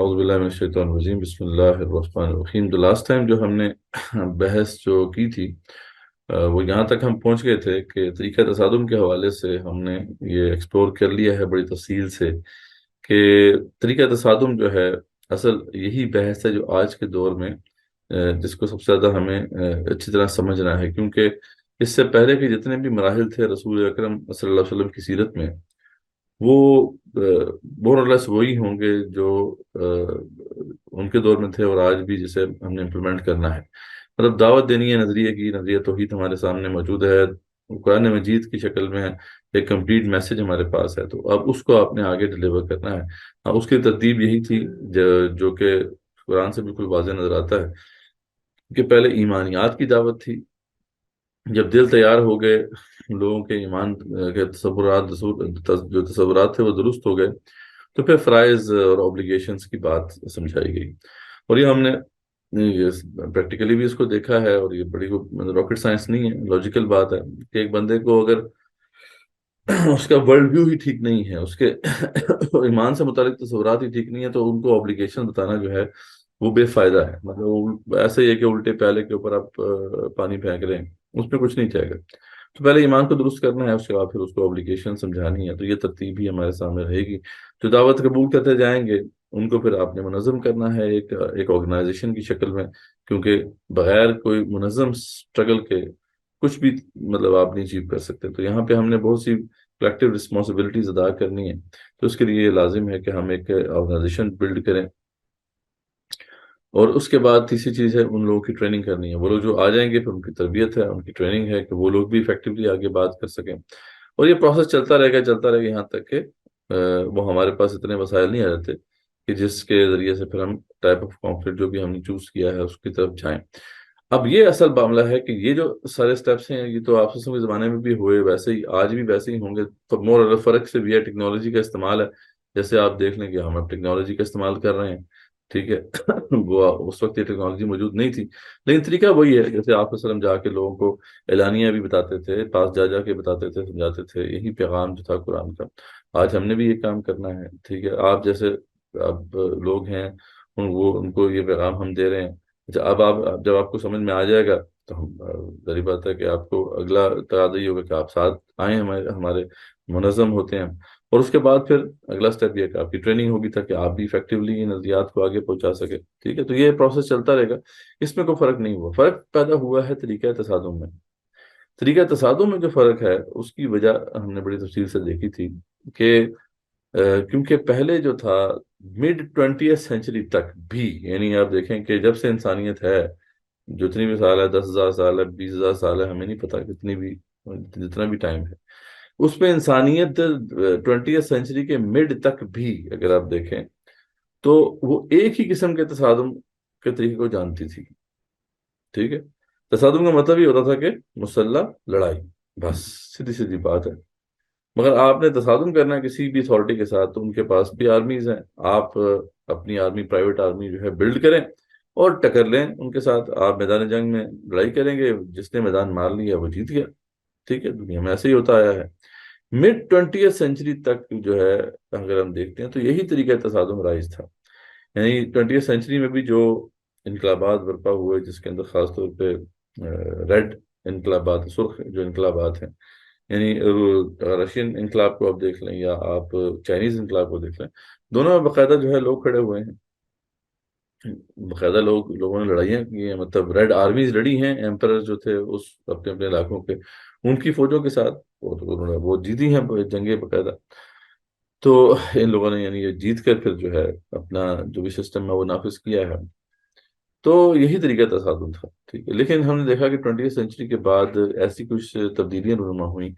اعوذ باللہ من الشیطان الرجیم، بسم اللہ الرحمن الرحیم۔ تو لاسٹ ٹائم جو ہم نے بحث جو کی تھی، وہ یہاں تک ہم پہنچ گئے تھے کہ طریقہ تصادم کے حوالے سے ہم نے یہ ایکسپلور کر لیا ہے بڑی تفصیل سے کہ طریقہ تصادم جو ہے اصل یہی بحث ہے جو آج کے دور میں جس کو سب سے زیادہ ہمیں اچھی طرح سمجھنا ہے، کیونکہ اس سے پہلے کے جتنے بھی مراحل تھے رسول اکرم صلی اللہ علیہ وسلم کی سیرت میں، وہ مور اور لیس وہی ہوں گے جو ان کے دور میں تھے اور آج بھی جسے ہم نے امپلیمنٹ کرنا ہے۔ مطلب دعوت دینی ہے نظریے کی، نظریہ توحید ہمارے سامنے موجود ہے، قرآن مجید کی شکل میں ایک کمپلیٹ میسج ہمارے پاس ہے، تو اب اس کو آپ نے آگے ڈلیور کرنا ہے۔ اب اس کی ترتیب یہی تھی جو کہ قرآن سے بالکل واضح نظر آتا ہے کہ پہلے ایمانیات کی دعوت تھی۔ جب دل تیار ہو گئے، لوگوں کے ایمان کے تصورات جو تصورات تھے وہ درست ہو گئے، تو پھر فرائض اور اوبلیگیشنز کی بات سمجھائی گئی، اور یہ ہم نے پریکٹیکلی بھی اس کو دیکھا ہے، اور یہ بڑی راکٹ سائنس نہیں ہے، لاجیکل بات ہے کہ ایک بندے کو اگر اس کا ورلڈ ویو ہی ٹھیک نہیں ہے، اس کے ایمان سے متعلق تصورات ہی ٹھیک نہیں ہے، تو ان کو اوبلیگیشن بتانا جو ہے وہ بے فائدہ ہے۔ مطلب ایسا ہی ہے کہ الٹے پیالے کے اوپر آپ پانی پھینک رہے ہیں، اس میں کچھ نہیں جائے گا۔ تو پہلے ایمان کو درست کرنا ہے، اس کے بعد پھر اس کو اوبلیگیشن سمجھانی ہے، تو یہ ترتیب بھی ہمارے سامنے رہے گی۔ جو دعوت قبول کرتے جائیں گے ان کو پھر آپ نے منظم کرنا ہے ایک آرگنائزیشن کی شکل میں، کیونکہ بغیر کوئی منظم سٹرگل کے کچھ بھی مطلب آپ نہیں اچیو کر سکتے۔ تو یہاں پہ ہم نے بہت سی کلیکٹیو رسپانسبلٹیز ادا کرنی ہے، تو اس کے لیے یہ لازم ہے کہ ہم ایک آرگنائزیشن بلڈ کریں، اور اس کے بعد تیسری چیز ہے ان لوگوں کی ٹریننگ کرنی ہے۔ وہ لوگ جو آ جائیں گے پھر ان کی تربیت ہے، ان کی ٹریننگ ہے کہ وہ لوگ بھی افیکٹولی آگے بات کر سکیں، اور یہ پروسیس چلتا رہے گا یہاں تک کہ وہ ہمارے پاس اتنے وسائل نہیں آ جاتے کہ جس کے ذریعے سے پھر ہم ٹائپ آف کانفلکٹ جو بھی ہم نے چوز کیا ہے اس کی طرف جائیں۔ اب یہ اصل معاملہ ہے کہ یہ جو سارے سٹیپس ہیں یہ تو آپس کے زمانے میں بھی ہوئے، ویسے ہی آج بھی ویسے ہی ہوں گے، تو مور فرق سے بھی ہے ٹیکنالوجی کا استعمال ہے۔ جیسے آپ دیکھ لیں کہ ہم اب ٹیکنالوجی کا استعمال کر رہے ہیں، ٹھیک ہے وہ اس وقت یہ ٹیکنالوجی موجود نہیں تھی، لیکن طریقہ وہی ہے۔ جیسے آپ وسلم جا کے لوگوں کو اعلانیہ بھی بتاتے تھے، پاس جا کے بتاتے تھے، سمجھاتے تھے، یہی پیغام جو تھا قرآن کا۔ آج ہم نے بھی یہ کام کرنا ہے، ٹھیک ہے۔ آپ جیسے اب لوگ ہیں ان کو یہ پیغام ہم دے رہے ہیں۔ اچھا، اب جب آپ کو سمجھ میں آ جائے گا تو ہم ظاہری بات ہے کہ آپ کو اگلا تقاضا یہ ہوگا کہ آپ ساتھ آئیں، ہمارے منظم ہوتے ہیں، اور اس کے بعد پھر اگلا سٹیپ یہ کہ آپ کی ٹریننگ ہوگی تاکہ آپ بھی افیکٹولی ان نظریات کو آگے پہنچا سکے، ٹھیک ہے۔ تو یہ پروسیس چلتا رہے گا، اس میں کوئی فرق نہیں ہوا۔ فرق پیدا ہوا ہے طریقہ تصادم میں۔ طریقہ تصادم میں جو فرق ہے اس کی وجہ ہم نے بڑی تفصیل سے دیکھی تھی کہ کیونکہ پہلے جو تھا مڈ 20th سینچری تک بھی، یعنی آپ دیکھیں کہ جب سے انسانیت ہے، جتنی بھی سال ہے، 10,000 سال ہے، 20,000 سال ہے، ہمیں نہیں پتا کتنی بھی، جتنا بھی ٹائم ہے، اس میں انسانیت 20th سینچری کے مڈ تک بھی اگر آپ دیکھیں تو وہ ایک ہی قسم کے تصادم کے طریقے کو جانتی تھی، ٹھیک ہے۔ تصادم کا مطلب یہ ہوتا تھا کہ مسلح لڑائی، بس سیدھی سیدھی بات ہے۔ مگر آپ نے تصادم کرنا ہے کسی بھی اتھارٹی کے ساتھ تو ان کے پاس بھی آرمیز ہیں، آپ اپنی آرمی، پرائیویٹ آرمی جو ہے بلڈ کریں اور ٹکر لیں ان کے ساتھ۔ آپ میدان جنگ میں لڑائی کریں گے، جس نے میدان مار لیا وہ جیت گیا، ٹھیک ہے۔ دنیا میں ایسے ہی ہوتا آیا ہے۔ مڈ 20th سینچری تک جو ہے اگر ہم دیکھتے ہیں تو یہی طریقہ تصادم رائج تھا، یعنی 20th سینچری میں بھی جو انقلابات برپا ہوئے، جس کے اندر خاص طور پہ ریڈ انقلابات، سرخ جو انقلابات ہیں، یعنی رشین انقلاب کو آپ دیکھ لیں یا آپ چائنیز انقلاب کو دیکھ لیں، دونوں میں باقاعدہ جو ہے لوگ کھڑے ہوئے ہیں، باقاعدہ لوگوں نے لڑائیاں کی ہیں، مطلب ریڈ آرمیز لڑی ہیں، ایمپرر جو تھے اس اپنے اپنے علاقوں کے، ان کی فوجوں کے ساتھ وہ جیتی ہیں جنگیں باقاعدہ۔ تو ان لوگوں نے یعنی یہ جیت کر پھر جو ہے اپنا جو بھی سسٹم ہے وہ نافذ کیا ہے۔ تو یہی طریقہ تصادم تھا، ٹھیک ہے۔ لیکن ہم نے دیکھا کہ 20th سینچری کے بعد ایسی کچھ تبدیلیاں رونما ہوئیں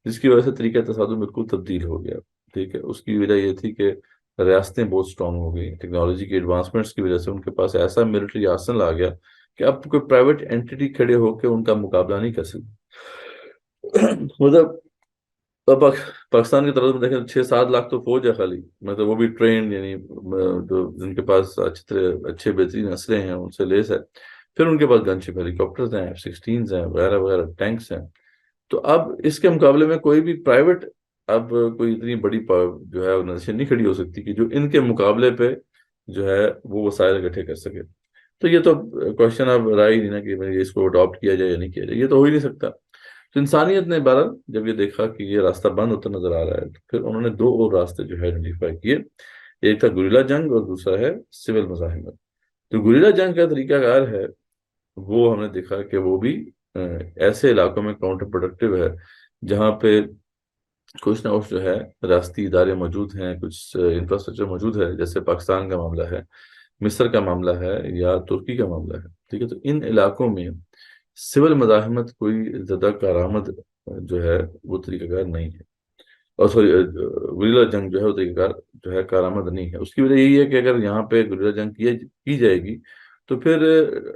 جس کی وجہ سے طریقہ تصادم بالکل تبدیل ہو گیا، ٹھیک ہے۔ اس کی وجہ یہ تھی کہ ریاستیں بہت سٹرونگ ہو گئی، ٹیکنالوجی کے ایڈوانسمنٹس کی وجہ سے ان کے پاس ایسا ملٹری آرسنل آ گیا کہ اب کوئی پرائیویٹ اینٹی کھڑے ہو کے ان کا مقابلہ نہیں کر سکتے۔ مطلب اب پاکستان کی طرف دیکھیں 6-7 لاکھ تو فوج ہے خالی، مطلب وہ بھی ٹرینڈ، یعنی جو جن کے پاس اچھے بہترین اسلحے ہیں ان سے لیس ہے، پھر ان کے پاس گن شپ ہیلی کاپٹرز ہیں، F-16s ہیں، وغیرہ وغیرہ، ٹینکس ہیں۔ تو اب اس کے مقابلے میں کوئی بھی پرائیویٹ اب کوئی اتنی بڑی جو ہے آرگنائزیشن نہیں کھڑی ہو سکتی کہ جو ان کے مقابلے پہ جو ہے وہ وسائل اکٹھے کر سکے. تو یہ تو کوشچن اب رہا ہی نہیں نا کہ بھئی اس کو اڈاپٹ کیا جائے یا نہیں کیا جائے، یہ تو ہو ہی نہیں سکتا. تو انسانیت نے بہرحال جب یہ دیکھا کہ یہ راستہ بند ہوتا نظر آ رہا ہے، تو پھر انہوں نے دو اور راستے جو ہے آئیڈینٹیفائی کیے. ایک تھا گوریلا جنگ اور دوسرا ہے سول مزاحمت. تو گوریلا جنگ کا طریقہ کار ہے وہ ہم نے دیکھا کہ وہ بھی ایسے علاقوں میں کاؤنٹر پروڈکٹیو ہے جہاں پہ کچھ نہ کچھ جو ہے ریاستی ادارے موجود ہیں، کچھ انفراسٹرکچر موجود ہے، جیسے پاکستان کا معاملہ ہے، مصر کا معاملہ ہے، یا ترکی کا معاملہ ہے. ٹھیک ہے، تو ان علاقوں میں سول مزاحمت کوئی زیادہ کارآمد جو ہے وہ طریقہ کار نہیں ہے. اور سوری، گریلا جنگ جو ہے وہ طریقہ کار جو ہے کارآمد نہیں ہے. اس کی وجہ یہی ہے کہ اگر یہاں پہ گریلا جنگ کی جائے گی تو پھر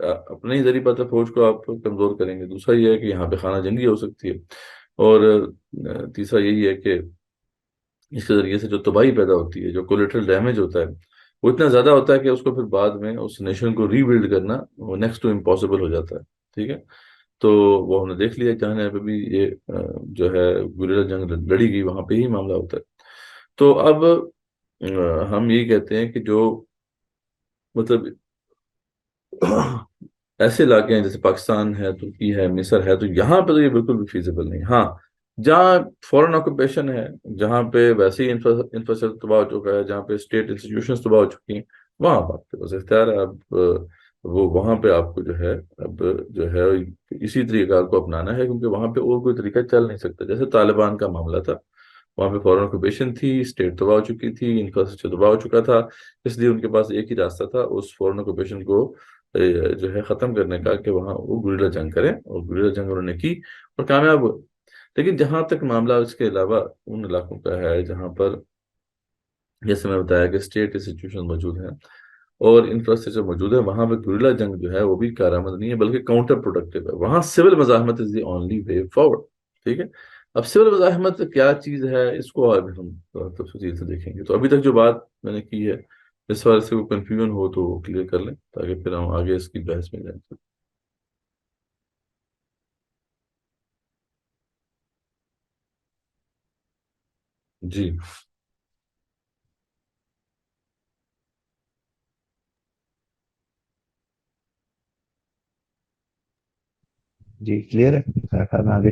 اپنے ہی ذریعہ پتہ فوج کو آپ کمزور کریں گے. دوسرا یہ ہے کہ یہاں پہ خانہ جنگی ہو سکتی ہے. اور تیسرا یہی ہے کہ اس کے ذریعے سے جو تباہی پیدا ہوتی ہے، جو کولیٹرل ڈیمیج ہوتا ہے، وہ اتنا زیادہ ہوتا ہے کہ اس کو پھر بعد میں اس نیشن کو ری بلڈ کرنا وہ نیکسٹ ٹو امپاسبل ہو جاتا ہے. ٹھیک ہے، تو وہ ہم نے دیکھ لیا جہاں پہ بھی یہ جو ہے گریلا جنگ لڑی گئی وہاں پہ ہی معاملہ ہوتا ہے. تو اب ہم یہی کہتے ہیں کہ جو مطلب ایسے علاقے ہیں جیسے پاکستان ہے، ترکی ہے، مصر ہے، تو یہاں پہ تو یہ بالکل بھی فیزیبل نہیں. ہاں، جہاں فورن آکوپیشن ہے، جہاں پہ ویسے ہی انفراسٹرکچر تباہ ہو چکا ہے، جہاں پہ اسٹیٹ انسٹیٹیوشنز تباہ ہو چکی ہیں، وہاں آپ کے پاس اختیار ہے. اب وہ وہاں پہ آپ کو جو ہے اب جو ہے اسی طریقہ کار کو اپنانا ہے، کیونکہ وہاں پہ اور کوئی طریقہ چل نہیں سکتا. جیسے طالبان کا معاملہ تھا، وہاں پہ فورن آکوپیشن تھی، اسٹیٹ تباہ ہو چکی تھی، انفراسٹرکچر تباہ ہو چکا تھا. اس لیے ان کے پاس ایک ہی راستہ تھا اس فورن آکوپیشن کو جو ہے ختم کرنے کا، کہ وہاں وہ گریلا جنگ کریں. اور گریلا جنگ انہوں نے کی اور کامیاب ہوئے. لیکن جہاں تک معاملہ اس کے علاوہ ان علاقوں کا ہے جہاں پر جیسے میں بتایا کہ اسٹیٹ انسٹیٹیوشن موجود ہیں اور انفراسٹرکچر موجود ہے، وہاں پہ گریلا جنگ جو ہے وہ بھی کارآمد نہیں ہے بلکہ کاؤنٹر پروڈکٹیو ہے. وہاں سول مزاحمت از دی اونلی وے فارورڈ. ٹھیک ہے، اب سول مزاحمت کیا چیز ہے اس کو ابھی ہم تفصیل سے دیکھیں گے. تو ابھی تک جو بات میں نے کی ہے، اس وجہ سے کوئی کنفیوژن ہو تو وہ کلیئر کر لیں تاکہ پھر ہم آگے اس کی بحث میں جائیں. جی جی کلیئر ہے میرا خیال میں آگے.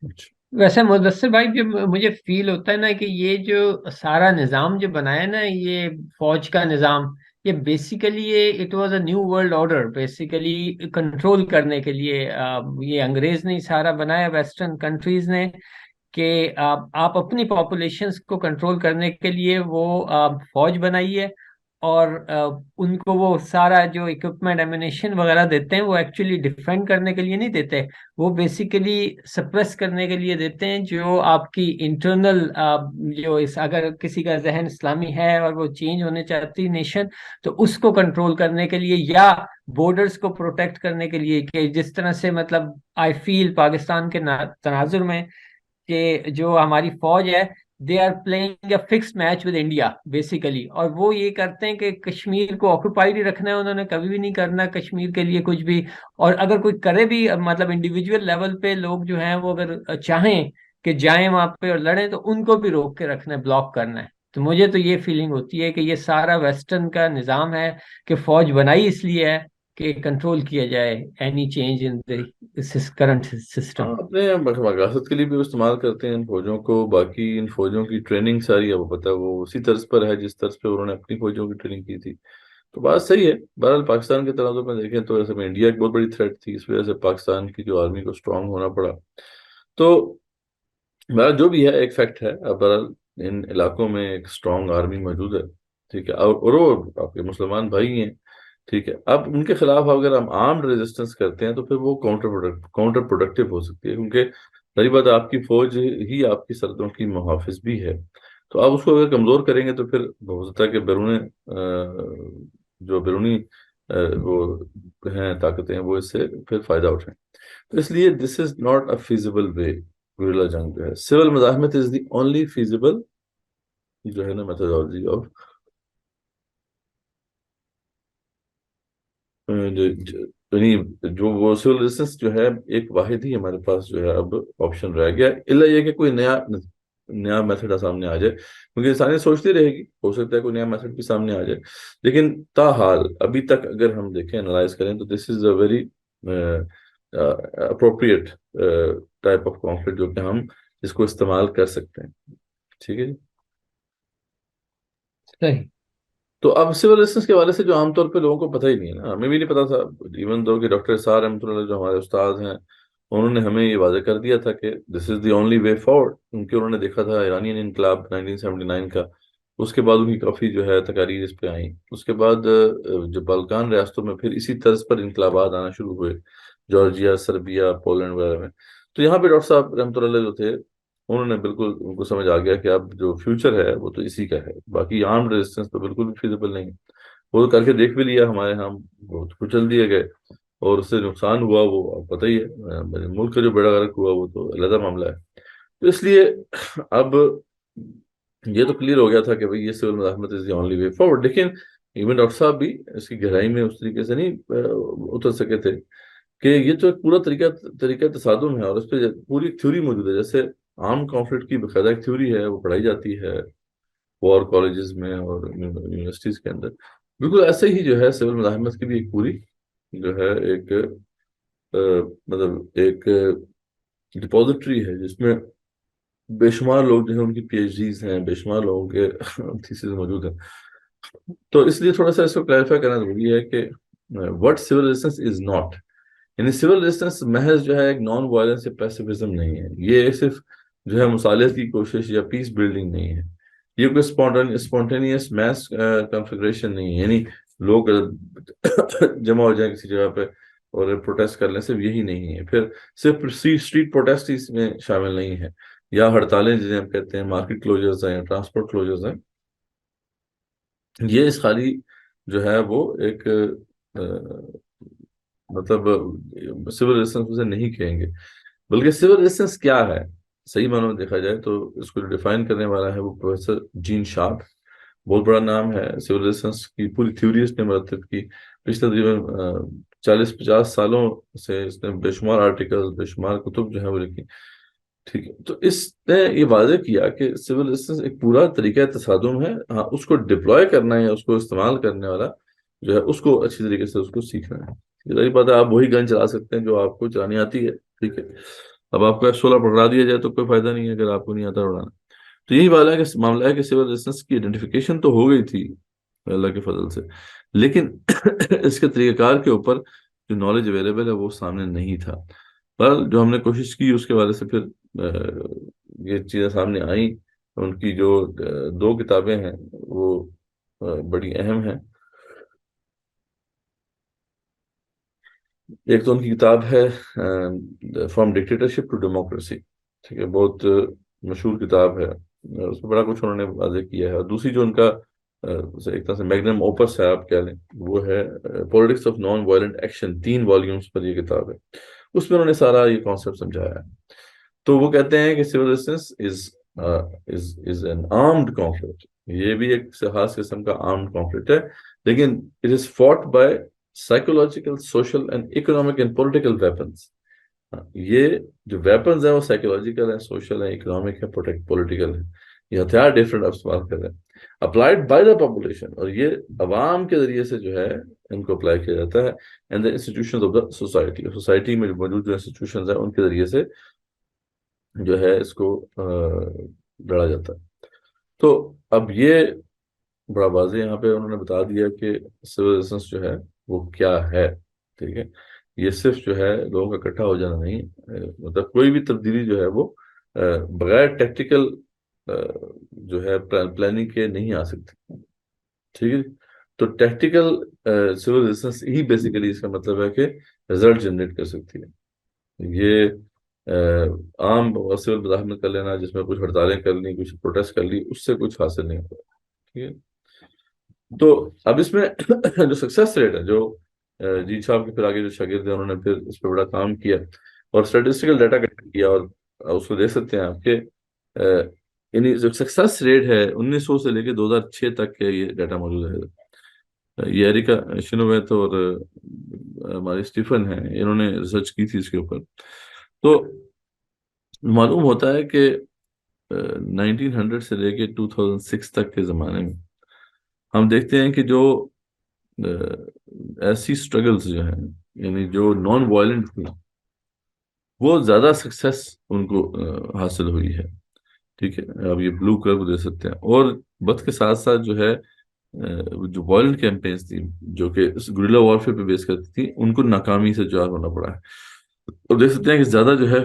اچھا. ویسے مدثر بھائی، جو مجھے فیل ہوتا ہے نا کہ یہ جو سارا نظام جو بنایا نا، یہ فوج کا نظام، یہ بیسیکلی یہ it was a new world order, basically control کرنے کے لیے یہ انگریز نے سارا بنایا، ویسٹرن کنٹریز نے، کہ آپ اپنی پاپولیشنس کو کنٹرول کرنے کے لیے وہ فوج بنائی ہے. اور ان کو وہ سارا جو اکوپمنٹ ایمونیشن وغیرہ دیتے ہیں وہ ایکچولی ڈیفینڈ کرنے کے لیے نہیں دیتے، وہ بیسیکلی سپریس کرنے کے لیے دیتے ہیں. جو آپ کی انٹرنل جو اگر کسی کا ذہن اسلامی ہے اور وہ چینج ہونے چاہتی نیشن، تو اس کو کنٹرول کرنے کے لیے یا بارڈرز کو پروٹیکٹ کرنے کے لیے، کہ جس طرح سے مطلب آئی فیل پاکستان کے تناظر میں کہ جو ہماری فوج ہے، they are playing a fix match with India basically. اور وہ یہ کرتے ہیں کہ کشمیر کو آکوپائڈ ہی رکھنا ہے، انہوں نے کبھی بھی نہیں کرنا کشمیر کے لیے کچھ بھی. اور اگر کوئی کرے بھی، مطلب انڈیویجول لیول پہ لوگ جو ہیں وہ اگر چاہیں کہ جائیں وہاں پہ اور لڑیں، تو ان کو بھی روک کے رکھنا ہے، بلاک کرنا ہے. تو مجھے تو یہ فیلنگ ہوتی ہے کہ یہ سارا ویسٹرن کا نظام ہے، کہ فوج بنائی اس لیے ہے کہ کنٹرول کیا جائے any change in current system. ہاں، اپنے مقاصد کے لیے بھی وہ استعمال کرتے ہیں ان فوجوں کو. باقی ان فوجوں کی ٹریننگ ساری ہے وہ پتہ ہے وہ اسی طرز پر ہے جس طرز پہ انہوں نے اپنی فوجوں کی ٹریننگ کی تھی. تو بات صحیح ہے. بہرحال پاکستان کے تناظر میں دیکھیں تو ایسے میں انڈیا ایک بہت بڑی تھریٹ تھی، اس وجہ سے پاکستان کی جو آرمی کو اسٹرانگ ہونا پڑا. تو بہرحال جو بھی ہے ایک فیکٹ ہے. اب بہرحال ان علاقوں میں ایک اسٹرانگ آرمی موجود ہے. ٹھیک ہے، اور وہ آپ کے مسلمان بھائی ہیں. ٹھیک ہے، اب ان کے خلاف اگر ہم آرمڈ ریزسٹنس کرتے ہیں تو پھر وہ کاؤنٹر پروڈکٹیو ہو سکتی ہے، کیونکہ پہلی بات آپ کی فوج ہی آپ کی سرحدوں کی محافظ بھی ہے. تو آپ اس کو اگر کمزور کریں گے تو پھر ہو سکتا ہے کہ جو بیرونی وہ ہیں طاقتیں ہیں وہ اس سے پھر فائدہ اٹھائیں. تو اس لیے دس is not a feasible way. Guerrilla جنگ جو ہے سول مزاحمت از دی اونلی فیزیبل جو ہے نا میتھڈالوجی آف یعنی جو وہ سول ریزسٹنس جو ہے ایک واحد ہی ہمارے پاس جو ہے اب آپشن رہ گیا، الا یہ کہ کوئی نیا نیا میتھڈ سامنے آ جائے، کیونکہ انسانیت سوچتی رہے گی، ہو سکتا ہے کوئی نیا میتھڈ بھی سامنے آ جائے، لیکن تاحال ابھی تک اگر ہم دیکھیں انالائز کریں تو this is a very appropriate type of conflict جو کہ ہم اس کو استعمال کر سکتے ہیں. ٹھیک ہے جی. صحیح. تو اب سول ریزسٹنس کے حوالے سے جو عام طور پہ لوگوں کو پتہ ہی نہیں ہے نا، ہمیں بھی نہیں پتا تھا، ایون دو کہ ڈاکٹر اسرار رحمۃ اللہ جو ہمارے استاد ہیں انہوں نے ہمیں یہ واضح کر دیا تھا کہ this is the only way forward, کیونکہ انہوں نے دیکھا تھا ایرانین انقلاب 1979 کا، اس کے بعد ان کی کافی جو ہے تقاریر اس پہ آئیں، اس کے بعد جو بالکان ریاستوں میں پھر اسی طرز پر انقلابات آنا شروع ہوئے، جارجیا، سربیا، پولینڈ وغیرہ میں. تو یہاں پہ ڈاکٹر صاحب رحمۃ اللہ جو تھے انہوں نے بالکل، ان کو سمجھ آ گیا کہ اب جو فیوچر ہے وہ تو اسی کا ہے، باقی آرم ریزسٹنس تو بالکل بھی فیزیبل نہیں. وہ تو کر کے دیکھ بھی لیا ہمارے، ہم بہت کچل دیے گئے اور اس سے نقصان ہوا وہ آپ پتہ ہی ہے، ملک کا جو بیڑا غرق ہوا وہ تو علیحدہ معاملہ ہے. تو اس لیے اب یہ تو کلیئر ہو گیا تھا کہ بھئی یہ سول مزاحمت از دی اونلی وے فارورڈ. لیکن ایون ڈاکٹر صاحب بھی اس کی گہرائی میں اس طریقے سے نہیں اتر سکے تھے کہ یہ تو ایک پورا طریقہ تصادم ہے، اور اس پہ پوری تھیوری موجود ہے. جیسے عام کانفلکٹ کی باقاعدہ ایک تھیوری ہے، وہ پڑھائی جاتی ہے وار کالجز میں اور یونیورسٹیز کے اندر، بالکل ایسے ہی جو ہے سول مزاحمت کی بھی ایک پوری جو ہے ایک مطلب ایک ڈپازیٹری ہے جس میں بے شمار لوگ جو ہیں ان کی پی ایچ ڈیز ہیں، بے شمار لوگوں کے تھیسز موجود ہیں. تو اس لیے تھوڑا سا اس کو کلیریفائی کرنا ضروری ہے کہ what civil resistance is not, یعنی سول ریزسٹنس محض جو ہے ایک نان وائلنس یا پیسیفزم نہیں ہے، یہ صرف جو ہے مصالحت کی کوشش یا پیس بلڈنگ نہیں ہے، یہ کوئی اسپونٹینیس میس کنفیگریشن نہیں ہے، یعنی لوگ جمع ہو جائیں کسی جگہ پہ اور پروٹیسٹ کر لیں، صرف یہی نہیں ہے. پھر صرف اسٹریٹ پروٹیسٹ اس میں شامل نہیں ہے، یا ہڑتالیں جنہیں ہم کہتے ہیں، مارکیٹ کلوجرز ہیں، ٹرانسپورٹ کلوجرز ہیں، یہ اس خالی جو ہے وہ ایک مطلب سول ریزسٹنس اسے نہیں کہیں گے. بلکہ سول ریزسٹنس کیا ہے صحیح معنوں میں دیکھا جائے تو اس کو ڈیفائن کرنے والا ہے وہ پروفیسر جین شارپ، بہت بڑا نام ہے. سول ریزسٹنس کی پوری تھیوری اس نے مرتب کی، پچھلے تقریباً 40-50 سالوں سے اس نے بے شمار آرٹیکل، بے شمار کتب جو ہے وہ لکھی. ٹھیک ہے، تو اس نے یہ واضح کیا کہ سول ریزسٹنس ایک پورا طریقہ تصادم ہے. ہاں، اس کو ڈپلوائے کرنا ہے یا اس کو استعمال کرنے والا جو ہے اس کو اچھی طریقے سے اس کو سیکھنا ہے. ظاہر بات ہے آپ وہی گن چلا سکتے ہیں جو آپ کو چلانی آتی ہے. ٹھیک ہے، اب آپ کو F-16 پکڑا دیا جائے تو کوئی فائدہ نہیں ہے اگر آپ کو نہیں آتا اڑانا. تو یہی معاملہ ہے کہ سول ریزسٹنس کی آئیڈینٹیفیکیشن تو ہو گئی تھی اللہ کے فضل سے، لیکن اس کے طریقہ کار کے اوپر جو نالج اویلیبل ہے وہ سامنے نہیں تھا. پر جو ہم نے کوشش کی اس کے وجہ سے پھر یہ چیزیں سامنے آئیں. ان کی جو 2 کتابیں ہیں وہ بڑی اہم ہیں. ایک تو ان کی کتاب ہے فرام ڈکٹیٹرشپ ٹو ڈیموکریسی، ٹھیک ہے، بہت مشہور کتاب ہے، اس میں بڑا کچھ انہوں نے واضح کیا ہے. اور دوسری جو ان کا ایک طرح سے میگنم اوپس ہے آپ کہہ لیں، وہ ہے politics of non violent action, 3 volumes پر یہ کتاب ہے. اس میں انہوں نے سارا یہ کانسیپٹ سمجھایا ہے. تو وہ کہتے ہیں کہ civil resistance is an armed conflict, یہ بھی ایک خاص قسم کا آرمڈ کانفلکٹ ہے، لیکن it is fought by psychological, social and economic and political weapons. یہ جو ویپنز ہیں وہ سائیکولوجیکل ہیں، سوشل ہیں، اکنامک ہے، پولیٹیکل ہے. یہ ہتھیار ڈفرنٹ استعمال کر رہے ہیں اپلائڈ بائی دا پاپولیشن، اور یہ عوام کے ذریعے سے جو ہے ان کو اپلائی کیا جاتا ہے. And the institutions of the society, society میں موجود جو انسٹیٹیوشنز ہیں ان کے ذریعے سے جو ہے اس کو لڑا جاتا ہے. تو اب یہ بڑا واضح یہاں پہ انہوں نے بتا دیا کہ سول ریزسٹنس جو ہے وہ کیا ہے. ٹھیک ہے، یہ صرف جو ہے لوگوں کا اکٹھا ہو جانا نہیں، مطلب کوئی بھی تبدیلی جو ہے وہ بغیر ٹیکٹیکل جو ہے پلاننگ کے نہیں آ سکتی. ٹھیک ہے، تو ٹیکٹیکل سول ریزسٹنس ہی بیسیکلی اس کا مطلب ہے کہ رزلٹ جنریٹ کر سکتی ہے. یہ عام سول مزاحمت کر لینا جس میں کچھ ہڑتالیں کر لی، کچھ پروٹیسٹ کر لی، اس سے کچھ حاصل نہیں ہوتا. ٹھیک ہے، تو اب اس میں جو سکسیس ریٹ ہے، جو جی صاحب کے پھر آگے جو شاگرد ہیں انہوں نے پھر اس پہ بڑا کام کیا اور اسٹیٹسٹیکل ڈیٹا کلیکٹ کیا، اور اس کو دیکھ سکتے ہیں آپ کہ یعنی جو سکسیس ریٹ ہے 1900 سے لے کے 2006 تک کے یہ ڈیٹا موجود ہے. یہ ایریکا شنویت اور ہمارے اسٹیفن ہیں، انہوں نے ریسرچ کی تھی اس کے اوپر. تو معلوم ہوتا ہے کہ 1900 سے لے کے 2006 تک کے زمانے میں ہم دیکھتے ہیں کہ جو ایسی اسٹرگلس جو ہیں، یعنی جو نان وائلنٹ تھی، وہ زیادہ سکسیس ان کو حاصل ہوئی ہے. ٹھیک ہے، اب یہ بلو کلر کو دے سکتے ہیں. اور بت کے ساتھ ساتھ جو ہے جو وائلنٹ کیمپینز تھی جو کہ گریلا وارفیئر پہ بیس کرتی تھی، ان کو ناکامی سے جوار ہونا پڑا ہے. اور دیکھ سکتے ہیں کہ زیادہ جو ہے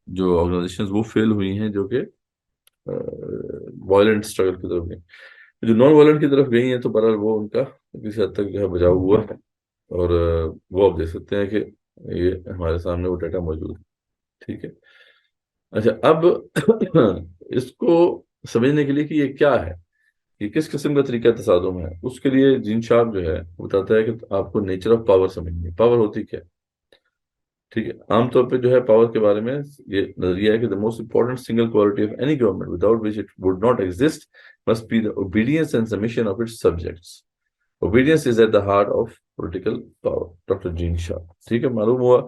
جو آرگنائزیشن وہ فیل ہوئی ہیں جو کہ وائلنٹ اسٹرگل کی طرف گئی. جو نان وائلنٹ کی طرف گئی ہیں تو بہرحال وہ ان کا کسی حد تک جو ہے بچاؤ ہوا ہے. اور وہ آپ دیکھ سکتے ہیں کہ یہ ہمارے سامنے وہ ڈیٹا موجود ہے. ٹھیک ہے. اچھا، اب اس کو سمجھنے کے لیے کہ یہ کیا ہے، یہ کس قسم کا طریقہ تصادم ہے، اس کے لیے جین شارپ جو ہے وہ بتاتا ہے کہ آپ کو نیچر آف پاور سمجھنی ہے. پاور ہوتی کیا ہے؟ ٹھیک ہے. عام طور پہ جو ہے پاور کے بارے میں یہ نظریہ ہے کہ the most important single quality of any government without which it would not exist must be the obedience and submission of its subjects. Obedience is at the heart of political power. Doctor Gene Sharp. ٹھیک ہے. معلوم ہوا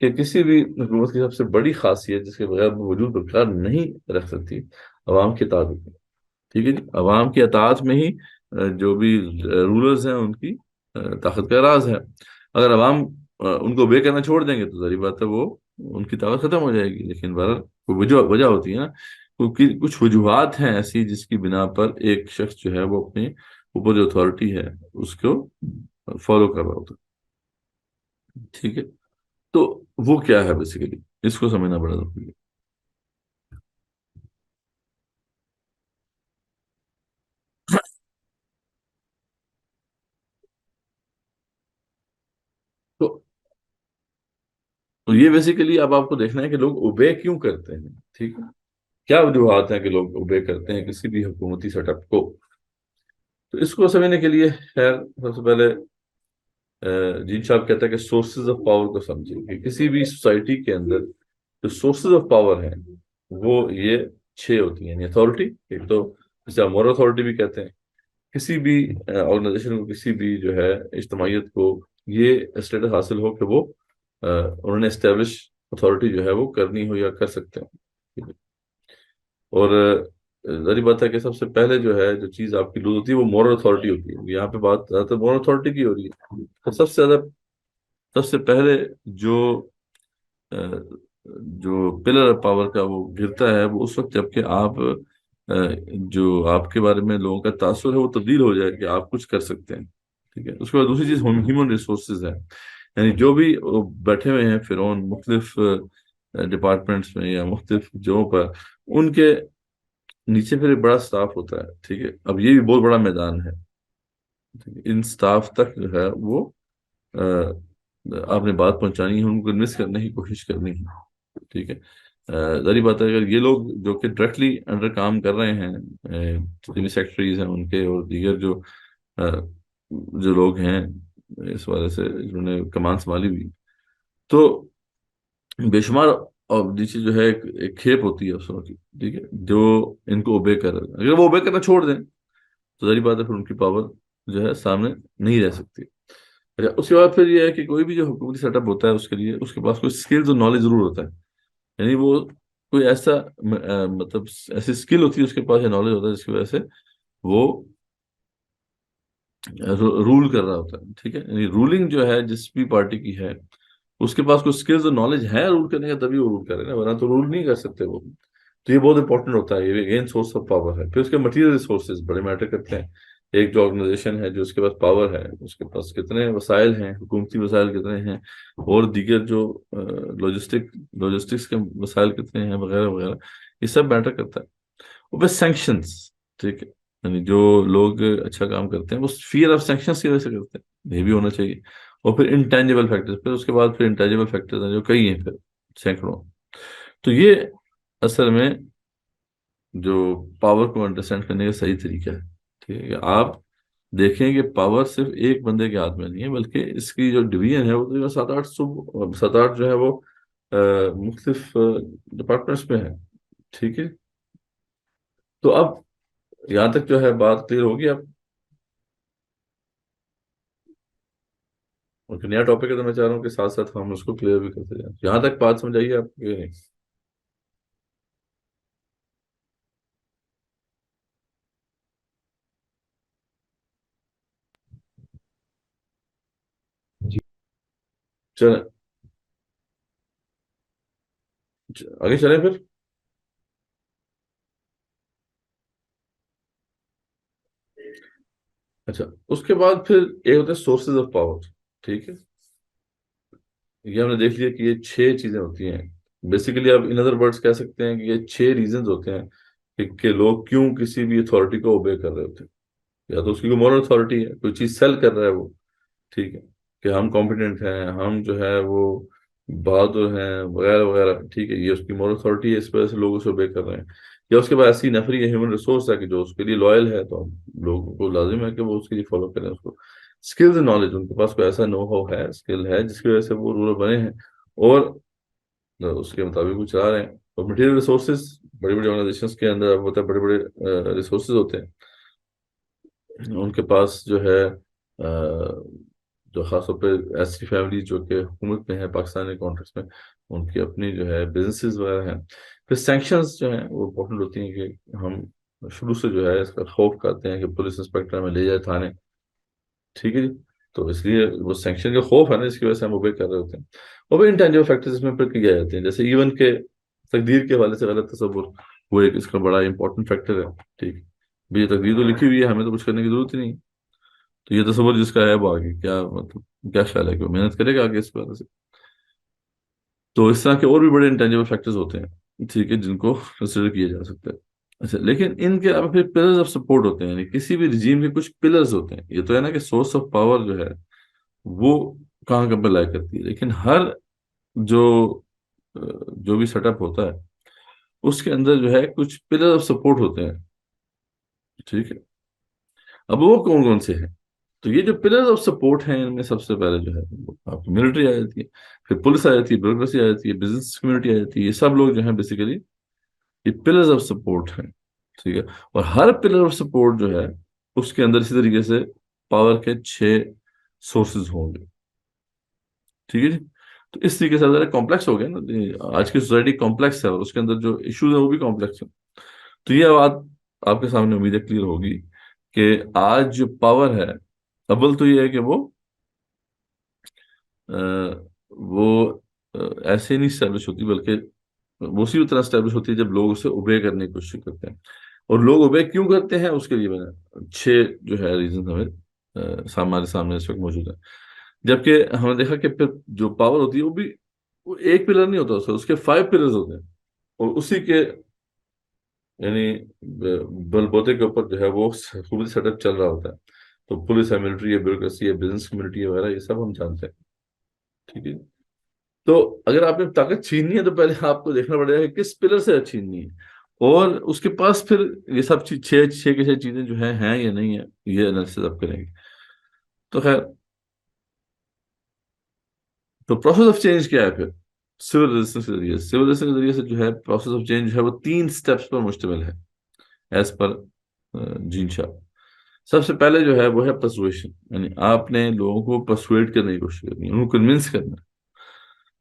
کہ کسی بھی حکومت کی سب سے بڑی خاصیت جس کے بغیر وجود برقرار نہیں رکھ سکتی عوام کی اطاعت ہوتی ہے. ٹھیک ہے جی. عوام کی اطاعت میں ہی جو بھی رولرز ہیں ان کی طاقت کا راز ہے. اگر عوام ان کو بے کرنا چھوڑ دیں گے تو ظاہر بات ہے وہ ان کی طاقت ختم ہو جائے گی. لیکن بہرحال وجہ ہوتی ہے نا، کیونکہ کچھ وجوہات ہیں ایسی جس کی بنا پر ایک شخص جو ہے وہ اپنے اوپر جو اتھارٹی ہے اس کو فالو کر رہا ہوتا ہے. ٹھیک ہے. تو وہ کیا ہے بیسیکلی، اس کو سمجھنا بڑا ضروری ہے. تو تو یہ بیسیکلی اب آپ کو دیکھنا ہے کہ لوگ اوبے کیوں کرتے ہیں. ٹھیک ہے. کیا وجوہات ہیں کہ لوگ اوبے کرتے ہیں کسی بھی حکومتی سیٹ اپ کو. تو اس کو سمجھنے کے لیے خیر سب سے پہلے جین صاحب کہتا ہے کہ سورسز آف پاور کو سمجھیں کہ کسی بھی سوسائٹی کے اندر جو سورسز آف پاور ہیں وہ یہ 6 ہوتی ہیں. یعنی اتھارٹی ایک تو جسے آپ مورل اتھارٹی بھی کہتے ہیں. کسی بھی آرگنائزیشن کو، کسی بھی جو ہے اجتماعیت کو یہ اسٹیٹس حاصل ہو کہ وہ انہوں نے اسٹیبلش اتھارٹی جو ہے وہ کرنی ہو یا کر سکتے ہیں. اور ظاہر بات ہے کہ سب سے پہلے جو ہے جو چیز آپ کی لوز ہوتی ہے وہ مورل اتھارٹی ہوتی ہے. یہاں پہ بات زیادہ تر مورل اتھارٹی کی ہو رہی ہے. تو سب سے پہلے جو جو پلر آف پاور کا وہ گرتا ہے وہ اس وقت جب کہ آپ جو آپ کے بارے میں لوگوں کا تاثر ہے وہ تبدیل ہو جائے کہ آپ کچھ کر سکتے ہیں. ٹھیک ہے. اس کے بعد دوسری چیز ہیومن ریسورسز ہے. یعنی جو بھی بیٹھے ہوئے ہیں فرعون مختلف ڈپارٹمنٹس میں یا مختلف جگہوں پر، ان کے نیچے پھر ایک بڑا سٹاف ہوتا ہے. ٹھیک ہے. اب یہ بھی بہت بڑا میدان ہے. ان سٹاف تک جو ہے وہ آپ نے بات پہنچانی ہے، ان کو کنوینس کرنے کی کوشش کرنی ہے. ٹھیک ہے. ظاہر بات ہے اگر یہ لوگ جو کہ ڈائریکٹلی انڈر کام کر رہے ہیں، جتنے بھی سیکٹریز ہیں ان کے اور دیگر جو لوگ ہیں اس وجہ سے جنہوں نے کمان سنبھالی ہوئی، تو بے شمار اور نیچے جو ہے ایک کھیپ ہوتی ہے افسروں کی. ٹھیک ہے. جو ان کو اوبے کر رہے ہیں. اگر وہ اوبے کرنا چھوڑ دیں تو ظاہر بات ہے پھر ان کی پاور جو ہے سامنے نہیں رہ سکتی. اچھا، اس کے بعد پھر یہ ہے کہ کوئی بھی جو حکومتی سیٹ اپ ہوتا ہے اس کے لیے اس کے پاس کوئی اسکلز اور نالج ضرور ہوتا ہے. یعنی وہ کوئی ایسا مطلب ایسی اسکل ہوتی ہے اس کے پاس یا نالج ہوتا ہے جس کی وجہ سے وہ رول کر رہا ہوتا ہے. ٹھیک ہے. یعنی رولنگ جو ہے جس بھی پارٹی کی ہے اس کے پاس کوئی اسکلز اور نالج ہے رول کرنے کا تبھی وہ رول کر رہے ہیں، ورنہ تو رول نہیں کر سکتے وہ. تو یہ بہت امپورٹنٹ ہوتا ہے. یہ اگین سورس آف پاور ہے. پھر اس کے مٹیریل ریسورسز بڑے میٹر کرتے ہیں. ایک جو آرگنائزیشن ہے جو اس کے پاس پاور ہے اس کے پاس کتنے وسائل ہیں، حکومتی وسائل کتنے ہیں، اور دیگر جو لاجسٹکس کے وسائل کتنے ہیں وغیرہ وغیرہ، یہ سب میٹر کرتا ہے. اور پھر سینکشنز. ٹھیک ہے. یعنی جو لوگ اچھا کام کرتے ہیں وہ فیئر آف سینکشنز کی وجہ سے کرتے ہیں، یہ بھی ہونا چاہیے. اور پھر انٹینجیبل فیکٹرز، پھر اس کے بعد پھر انٹینجیبل فیکٹرز ہیں جو کئی ہیں پھر سینکڑوں. تو یہ اصل میں جو پاور کو انڈرسٹینڈ کرنے کا صحیح طریقہ ہے. ٹھیک ہے. آپ دیکھیں کہ پاور صرف ایک بندے کے ہاتھ میں نہیں ہے بلکہ اس کی جو ڈویژن ہے وہ تقریباً 7-8 جو ہے وہ مختلف ڈپارٹمنٹس میں ہے. ٹھیک ہے. تو اب یہاں تک جو ہے بات کلیئر ہوگی. آپ اور نیا ٹاپک ہے تو میں چاہ رہا ہوں کہ ساتھ ساتھ ہم اس کو کلیئر بھی کرتے جائیں. یہاں تک بات سمجھ آئیے آپ کو کہ نہیں؟ چلیں آگے چلیں پھر. اچھا اس کے بعد پھر ایک ہوتے ہیں سورسز آف پاور. ٹھیک ہے، یہ ہم نے دیکھ لیا کہ یہ 6 چیزیں ہوتی ہیں. بیسیکلی آپ ان ادر ورڈز کہہ سکتے ہیں کہ یہ 6 ریزنز ہوتے ہیں کہ لوگ کیوں کسی بھی اتھارٹی کو اوبے کر رہے ہوتے ہیں. یا تو اس کی کوئی مورل اتھارٹی ہے، کوئی چیز سیل کر رہا ہے وہ، ٹھیک ہے، کہ ہم کمپیٹنٹ ہیں، ہم جو ہے وہ بہادر ہیں وغیرہ وغیرہ، ٹھیک ہے، یہ اس کی مورل اتھارٹی ہے، اس وجہ سے لوگ اسے اوبے کر رہے ہیں. یا اس کے بعد ایسی نفری ہیومن ریسورس ہے کہ جو اس کے لیے لوئل ہے، تو ہم لوگوں کو لازم ہے کہ وہ اس کے لیے فالو کریں اس کو. اسکلز اینڈ نالج، ان کے پاس کوئی ایسا نو ہاؤ ہے، اسکل ہے، جس کی وجہ سے وہ رولر بنے ہیں اور اس کے مطابق وہ چلا رہے ہیں. اور مٹیریل ریسورسز، بڑی بڑی آرگنائزیشنس کے اندر اب ہوتا ہے بڑے بڑے ریسورسز ہوتے ہیں. ان کے پاس جو ہے جو خاص طور پہ ایسی فیملی جو کہ حکومت میں ہے پاکستانی کانٹیکس میں، ان کی اپنی جو ہے بزنسز وغیرہ ہیں. پھر سینکشنز جو ہیں وہ امپورٹنٹ ہوتی ہیں کہ ہم شروع سے جو ہے اس کا خوف کرتے ہیں کہ پولیس انسپیکٹر ہمیں لے جائے تھانے، ٹھیک ہے جی. تو اس لیے وہ سینکشن کا خوف ہے نا، اس کی وجہ سے ہم اوبے کر رہے ہوتے ہیں. اور بھی انٹینجیبل فیکٹرز اس میں پھر کیے جاتے ہیں، جیسے ایون کے تقدیر کے حوالے سے غلط تصور، وہ ایک اس کا بڑا امپورٹنٹ فیکٹر ہے. ٹھیک ہے بھی، یہ تقدیر تو لکھی ہوئی ہے، ہمیں تو کچھ کرنے کی ضرورت ہی نہیں. تو یہ تصور جس کا ہے وہ آگے کیا مطلب کیا خیال ہے کہ وہ محنت کرے گا آگے اس وجہ سے. تو اس طرح کے اور بھی بڑے انٹینجیبل فیکٹرز ہوتے ہیں، ٹھیک ہے، جن کو کنسیڈر کیا جا سکتا ہے. اچھا لیکن ان کے علاوہ پھر پلرز آف سپورٹ ہوتے ہیں، یعنی کسی بھی رجیم کے کچھ پلرز ہوتے ہیں. یہ تو ہے نا کہ سورس آف پاور جو ہے وہ کہاں کہاں پہ لائے کرتی ہے، لیکن ہر جو جو بھی سیٹ اپ ہوتا ہے اس کے اندر جو ہے کچھ پلر آف سپورٹ ہوتے ہیں. ٹھیک ہے، اب وہ کون کون سے ہیں؟ تو یہ جو پلر آف سپورٹ ہیں ان میں سب سے پہلے جو ہے آپ کی ملٹری آ جاتی ہے، پھر پولیس آ جاتی ہے، بیوروکریسی آ جاتی ہے، بزنس کمیونٹی آ جاتی ہے. یہ سب لوگ جو ہیں بیسیکلی یہ پلرز آف سپورٹ ہیں. ٹھیک ہے، اور ہر پلر آف سپورٹ جو ہے اس کے اندر اسی طریقے سے پاور کے 6 سورسز ہوں گے. ٹھیک ہے جی. تو اس طریقے سے ذرا کمپلیکس ہو گیا نا، آج کی سوسائٹی کمپلیکس ہے اور اس کے اندر جو ایشوز ہیں وہ بھی کمپلیکس ہیں. تو یہ بات آپ کے سامنے امید ہے کلیئر ہوگی کہ آج جو پاور ہے، اول تو یہ ہے کہ وہ ایسے نہیں اسٹیبلش ہوتی، بلکہ وہ اسی طرح اسٹیبلش ہوتی ہے جب لوگ اسے اوبے کرنے کی کوشش کرتے ہیں. اور لوگ اوبے کیوں کرتے ہیں اس کے لیے میں نے 6 جو ہے ریزن ہمیں ہمارے سامنے اس وقت موجود ہے. جبکہ ہم نے دیکھا کہ پھر جو پاور ہوتی ہے وہ بھی وہ ایک پلر نہیں ہوتا، اس کے 5 پلرز ہوتے ہیں، اور اسی کے یعنی بل بوتے کے اوپر جو ہے وہ خوبصورت سیٹ اپ چل رہا ہوتا ہے. تو پولیس ہے، ملٹری ہے، بیوروکریسی ہے، بزنس کمیونٹی ہے وغیرہ، یہ سب ہم جانتے ہیں. ٹھیک ہے، تو اگر آپ نے طاقت چھیننی ہے تو پہلے آپ کو دیکھنا پڑے گا کہ کس پلر سے چھیننی ہے، اور اس کے پاس پھر یہ سب چیز 6 چیزیں جو ہیں یا نہیں ہیں، یہ انالیسس آپ کریں گے. تو خیر، تو پروسیس آف چینج کیا ہے پھر؟ سول ریزسٹنس کے ذریعے، سول ریزسٹنس کے ذریعے سے جو ہے پروسیس آف چینج جو ہے وہ 3 سٹیپس پر مشتمل ہے ایز پر جین شاہ. سب سے پہلے جو ہے وہ ہے پرسویشن، یعنی آپ نے لوگوں کو پرسویٹ کرنے کی کوشش کرنی ہے، ان کو کنونس کرنا ہے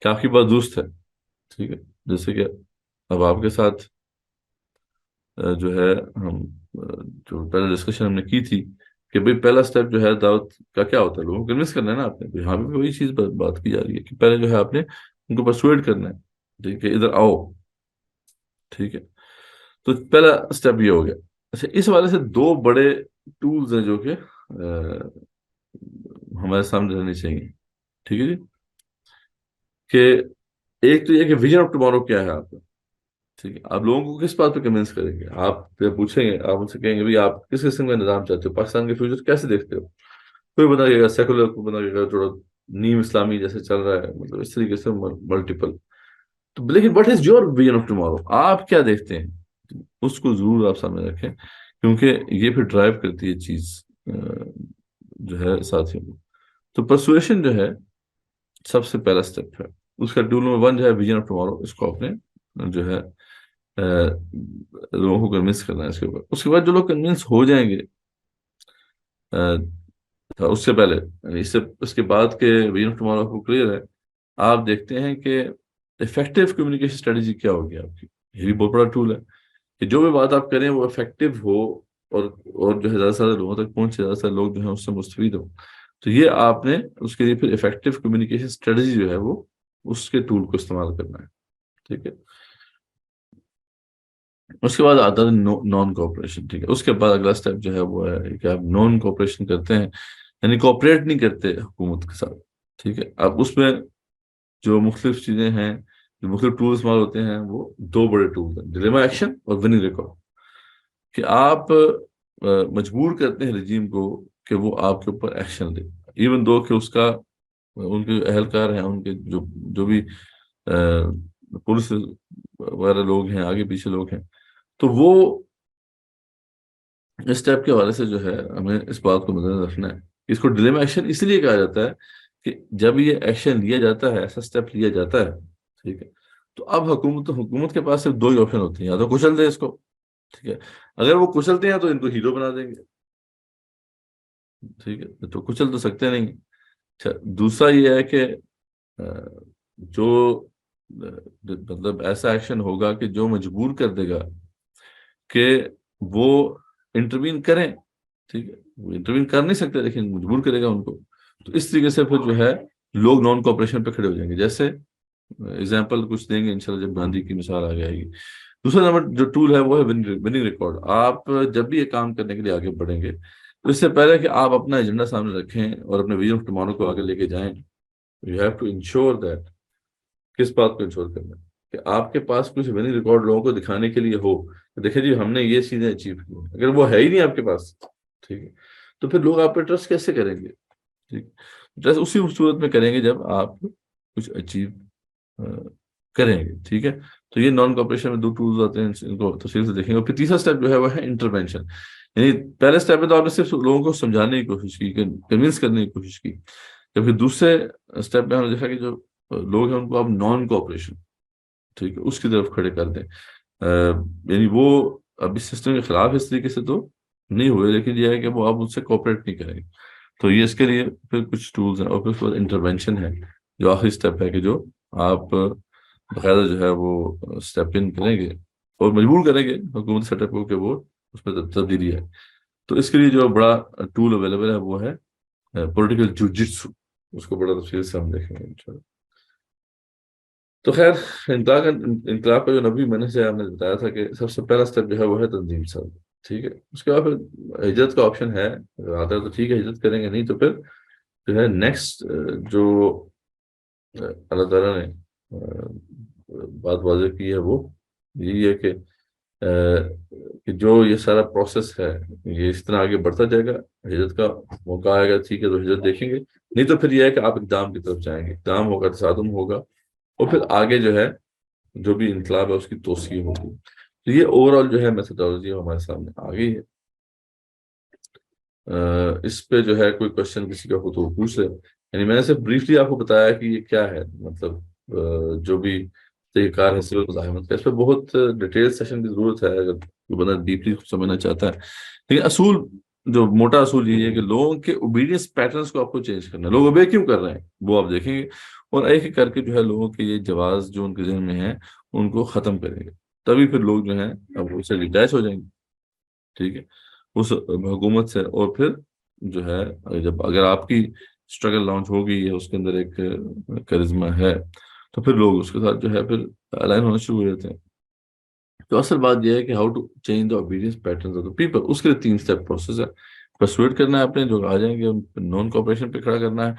کہ آپ کی بات درست ہے. ٹھیک ہے، جیسے کہ اب آپ کے ساتھ جو ہے ہم جو پہلے ڈسکشن ہم نے کی تھی کہ بھئی پہلا سٹیپ جو ہے دعوت کا کیا ہوتا ہے، لوگوں کو کنونس کرنا ہے نا آپ نے. یہاں بھی وہی چیز بات کی جا رہی ہے کہ پہلے جو ہے آپ نے ان کو پرسویٹ کرنا ہے، ٹھیک ہے، ادھر آؤ. ٹھیک ہے، تو پہلا سٹیپ یہ ہو گیا. اچھا، اس والے سے 2 بڑے ٹولز ہیں جو کہ ہمارے سامنے رہنے چاہیے. ٹھیک ہے جی، کہ ایک تو یہ کہ ویژن آف ٹمارو کیا ہے آپ کا. ٹھیک ہے، آپ لوگوں کو کس بات پہ کنوینس کریں گے؟ آپ پوچھیں گے، آپ ان سے کہیں گے بھائی آپ کس قسم کا نظام چاہتے ہو، پاکستان کے فیوچر کیسے دیکھتے ہو؟ کوئی بتائیے گا سیکولر، کوئی بتائیے گا تھوڑا نیم اسلامی جیسے چل رہا ہے، مطلب اس طریقے سے ملٹیپل. تو لیکن what is your vision of tomorrow? آپ کیا دیکھتے ہیں اس کو ضرور آپ سامنے رکھیں، کیونکہ یہ پھر ڈرائیو کرتی ہے چیز جو ہے ساتھیوں کو. تو پرسویشن جو ہے سب سے پہلا سٹیپ ہے. اس کا ٹول نمبر 1 جو ہے ویژن آف ٹمارو، اس کو آپ نے جو ہے لوگوں کو کنونس کرنا ہے اس کے اوپر. اس کے بعد جو لوگ کنونس ہو جائیں گے اس سے پہلے، یعنی اس کے بعد کے ویژن آف ٹمارو کو کلیئر ہے، آپ دیکھتے ہیں کہ افیکٹو کمیونیکیشن اسٹریٹجی کیا ہوگی آپ کی. یہ بھی بہت بڑا ٹول ہے کہ جو بھی بات آپ کریں وہ افیکٹو ہو، اور جو ہے زیادہ سے زیادہ لوگوں تک پہنچے، زیادہ سے زیادہ لوگ جو ہیں اس سے مستفید ہوں. تو یہ آپ نے اس کے لیے پھر افیکٹو کمیونیکیشن اسٹریٹجی جو ہے وہ اس کے ٹول کو استعمال کرنا ہے. ٹھیک ہے. اس کے بعد آتا ہے نان کوآپریشن. ٹھیک ہے. اس کے بعد اگلا اسٹیپ جو ہے وہ ہے کہ آپ نان کوآپریشن کرتے ہیں, یعنی کوآپریٹ نہیں کرتے حکومت کے ساتھ. ٹھیک ہے. اب اس میں جو مختلف چیزیں ہیں, جو مختلف ٹول استعمال ہوتے ہیں, وہ دو بڑے ٹول ہیں, ڈیلیما ایکشن اور وننگ ریکارڈ. کہ آپ مجبور کرتے ہیں رجیم کو کہ وہ آپ کے اوپر ایکشن لے, ایون دو کہ اس کا ان کے اہلکار ہیں, ان کے جو بھی پولیس وغیرہ لوگ ہیں, آگے پیچھے لوگ ہیں, تو وہ اس اسٹیپ کے حوالے سے جو ہے ہمیں اس بات کو مد نظر رکھنا ہے. اس کو ڈیلیما ایکشن اس لیے کہا جاتا ہے کہ جب یہ ایکشن لیا جاتا ہے, ایسا اسٹیپ لیا جاتا ہے, ٹھیک ہے, تو اب حکومت کے پاس صرف دو ہی آپشن ہوتے ہیں, یا تو کچل دے اس کو, ٹھیک ہے, اگر وہ کچلتے ہیں تو ان کو ہیرو بنا دیں گے, ٹھیک ہے, تو کچل تو سکتے نہیں. اچھا, دوسرا یہ ہے کہ جو مطلب ایسا ایکشن ہوگا کہ جو مجبور کر دے گا کہ وہ انٹروین کریں. ٹھیک ہے, وہ انٹروین کر نہیں سکتے لیکن مجبور کرے گا ان کو. تو اس طریقے سے پھر جو ہے لوگ نان کوآپریشن پہ کھڑے ہو جائیں گے. جیسے اگزامپل کچھ دیں گے انشاءاللہ جب گاندھی کی مثال آ جائے گی. دوسرا نمبر جو ٹول ہے وہ ہے وننگ ریکارڈ. آپ جب بھی یہ کام کرنے کے لیے آگے بڑھیں گے تو اس سے پہلے کہ آپ اپنا ایجنڈا سامنے رکھیں اور اپنے ویژن آف ٹمارو کو آگے لے کے جائیں, you have to ensure that. کس بات کو انشور کرنا ہے کہ آپ کے پاس کچھ وننگ ریکارڈ لوگوں کو دکھانے کے لیے ہو, دیکھیں جی ہم نے یہ چیزیں اچیو کی. اگر وہ ہے ہی نہیں آپ کے پاس, ٹھیک ہے, تو پھر لوگ آپ پہ ٹرسٹ کیسے کریں گے؟ ٹھیک, ٹرسٹ اسی صورت میں کریں گے جب آپ کچھ اچیو کریں گے. ٹھیک ہے. تو یہ نان کوآپریشن میں دو ٹولز آتے ہیں, ان کو تفصیل سے دیکھیں گے. اور پھر تیسرا اسٹیپ جو ہے وہ ہے انٹرونشن. یعنی پہلے اسٹیپ میں تو آپ نے صرف لوگوں کو سمجھانے کی کوشش کی, کنونس کرنے کی کوشش کی, جبکہ دوسرے اسٹیپ میں ہم نے دیکھا کہ جو لوگ ہیں ان کو آپ نان کوآپریشن, ٹھیک ہے, اس کی طرف کھڑے کر دیں. یعنی وہ اب اس سسٹم کے خلاف اس طریقے سے تو نہیں ہوئے, لیکن یہ ہے کہ وہ آپ ان سے کوآپریٹ نہیں کریں گے. تو یہ اس کے لیے پھر کچھ ٹولز ہیں. اور پھر اس کے بعد انٹرونشن ہے جو آخری اسٹیپ ہے, کہ جو آپ باقاعدہ جو ہے وہ اسٹیپ ان کریں گے اور مجبور کریں گے حکومت سیٹ اپ کو کہ وہ اس میں تبدیلی ہے. تو اس کے لیے جو بڑا ٹول اویلیبل ہے وہ ہے پولیٹیکل جوجٹسو. اس کو بڑا تفصیل سے ہم دیکھیں گے انشاءاللہ. تو خیر, انقلاب کا جو نبی میں نے سے ہم نے بتایا تھا کہ سب سے پہلا اسٹیپ جو ہے وہ ہے تنظیم ساز. ٹھیک ہے. اس کے بعد پھر ہجرت کا آپشن ہے, اگر آتا ہے تو ٹھیک ہے ہجرت کریں گے, نہیں تو پھر جو ہے نیکسٹ جو اللہ تعالیٰ نے بات واضح کی ہے وہ یہی ہے کہ جو یہ سارا پروسیس ہے یہ اس طرح آگے بڑھتا جائے گا. ہجرت کا موقع آئے گا, ٹھیک ہے, تو ہجرت دیکھیں گے, نہیں تو پھر یہ ہے کہ آپ اقدام کی طرف جائیں گے. اقدام ہوگا, تصادم ہوگا, اور پھر آگے جو ہے جو بھی انقلاب ہے اس کی توسیع ہوگی. تو یہ اوور آل جو ہے میتھڈالوجی ہمارے سامنے آ گئی ہے. اس پہ جو ہے کوئی کوشچن کسی کا ہو تو وہ پوچھ لے. یعنی میں نے صرف بریفلی آپ کو بتایا کہ یہ کیا ہے, مطلب جو بھی طریقہ کار ہے سول مزاحمت کا, اس پہ بہت ڈیٹیل سیشن کی ضرورت ہے اگر کوئی بندہ ڈیپلی سمجھنا چاہتا ہے. لیکن اصول جو موٹا اصول یہ ہے کہ لوگوں کے اوبیڈینس پیٹرنس کو آپ کو چینج کرنا ہے. لوگ اوبے کیوں کر رہے ہیں وہ آپ دیکھیں گے, اور ایک ایک کر کے جو ہے لوگوں کے یہ جواز جو ان کے ذہن میں ہیں ان کو ختم کریں گے. تبھی پھر لوگ جو ہیں اب اسے ڈیٹیچ ہو جائیں گے, ٹھیک ہے, اس حکومت سے. اور پھر جو ہے جب اگر آپ کی اسٹرگل لانچ ہوگی یا اس کے اندر ایک کرزما ہے تو پھر لوگ اس کے ساتھ جو ہے پھر الائن ہونا شروع ہو جاتے ہیں. تو اصل بات یہ ہے کہ how to change the obedience patterns of the people. اس کے لیے 3 اسٹیپ پروسیس ہے. پرسویٹ کرنا ہے اپنے جو آ جائیں گے ان نان کوآپریشن پہ کھڑا کرنا ہے,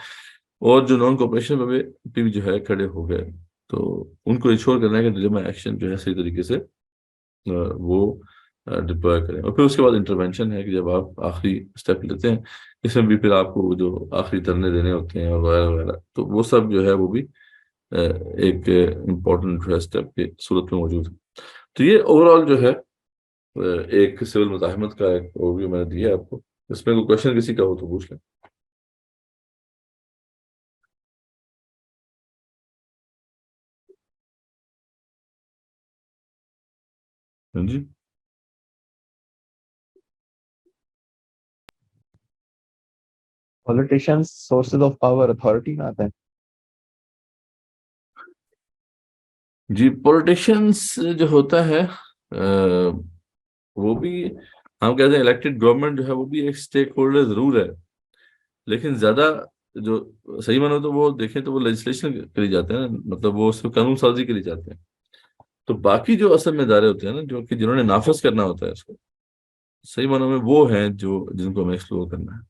اور جو نان کوآپریشن پہ بھی جو ہے کھڑے ہو گئے تو ان کو انشور کرنا ہے کہ ڈیلیما ایکشن جو ہے صحیح طریقے سے وہ ڈپلوائے کریں. اور پھر اس کے بعد انٹرونشن ہے کہ جب آپ آخری اسٹیپ لیتے ہیں, اس میں بھی پھر آپ کو جو آخری دھرنے دینے ہوتے ہیں اور وغیرہ وغیرہ, تو وہ سب جو ہے وہ بھی ایک امپورٹنٹ اسٹیپ کی صورت میں موجود ہے. تو یہ اوور آل جو ہے ایک سول مزاحمت کا ایک اوورویو میں نے دیا آپ کو. اس میں کوئی کوشچن کسی کا ہو تو پوچھ لیں. جی politicians sources of power authority میں آتا ہے. جی, پولیٹیشینس جو ہوتا ہے وہ بھی ہم کہتے ہیں الیکٹڈ گورنمنٹ جو ہے وہ بھی ایک اسٹیک ہولڈر ضرور ہے, لیکن زیادہ جو صحیح مانو تو وہ دیکھیں تو وہ لیجسلیشن کے لیے جاتے ہیں نا، مطلب وہ صرف قانون سازی کے لیے جاتے ہیں. تو باقی جو اصل میں ادارے ہوتے ہیں نا، جو کہ جنہوں نے نافذ کرنا ہوتا ہے اس کو، صحیح معنوں میں وہ ہیں جو جن کو ہمیں ایکسپلور کرنا ہے.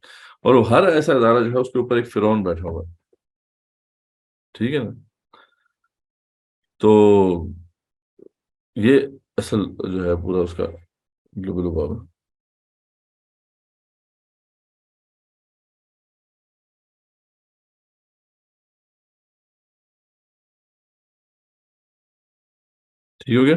اور وہ ہر ایسا ادارہ جو ہے اس کے اوپر ایک فرعون بیٹھا ہوا ہے. ٹھیک ہے نا. تو یہ اصل جو ہے پورا اس کا لباب ہے. ٹھیک ہو گیا.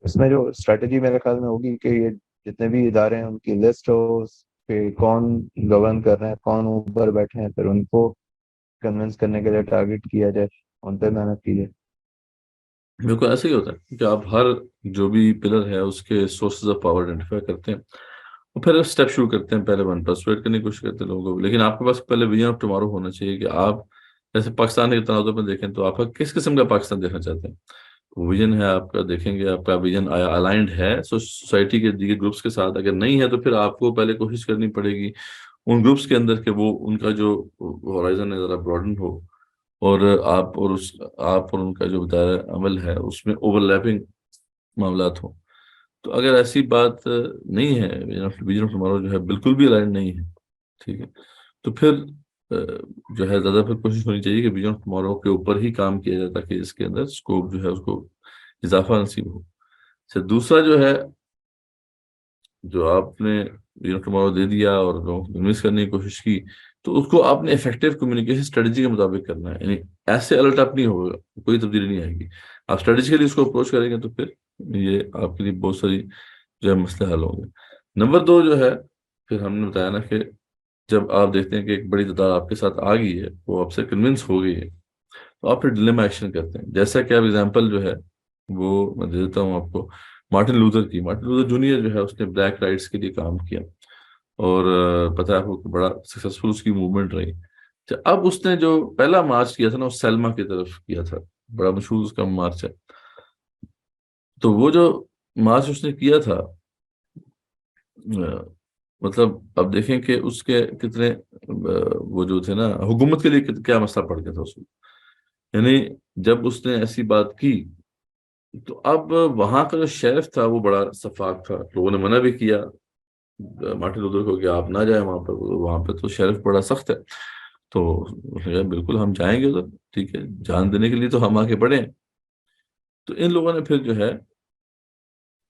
اس میں جو اسٹریٹجی میرے خیال میں ہوگی کہ یہ جتنے بھی ادارے ہیں ان کی لسٹ ہو، اس پہ کون گورن کر رہے ہیں، کون اوپر بیٹھے ہیں، پھر ان کو کنونس کرنے کے لیے ٹارگٹ کیا جائے، ان پہ محنت کی جائے. بالکل ایسا ہی ہوتا ہے کہ آپ ہر جو بھی پلر ہے اس کے سورسز آف پاور آئیڈینٹیفائی کرتے ہیں اور پھر اسٹیپ شروع کرتے ہیں. پہلے ون پرسویٹ کرنے کی کوشش کرتے ہیں لوگوں کو، لیکن آپ کے پاس پہلے ویژن آف ٹمارو ہونا چاہیے کہ آپ جیسے پاکستان کے تناظر میں دیکھیں تو آپ کا کس قسم کا پاکستان دیکھنا چاہتے ہیں. ویژن ہے آپ کا، دیکھیں گے آپ کا ویژن آیا الائنڈ ہے سوسائٹی کے دیگر گروپس کے ساتھ. اگر نہیں ہے تو پھر آپ کو پہلے کوشش کرنی پڑے گی ان گروپس کے اندر کہ وہ ان کا جو ہورائزن ہے ذرا براڈن ہو، اور آپ اور ان کا جو دائرہ عمل ہے اس میں اوور لیپنگ معاملات ہوں. تو اگر ایسی بات نہیں ہے، ویژن آف ٹمارو جو ہے بالکل بھی الائنڈ نہیں ہے، ٹھیک ہے، تو پھر جو ہے زیادہ پھر کوشش ہونی چاہیے کہ ویژن آف ٹمارو کے اوپر ہی کام کیا جائے تاکہ اس کے اندر اسکوپ جو ہے اس کو اضافہ نصیب ہو. پھر دوسرا جو ہے، جو آپ نے ویژن آف ٹمارو دے دیا اور لوگوں کو کنوینس کرنے کی کوشش کی، تو اس کو آپ نے افیکٹو کمیونیکیشن اسٹریٹجی کے مطابق کرنا ہے. یعنی ایسے الرٹ اپ نہیں ہوگا، کوئی تبدیلی نہیں آئے گی. آپ اسٹریٹجیکلی اس کو اپروچ کریں گے تو پھر یہ آپ کے لیے بہت ساری جو ہے مسئلے حل ہوں گے. نمبر 2 جو ہے، پھر ہم نے بتایا نا کہ جب آپ دیکھتے ہیں کہ ایک بڑی تعداد آپ کے ساتھ آ گئی ہے، وہ آپ سے کنونس ہو گئی ہے، تو آپ پھر ڈیلیما ایکشن کرتے ہیں. جیسا کہ اب ایگزامپل جو ہے وہ میں دے دیتا ہوں آپ کو مارٹن لوتھر جونیئر جو ہے اس نے بلیک رائٹس کے لیے کام کیا، اور پتہ ہے آپ کو بڑا سکسیسفل اس کی موومنٹ رہی. اب اس نے جو پہلا مارچ کیا تھا نا، وہ سیلما کی طرف کیا تھا، بڑا مشہور اس کا مارچ ہے. تو وہ جو مارچ اس نے کیا تھا، مطلب اب دیکھیں کہ اس کے کتنے وہ جو تھے نا، حکومت کے لیے کیا مسئلہ پڑ گیا تھا اس میں. یعنی جب اس نے ایسی بات کی تو اب وہاں کا جو شیرف تھا وہ بڑا شفاق تھا. لوگوں نے منع بھی کیا مارٹن لوتھر کو کہ آپ نہ جائیں وہاں پہ تو شیرف بڑا سخت ہے. تو بالکل ہم جائیں گے ادھر، ٹھیک ہے، جان دینے کے لیے تو ہم آگے بڑھے ہیں. تو ان لوگوں نے پھر جو ہے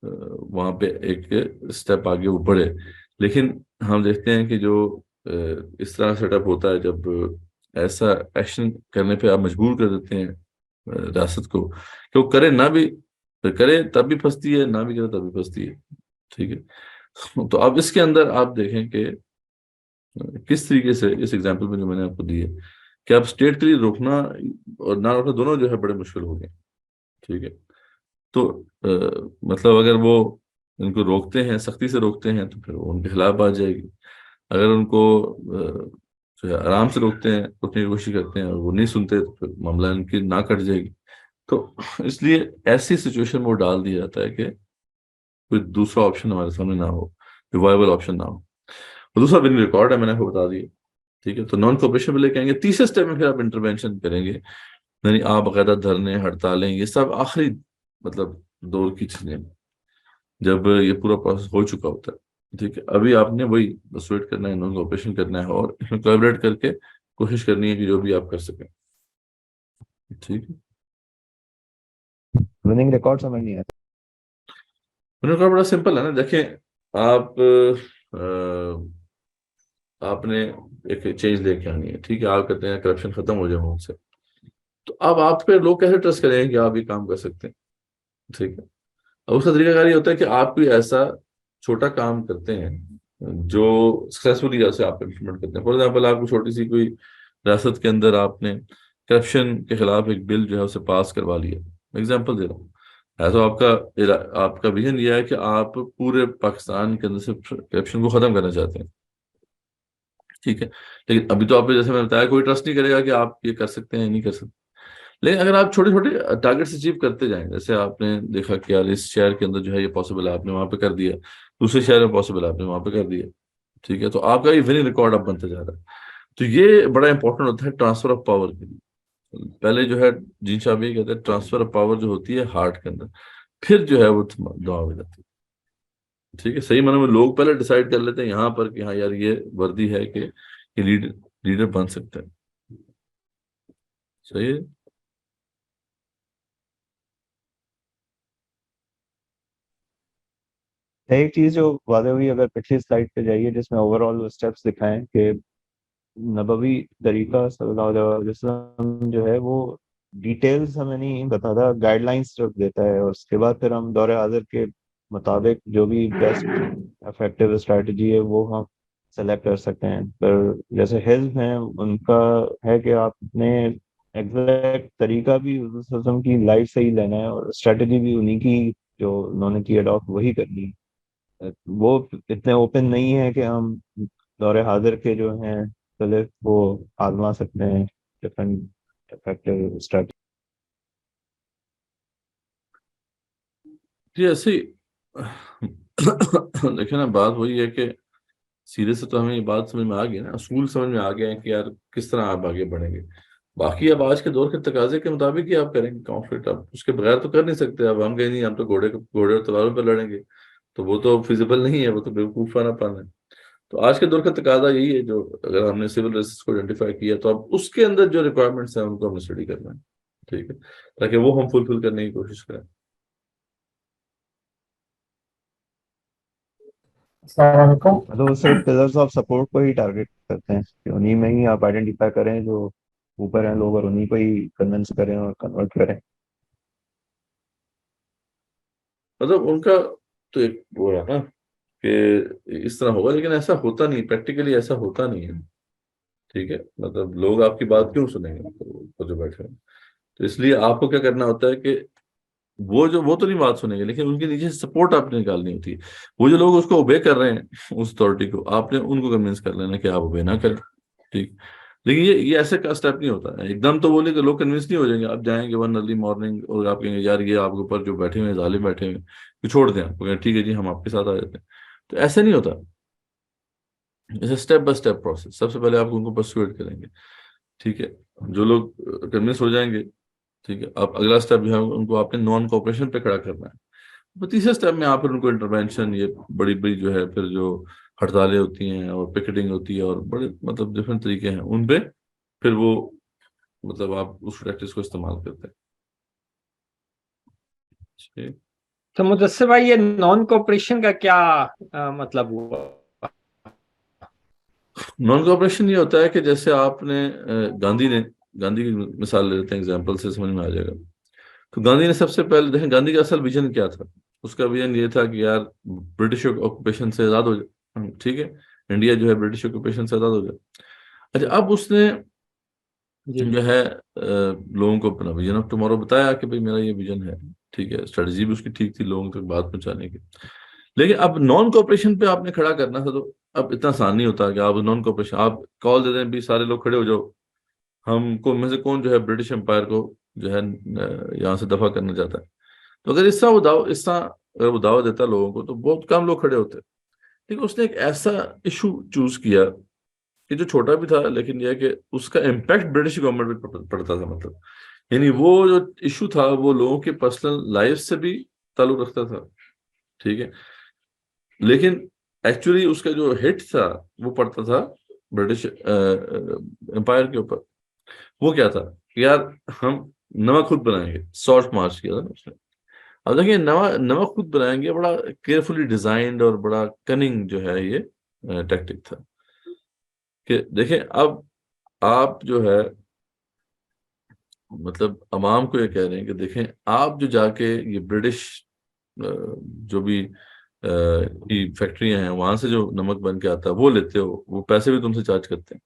وہاں پہ ایک اسٹیپ آگے وہ بڑھے. لیکن ہم دیکھتے ہیں کہ جو اس طرح سیٹ اپ ہوتا ہے، جب ایسا ایکشن کرنے پہ آپ مجبور کر دیتے ہیں ریاست کو کہ وہ کرے نہ بھی، کرے تب بھی پھنستی ہے، نہ بھی کرے تب بھی پھنستی ہے. ٹھیک ہے. تو اب اس کے اندر آپ دیکھیں کہ کس طریقے سے اس ایگزامپل میں جو میں نے آپ کو دی ہے کہ اب اسٹیٹ کے لیے روکنا اور نہ روکنا دونوں جو ہے بڑے مشکل ہو گئے. ٹھیک ہے. تو مطلب اگر وہ ان کو روکتے ہیں، سختی سے روکتے ہیں، تو پھر وہ ان کے خلاف بات جائے گی. اگر ان کو جو ہے آرام سے روکتے ہیں، روکنے کی کوشش کرتے ہیں اور وہ نہیں سنتے، تو پھر معاملہ ان کی نہ کٹ جائے گی. تو اس لیے ایسی سچویشن میں ڈال دیا جاتا ہے کہ کوئی دوسرا آپشن ہمارے سامنے نہ ہو، وائبل آپشن نہ ہو. دوسرا بن ریکارڈ ہے، میں نے آپ کو بتا دیا. ٹھیک ہے. تو نان کوپریشن میں لے کے آئیں گے. تیسرے اسٹیپ میں پھر آپ انٹروینشن کریں گے، یعنی آپ باقاعدہ دھرنے، ہڑتالیں، یہ سب آخری مطلب دور کی چیزیں جب یہ پورا پروسیس ہو چکا ہوتا ہے. ٹھیک ہے. ابھی آپ نے وہی پرسویٹ کرنا ہے، نان کوپریشن کرنا ہے، اور اس میں کولیبریٹ کر کے کوشش کرنی ہے کہ جو بھی آپ کر سکیں. ٹھیک ہے. وننگ ریکارڈ سمجھ نہیں آتا. وننگ ریکارڈ بڑا سمپل ہے نا. دیکھیں آپ آپ نے ایک چینج لے کے آنی ہے. ٹھیک ہے. آپ کہتے ہیں کرپشن ختم ہو جائے ملک سے، تو اب آپ پہ لوگ کیسے ٹرسٹ کریں گے کہ آپ یہ کام کر سکتے ہیں. ٹھیک ہے. اب اس کا طریقہ کار یہ ہوتا ہے کہ آپ کوئی ایسا چھوٹا کام کرتے ہیں جو سکسیسفلی جیسے آپ امپلیمنٹ کرتے ہیں. فار ایگزامپل آپ کو چھوٹی سی کوئی ریاست کے اندر آپ نے کرپشن کے خلاف ایک بل جو ہے اسے پاس کروا لیا. ایگزامپل دے رہا ہوں. تو آپ کا ویژن یہ ہے کہ آپ پورے پاکستان کے اندر سے کرپشن کو ختم کرنا چاہتے ہیں. ٹھیک ہے. لیکن ابھی تو آپ نے جیسے میں نے بتایا کوئی ٹرسٹ نہیں کرے گا کہ آپ یہ کر سکتے ہیں نہیں کر سکتے. لیکن اگر آپ چھوٹے چھوٹے ٹارگیٹس اچیو کرتے جائیں، جیسے آپ نے دیکھا کہ یار اس شہر کے اندر جو ہے یہ پاسبل ہے، آپ نے وہاں پہ کر دیا، دوسرے شہر میں پاسبل ہے، آپ نے وہاں پہ کر دیا، ٹھیک ہے، تو آپ کا یہ وننگ ریکارڈ اب بنتا جا رہا ہے. تو یہ بڑا امپورٹنٹ ہوتا ہے ٹرانسفر آف پاور کے لیے. پہلے جو ہے جین صاحب یہ کہتے ہیں ٹرانسفر آف پاور جو ہوتی ہے ہارٹ کے اندر، پھر جو ہے وہ دعا ہو جاتی ہے. ٹھیک ہے، صحیح معنی میں لوگ پہلے ڈیسائیڈ کر لیتے ہیں یہاں پر کہ ہاں یار یہ وردی ہے کہ یہ لیڈر بن سکتا ہے. صحیح ہے. ایک چیز جو واضح ہوئی، اگر پچھلی سلائڈ پہ جائیے جس میں اوور آل اسٹیپس دکھائیں کہ نبوی طریقہ صلی اللہ علیہ وسلم جو ہے وہ ڈیٹیلز ہمیں نہیں بتاتا، گائیڈ لائنس صرف دیتا ہے، اور اس کے بعد پھر ہم دور حاضر کے مطابق جو بھی بیسٹ افیکٹو اسٹریٹجی ہے وہ ہم سلیکٹ کر سکتے ہیں. پر جیسے حزب ہیں ان کا ہے کہ آپ نے ایگزیکٹ طریقہ بھی حضور صلی اللہ علیہ وسلم کی لائف سے ہی لینا ہے، اور اسٹریٹجی بھی انہی کی جو انہوں نے کی اڈاپٹ وہی کرنی ہے. وہ اتنے اوپن نہیں ہے کہ ہم دور حاضر کے جو ہیں مختلف وہ آزما سکتے ہیں ڈفرینٹ افیکٹو اسٹریٹجی. جی ایسے ہی دیکھیں نا، بات وہی ہے کہ سیدھے سے تو ہمیں یہ بات سمجھ میں آ گئی نا، اصول سمجھ میں آ گئے ہیں کہ یار کس طرح آپ آگے بڑھیں گے. باقی اب آج کے دور کے تقاضے کے مطابق ہی آپ کریں گے کانفلکٹ، اب اس کے بغیر تو کر نہیں سکتے. اب ہم کہیں نہیں ہم تو گھوڑے اور تلواروں پہ لڑیں گے، تو وہ تو فیزیبل نہیں ہے، وہ تو بیوقوفانہ پن ہے. تو آج کے دور کا تقاضا یہی ہے، جو اگر ہم نے سول ریسس کو آئیڈینٹیفائی کیا تو اب اس کے اندر جو ریکوائرمنٹس ہیں ان کو ہم نے اسٹڈی کرنا ہے، ٹھیک ہے، تاکہ وہ ہم فلفل کرنے کی کوشش کریں. السلام علیکم. تو صرف پلرز آف سپورٹ کو ہی ٹارگیٹ کرتے ہیں کہ انہیں میں ہی آپ آئیڈینٹیفائی کریں جو اوپر ہیں لوگ، اور انہیں کو ہی کنونس کریں اور کنورٹ کریں. مطلب ان کا تو ایک وہ ہے نا کہ اس طرح ہوگا، لیکن ایسا ہوتا نہیں، پریکٹیکلی ایسا ہوتا نہیں ہے. ٹھیک ہے، مطلب لوگ آپ کی بات کیوں سنیں گے وہ جو بیٹھے ہیں. تو اس لیے آپ کو کیا کرنا ہوتا ہے کہ وہ تو نہیں بات سنیں گے، لیکن ان کے نیچے سپورٹ آپ نے نکالنی ہوتی ہے. وہ جو لوگ اس کو اوبے کر رہے ہیں اس اتھارٹی کو، آپ نے ان کو کنوینس کر لینا کہ آپ اوبے نہ کریں. ٹھیک، لیکن یہ ایسے کا اسٹیپ نہیں ہوتا ہے ایک دم تو بولے کہ لوگ کنوینس نہیں ہو جائیں گے. آپ جائیں گے ون ارلی مارننگ اور آپ کہیں گے یار یہ آپ کے اوپر جو بیٹھے ہوئے ہیں ظالم بیٹھے ہوئے ہیں کہ چھوڑ دیں، آپ کو کہیں ٹھیک ہے جی ہم آپ کے ساتھ آ جاتے ہیں. تو ایسے نہیں ہوتا، ایسے اسٹیپ بائی اسٹیپ پروسیس. سب سے پہلے آپ ان کو پرسویٹ کریں گے، ٹھیک ہے، جو لوگ کنوینس ہو جائیں گے، ٹھیک ہے، اب اگلا اسٹیپ جو ہے ان کو آپ نے نان کوپریشن پہ کھڑا کرنا ہے. تیسرے اسٹیپ میں آپ پھر ان کو انٹرونشن، یہ بڑی بڑی جو ہے پھر جو ہڑتالیں ہوتی ہیں اور پکٹنگ ہوتی ہے اور بڑے مطلب ڈفرینٹ طریقے ہیں ان پہ پھر وہ مطلب آپ اس پریکٹس کو استعمال کرتے ہیں. ٹھیک. تو مدثر بھائی یہ نان کوپریشن کا کیا مطلب ہوا؟ نان کوپریشن یہ ہوتا ہے کہ جیسے آپ نے گاندھی کی مثال لے لیتے ہیں، ایگزامپل سے سمجھ میں آ جائے گا. تو گاندھی نے سب سے پہلے دیکھیں گاندھی کا اصل ویژن کیا تھا. اس کا ویژن یہ تھا کہ یار برٹش آکوپیشن سے آزاد ہو جائے، ٹھیک ہے، انڈیا جو ہے برٹش آکوپیشن سے آزاد ہو جائے. اچھا، اب اس نے جی جو ہے لوگوں کو اپنا ویژن آف ٹمارو بتایا کہ بھائی میرا یہ ویژن ہے، ٹھیک ہے، اسٹریٹجی بھی اس کی ٹھیک تھی لوگوں تک بات پہنچانے کی. لیکن اب نان کوپریشن پہ آپ نے کھڑا کرنا تھا، تو اب اتنا آسان نہیں ہوتا کہ آپ نان کوپریشن آپ کال دے دیں بھی سارے لوگ کھڑے ہو جاؤ، ہم کو میں سے کون جو ہے برٹش امپائر کو جو ہے یہاں سے دفع کرنا چاہتا ہے. تو اگر اس طرح اگر وہ دعوت دیتا لوگوں کو تو بہت کم لوگ کھڑے ہوتے. لیکن اس نے ایک ایسا ایشو چوز کیا کہ جو چھوٹا بھی تھا، لیکن یہ ہے کہ اس کا امپیکٹ برٹش گورنمنٹ پہ پڑتا تھا. مطلب یعنی وہ جو ایشو تھا وہ لوگوں کے پرسنل لائف سے بھی تعلق رکھتا تھا، ٹھیک ہے، لیکن ایکچولی اس کا جو ہٹ تھا وہ پڑتا تھا برٹش امپائر کے اوپر. وہ کیا تھا کہ یار ہم نمک خود بنائیں گے، سالٹ مارچ کیا تھا نا اس نے. اب دیکھیں نمک خود بنائیں گے بڑا کیئرفلی ڈیزائنڈ اور بڑا کننگ جو ہے یہ ٹیکٹک تھا. کہ دیکھیں اب آپ جو ہے مطلب عوام کو یہ کہہ رہے ہیں کہ دیکھیں آپ جو جا کے یہ برٹش جو بھی فیکٹریاں ہیں وہاں سے جو نمک بن کے آتا ہے وہ لیتے ہو، وہ پیسے بھی تم سے چارج کرتے ہیں،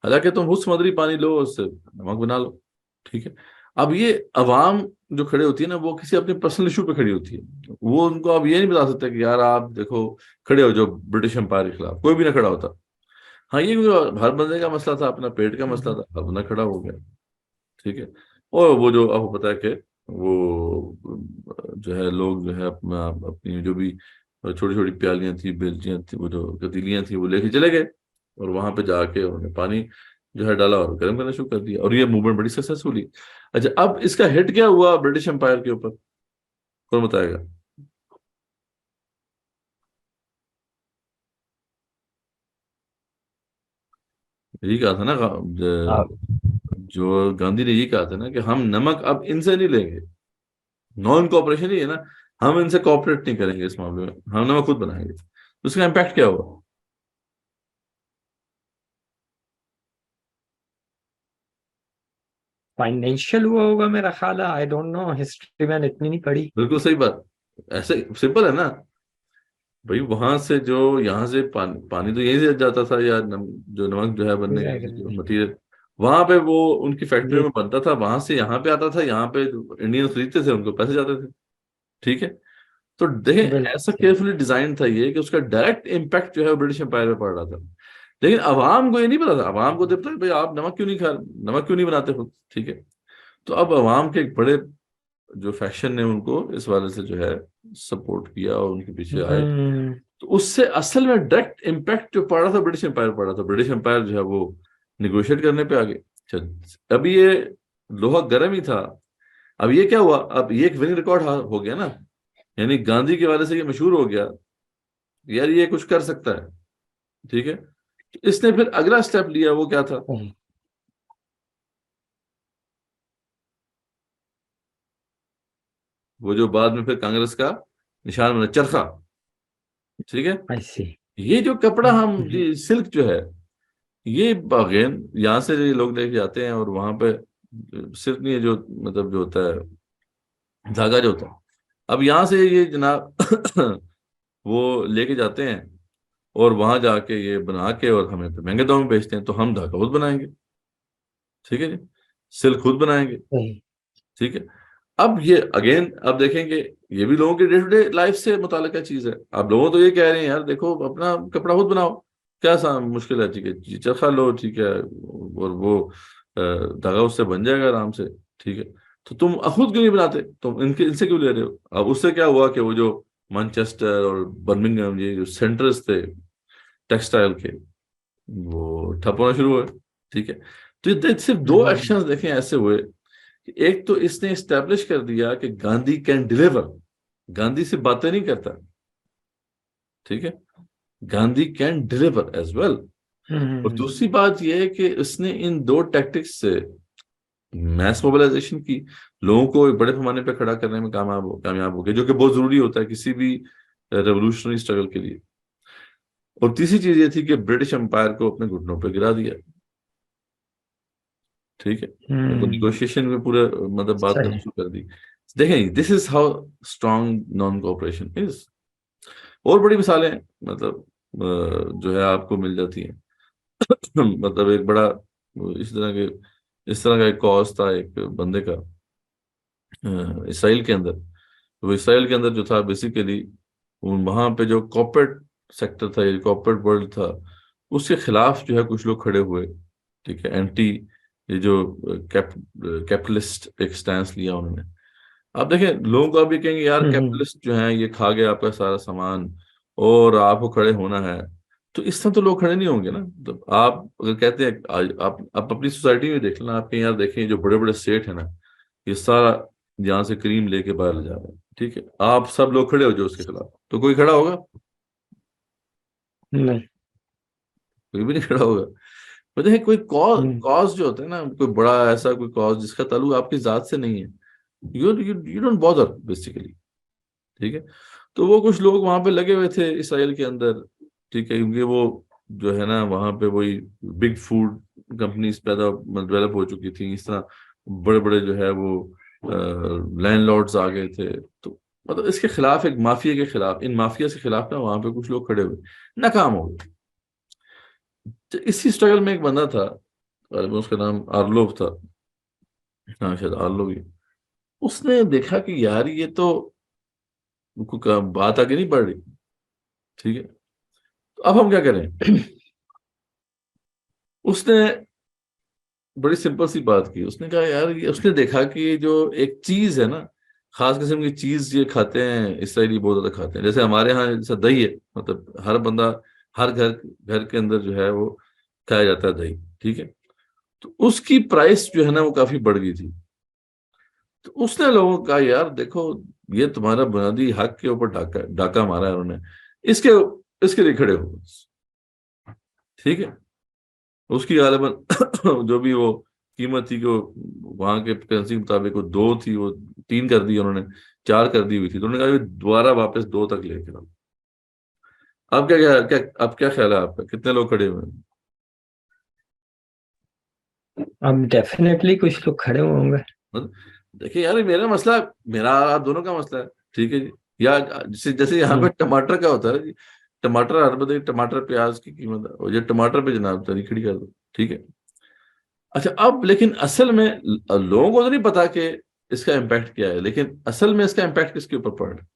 حالانکہ تم خود سمندری پانی لو اس سے نمک بنا لو، ٹھیک ہے. اب یہ عوام جو کھڑے ہوتی ہے نا وہ کسی اپنے پرسنل ایشو پہ کھڑی ہوتی ہے. وہ ان کو اب یہ نہیں بتا سکتے کہ یار آپ دیکھو کھڑے ہو جو برٹش امپائر کے خلاف، کوئی بھی نہ کھڑا ہوتا. ہاں یہ ہر بندے کا مسئلہ تھا، اپنا پیٹ کا مسئلہ تھا، ہر بندہ کھڑا ہو گیا، ٹھیک ہے. اور وہ جو آپ کو پتا ہے کہ وہ جو ہے لوگ جو ہے اپنا اپنی جو بھی چھوٹی چھوٹی پیالیاں تھیں، بیلچیاں تھیں، وہ جو پتیلیاں تھیں، وہ لے کے چلے گئے، اور وہاں پہ جا کے انہوں نے پانی جو ہے ڈالا اور گرم کرنا شروع کر دیا، اور یہ موومنٹ بڑی سکسیسفل ہوئی۔ اچھا، اب اس کا ہٹ کیا ہوا برٹش امپائر کے اوپر، کون بتائے گا؟ یہی کہا تھا نا آپ جو گاندھی نے یہی کہا تھا نا کہ ہم نمک اب ان سے نہیں لیں گے، نان کوآپریشن ہی ہے نا، ہم ان سے کوآپریٹ نہیں کریں گے اس معاملے میں، ہم نمک خود بنائیں گے۔ اس کا امپیکٹ کیا ہوا؟ فائنینشیل ہوا ہوگا میرا خیال ہے، آئی ڈونٹ نو، ہسٹری میں نے اتنی نہیں پڑھی۔ بالکل صحیح بات، ایسے سمپل ہے نا بھائی، وہاں سے جو یہاں سے پانی تو یہیں سے جاتا تھا، یا جو نمک جو ہے بننے کی جو Exactly. مٹیریل وہاں پہ وہ ان کی فیکٹریوں یہ میں بنتا تھا، وہاں سے یہاں پہ آتا تھا، یہاں پہ انڈین خریدتے تھے، ان کو پیسے جاتے تھے، ٹھیک ہے؟ تو دیکھیں بالکل ایسا صحیح۔ کیئرفلی ڈیزائن تھا یہ کہ اس کا ڈائریکٹ امپیکٹ جو ہے برٹش امپائر پہ پڑ رہا تھا، لیکن عوام کو یہ نہیں پتا تھا، عوام کو دیکھتا ہے بھائی آپ نمک کیوں نہیں نمک کیوں نہیں بناتے خود، ٹھیک ہے؟ تو اب عوام کے ایک بڑے جو فیکشن نے ان کو اس والے سے جو ہے سپورٹ کیا اور ان کے پیچھے آئے، ہوں تو اس سے اصل میں ڈائریکٹ امپیکٹ جو پڑ رہا تھا برٹش امپائر پڑ رہا تھا، برٹش امپائر جو ہے وہ نیگوشیٹ کرنے پہ آگے۔ اچھا، ابھی یہ لوہا گرم ہی تھا، اب یہ کیا ہوا، اب یہ ایک وننگ ریکارڈ ہو گیا نا، یعنی گاندھی کے والے سے یہ مشہور ہو گیا یار یہ کچھ کر سکتا ہے، ٹھیک ہے؟ تو اس نے پھر اگلا سٹیپ لیا، وہ کیا تھا؟ وہ جو بعد میں پھر کانگریس کا نشان بنا، چرخا، ٹھیک ہے؟ آئی سی۔ یہ جو کپڑا ہم یہ سلک جو ہے، یہ باغین یہاں سے یہ لوگ لے کے جاتے ہیں، اور وہاں پہ صرف نہیں ہے جو مطلب جو ہوتا ہے دھاگا جو ہوتا ہے، اب یہاں سے یہ جناب وہ لے کے جاتے ہیں، اور وہاں جا کے یہ بنا کے اور ہمیں پہ مہنگے داموں میں بیچتے ہیں، تو ہم دھاگا خود بنائیں گے، ٹھیک ہے جی، سلک خود بنائیں گے، ٹھیک ہے؟ اب یہ اگین اب دیکھیں گے یہ بھی لوگوں کے ڈے ٹو ڈے لائف سے متعلقہ چیز ہے، اب لوگوں تو یہ کہہ رہے ہیں یار دیکھو اپنا کپڑا خود بناؤ، کیا مشکل ہے، ٹھیک ہے جی، چرخا لو، ٹھیک ہے، اور وہ دھاگا اس سے بن جائے گا آرام سے، ٹھیک ہے؟ تو تم خود کیوں نہیں بناتے، تم ان سے کیوں لے رہے ہو؟ اب اس سے کیا ہوا کہ وہ جو مانچسٹر اور برمنگھم یہ جو سینٹرز تھے ٹیکسٹائل کے، وہ ٹھپ ہونا شروع ہوئے، ٹھیک ہے؟ تو یہ صرف دو ایکشنز دیکھیں ایسے ہوئے کہ ایک تو اس نے اسٹیبلش کر دیا کہ گاندھی کین ڈیلیور، گاندھی سے باتیں نہیں کرتا، ٹھیک ہے؟ Gandhi can deliver as well, اور دوسری بات یہ ہے کہ اس نے ان دو ٹیکٹکس سے میس موبلائزیشن کی، لوگوں کو ایک بڑے پیمانے پہ کھڑا کرنے میں کامیاب ہو گئے، جو کہ بہت ضروری ہوتا ہے کسی بھی ریولوشنری اسٹرگل کے لیے۔ اور تیسری چیز یہ تھی کہ برٹش امپائر کو اپنے گھٹنوں پہ گرا دیا، ٹھیک ہے؟ نیگوشیشن میں پورا مطلب بات کرنا صحیح۔ شروع کر دی۔ دیکھیں this is how strong non cooperation is. اور بڑی مثالیں مطلب جو ہے آپ کو مل جاتی ہیں مطلب ایک بڑا اس طرح کا ایک کاز تھا ایک بندے کا اسرائیل کے اندر، وہ اسرائیل کے اندر جو تھا بیسیکلی وہاں پہ جو کارپوریٹ سیکٹر تھا، کارپوریٹ ورلڈ تھا، اس کے خلاف جو ہے کچھ لوگ کھڑے ہوئے، ٹھیک ہے؟ اینٹی یہ جو کیپٹلسٹ ایک سٹینس لیا انہوں نے۔ آپ دیکھیں لوگوں کو اب یہ کہیں گے یار کیپٹلسٹ جو ہیں یہ کھا گیا آپ کا سارا سامان اور آپ کو کھڑے ہونا ہے، تو اس طرح تو لوگ کھڑے نہیں ہوں گے نا۔ تو آپ اگر کہتے ہیں آپ اپنی سوسائٹی میں دیکھ لینا، آپ کے یہاں دیکھیں جو بڑے بڑے سیٹ ہیں نا، یہ سارا یہاں سے کریم لے کے باہر لے جا رہے ہیں، ٹھیک ہے؟ آپ سب لوگ کھڑے ہو جو اس کے خلاف، تو کوئی کھڑا ہوگا؟ نہیں۔ کوئی بھی نہیں کھڑا ہوگا۔ دیکھیں کوئی کاز جو ہوتا ہے نا، کوئی بڑا ایسا کوئی کاز جس کا تعلق آپ کی ذات سے نہیں ہے، یو ڈونٹ بادر بیسیکلی، ٹھیک ہے؟ تو وہ کچھ لوگ وہاں پہ لگے ہوئے تھے اسرائیل کے اندر، ٹھیک ہے، کیونکہ وہ جو ہے نا وہاں پہ وہی بگ فوڈ کمپنیز پیدا ڈیولپ ہو چکی تھیں، اس طرح بڑے بڑے جو ہے وہ لینڈ لارڈز آ گئے تھے، تو مطلب اس کے خلاف ایک مافیا کے خلاف، ان مافیا کے خلاف نا وہاں پہ کچھ لوگ کھڑے ہوئے، ناکام ہو گئے۔ تو اسی اسٹرگل میں ایک بندہ تھا، اس کا نام آرلوو تھا، ہاں شاید آرلوو ہی، اس نے دیکھا کہ یار یہ تو بات آگے نہیں بڑھ رہی، ٹھیک ہے؟ تو اب ہم کیا کریں؟ اس نے بڑی سمپل سی بات کی. اس نے کہا یار اس نے دیکھا کہ یہ جو ایک چیز ہے نا، خاص قسم کی چیز یہ کھاتے ہیں اسرائیلی، بہت زیادہ کھاتے ہیں. جیسے ہمارے ہاں جیسا دہی ہے، مطلب ہر بندہ، ہر گھر کے اندر جو ہے وہ کھایا جاتا ہے دہی، ٹھیک ہے. تو اس کی پرائس جو ہے نا وہ کافی بڑھ گئی تھی. تو اس نے لوگوں کو کہا یار دیکھو، یہ تمہارا بنیادی حق کے اوپر ڈاکہ مارا ہے انہوں نے، اس کے لیے کھڑے ہو، ٹھیک ہے. اس کی غالباً جو بھی وہ قیمت تھی کہ وہاں کے کرنسی کے مطابق وہ 2 تھی، وہ 3 کر دی انہوں نے، 4 کر دی ہوئی تھی. تو انہوں نے کہا دوبارہ واپس 2 تک لے کے آؤ. اب کیا خیال ہے آپ کا، کتنے لوگ کھڑے ہوئے ہیں؟ اب ڈیفینیٹلی کچھ لوگ کھڑے ہوں گے. دیکھیں یار، میرا مسئلہ، میرا آپ دونوں کا مسئلہ ہے، ٹھیک ہے جی. یا جیسے یہاں پہ ٹماٹر کا ہوتا ہے جی، ٹماٹر ہر بندے ٹماٹر پیاز کی قیمت ہے، اور یہ ٹماٹر پہ جناب تری کھڑی کر دو، ٹھیک ہے. اچھا اب لیکن اصل میں لوگوں کو تو نہیں پتا کہ اس کا امپیکٹ کیا ہے، لیکن اصل میں اس کا امپیکٹ کس کے اوپر پڑ رہا ہے؟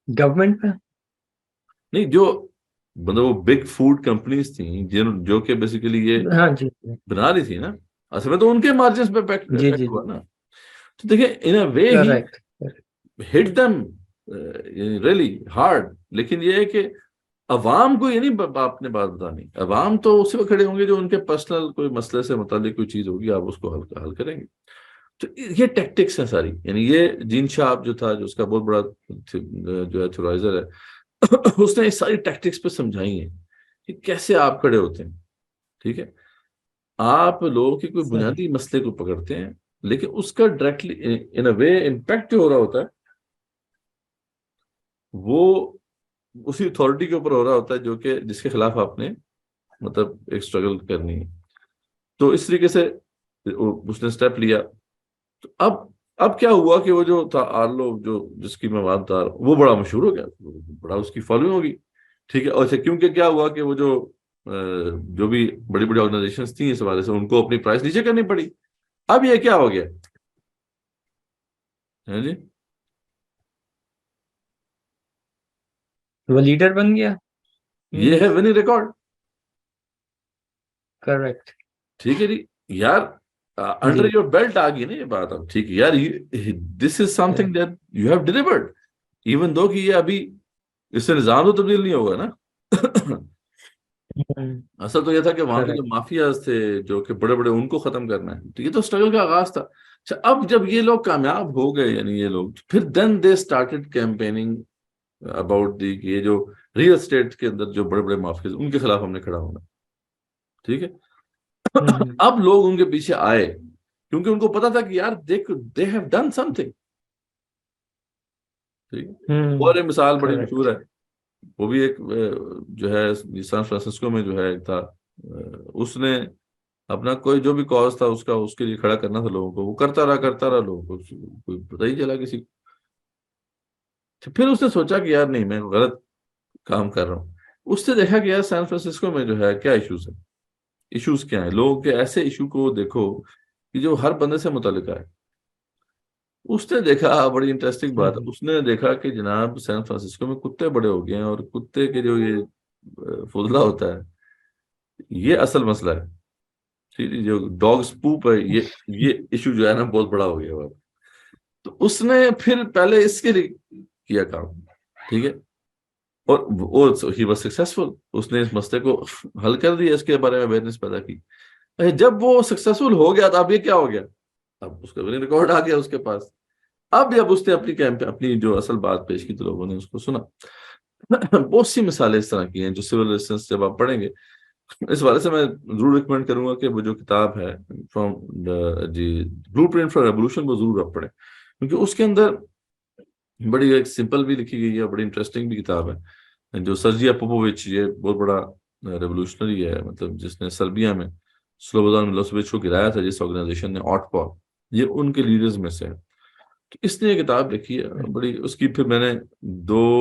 گورنمنٹ پہ. نہیں، جو مطلب وہ بگ فوڈ کمپنیز تھیں جو کہ بیسیکلی یہ ہاں جی بنا رہی تھی نا، اصل میں تو ان کے مارجنس پہ جی افیکٹ جی ہوا نا. تو دیکھیں ان اے وے ہی کریکٹ. ہٹ دم ریلی ہارڈ. لیکن یہ ہے کہ عوام کو یہ نہیں آپ نے بات بتانی، عوام تو اسی وقت کھڑے ہوں گے جو ان کے پرسنل کوئی مسئلے سے متعلق کوئی چیز ہوگی، آپ اس کو حل کریں گے. تو یہ ٹیکٹکس ہیں ساری. یعنی یہ جین شاپ جو تھا، جو اس کا بہت بڑا جو ہے تھورائزر ہے، اس نے اس ساری ٹیکٹکس پہ سمجھائی ہیں کہ کیسے آپ کھڑے ہوتے ہیں، ٹھیک ہے. آپ لوگوں کے کوئی بنیادی مسئلے کو پکڑتے ہیں، لیکن اس کا ڈائریکٹلی ان اے وے امپیکٹ جو ہو رہا ہوتا ہے وہ اسی اتھارٹی کے اوپر ہو رہا ہوتا ہے جو کہ جس کے خلاف آپ نے مطلب ایک اسٹرگل کرنی ہے. تو اس طریقے سے اس نے اسٹیپ لیا. تو اب کیا ہوا کہ وہ جو تھا آرلو، جس کی میں بات تھا، وہ بڑا مشہور ہو گیا، بڑا اس کی فالوئنگ ہوگی، ٹھیک ہے. اور کیونکہ کیا ہوا کہ وہ جو بھی بڑی بڑی آرگنائزیشنز تھیں اس حوالے سے، ان کو اپنی پرائس نیچے کرنی پڑی. اب یہ کیا ہو گیا ہے جی، وہ لیڈر بن گیا. یہ ہے وننگ ریکارڈ. کریکٹ. ٹھیک ہے جی یار، انڈر یور بیلٹ آ گئی نا یہ بات. اب ٹھیک ہے یار، this is something that you have delivered, even though کہ یہ ابھی اس سے نظام تو تبدیل نہیں ہوگا نا. اصل تو یہ تھا کہ وہاں کے جو مافیاز تھے جو کہ بڑے بڑے، ان کو ختم کرنا ہے. تو یہ تو اسٹرگل کا آغاز تھا. اچھا اب جب یہ لوگ کامیاب ہو گئے، یعنی یہ لوگ پھر then they started campaigning about the کہ یہ جو ریئل اسٹیٹ کے اندر جو بڑے بڑے مافیاز، ان کے خلاف ہم نے کھڑا ہونا، ٹھیک ہے. اب لوگ ان کے پیچھے آئے کیونکہ ان کو پتا تھا کہ یار they have done some thing. اور ایک مثال بڑی مشہور ہے، وہ بھی ایک جو ہے سان فرانسسکو میں جو ہے ایک تھا، اس نے اپنا کوئی جو بھی کاز تھا اس کے لیے کھڑا کرنا تھا لوگوں کو، وہ کرتا رہا لوگوں کو کوئی پتہ ہی چلا کسی کو. پھر اس نے سوچا کہ یار نہیں، میں غلط کام کر رہا ہوں. اس نے دیکھا کہ یار سان فرانسسکو میں جو ہے کیا ایشوز ہیں، ایشوز کیا ہیں لوگوں کے، ایسے ایشو کو دیکھو کہ جو ہر بندے سے متعلق ہے. اس نے دیکھا بڑی انٹرسٹنگ بات، اس نے دیکھا کہ جناب سان فرانسسکو میں کتے بڑے ہو گئے ہیں، اور کتے کے جو یہ فضلہ ہوتا ہے یہ اصل مسئلہ ہے. ٹھیک ہے، جو ڈاگز پوپ ہے، یہ ایشو جو ہے نا بہت بڑا ہو گیا ہوا. تو اس نے پھر پہلے اس کے لیے کیا کام، ٹھیک ہے، اور ہی واز سکسیسفل. اس نے اس مسئلے کو حل کر دیا، اس کے بارے میں اویئرنیس پیدا کی. جب وہ سکسیسفل ہو گیا تو اب یہ کیا ہو گیا، اب اس کا وننگ ریکارڈ آ گیا اس کے پاس. اب جب اس نے اپنی جو اصل بات پیش کی تو لوگوں نے اس کو سنا. بہت سی مثالیں اس طرح کی ہیں جو سول ریزسٹنس جب آپ پڑھیں گے، اس والے سے میں ضرور ریکمینڈ کروں گا کہ وہ جو کتاب ہے from blueprint for revolution, وہ ضرور آپ پڑھیں، کیونکہ اس کے اندر بڑی ایک سمپل بھی لکھی گئی ہے، بڑی انٹرسٹنگ بھی کتاب ہے. جو سرجیا پوپووچ، یہ بہت بڑا ریولوشنری ہے، مطلب جس نے سربیا میں سلوبودان ملوسیوچ کو گرایا تھا، جس آرگنائزیشن نے آٹپا، یہ ان کے لیڈرز میں سے ہے. تو اس نے یہ کتاب لکھی ہے بڑی، اس کی پھر میں نے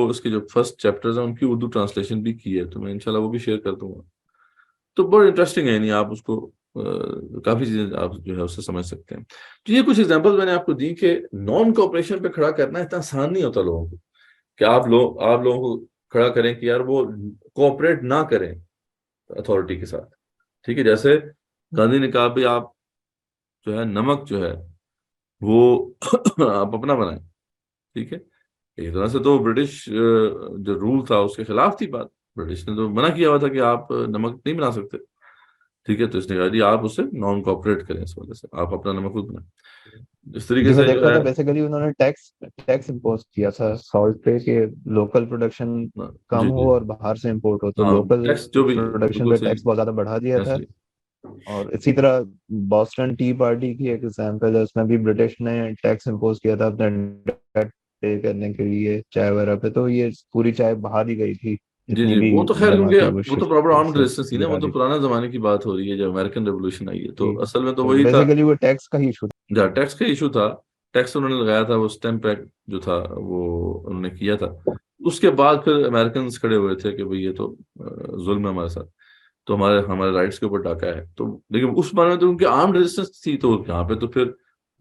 اس کے جو فرسٹ چیپٹرز ہیں ان کی اردو ٹرانسلیشن بھی کی ہے، تو میں انشاءاللہ وہ بھی شیئر کر دوں گا. تو بہت انٹرسٹنگ ہے، یعنی آپ اس کو کافی چیزیں آپ جو ہے اس سے سمجھ سکتے ہیں. تو یہ کچھ ایگزامپل میں نے آپ کو دی کہ نان کوآپریشن پہ کھڑا کرنا اتنا آسان نہیں ہوتا لوگوں کو، کہ آپ لوگوں کو کھڑا کریں کہ یار وہ کوآپریٹ نہ کریں. اتھارٹی کے ساتھ. ٹھیک ہے, جیسے گاندھی نے کہا بھی آپ جو ہے نمک جو ہے وہ آپ اپنا بنائیں. ٹھیک ہے, ایک طرح سے تو برٹش جو رول تھا اس کے خلاف تھی بات. برٹش نے تو منع کیا ہوا تھا کہ آپ نمک نہیں بنا سکتے. ٹھیک ہے, تو اس نے کہا جی آپ اس سے نان کوآپریٹ کریں, اس وجہ سے آپ اپنا نمک خود بنائیں. اس طریقے جی میں سے دیکھ جو رہا ہے تھا بیسیکلی انہوں نے ٹیکس امپوز کیا تھا سالٹ پہ کہ لوکل پروڈکشن جی کم جی ہو اور باہر سے امپورٹ ہو, تو ہاں لوکل ٹیکس جو بھی پروڈکشن بالکل پہ صحیح ٹیکس بہت زیادہ بڑھا دیا تھا. ایسے ہی. اور اسی طرح بoston ٹی پارٹی کی ایک ایگزامپل ہے, اس میں بھی برٹش نے ٹیکس امپوز کیا تھا اپنے ڈیٹ پے کرنے کے لیے چائے وغیرہ پہ, تو یہ پوری چائے بہا دی گئی تھی جی جتنی جی, بھی وہ تو خیر جمع کیونکہ تھی وہ تو پراپر آرمڈ سے ریزسٹنس تھی نا, وہ گرا تو دی پرانے زمانے کی بات ہو رہی ہے جب امریکن ریولوشن آئی ہے. تو تھی. اصل میں تو تو وہی تھا بیسیکلی وہ ٹیکس کا ہی ایشو تھا. جہاں ٹیکس کا ایشو تھا. ٹیکس انہوں نے لگایا تھا, وہ اسٹیمپ ایکٹ جو تھا وہ انہوں نے کیا تھا. اس کے بعد پھر امریکنز کھڑے ہوئے تھے کہ بھئی یہ تو ظلم ہے ہمارے ساتھ, تو ہمارے رائٹس کے اوپر ڈاکہ ہے. تو لیکن اس بارے میں تو ان کی آرمڈ ریزسٹنس تھی, تو یہاں پہ تو پھر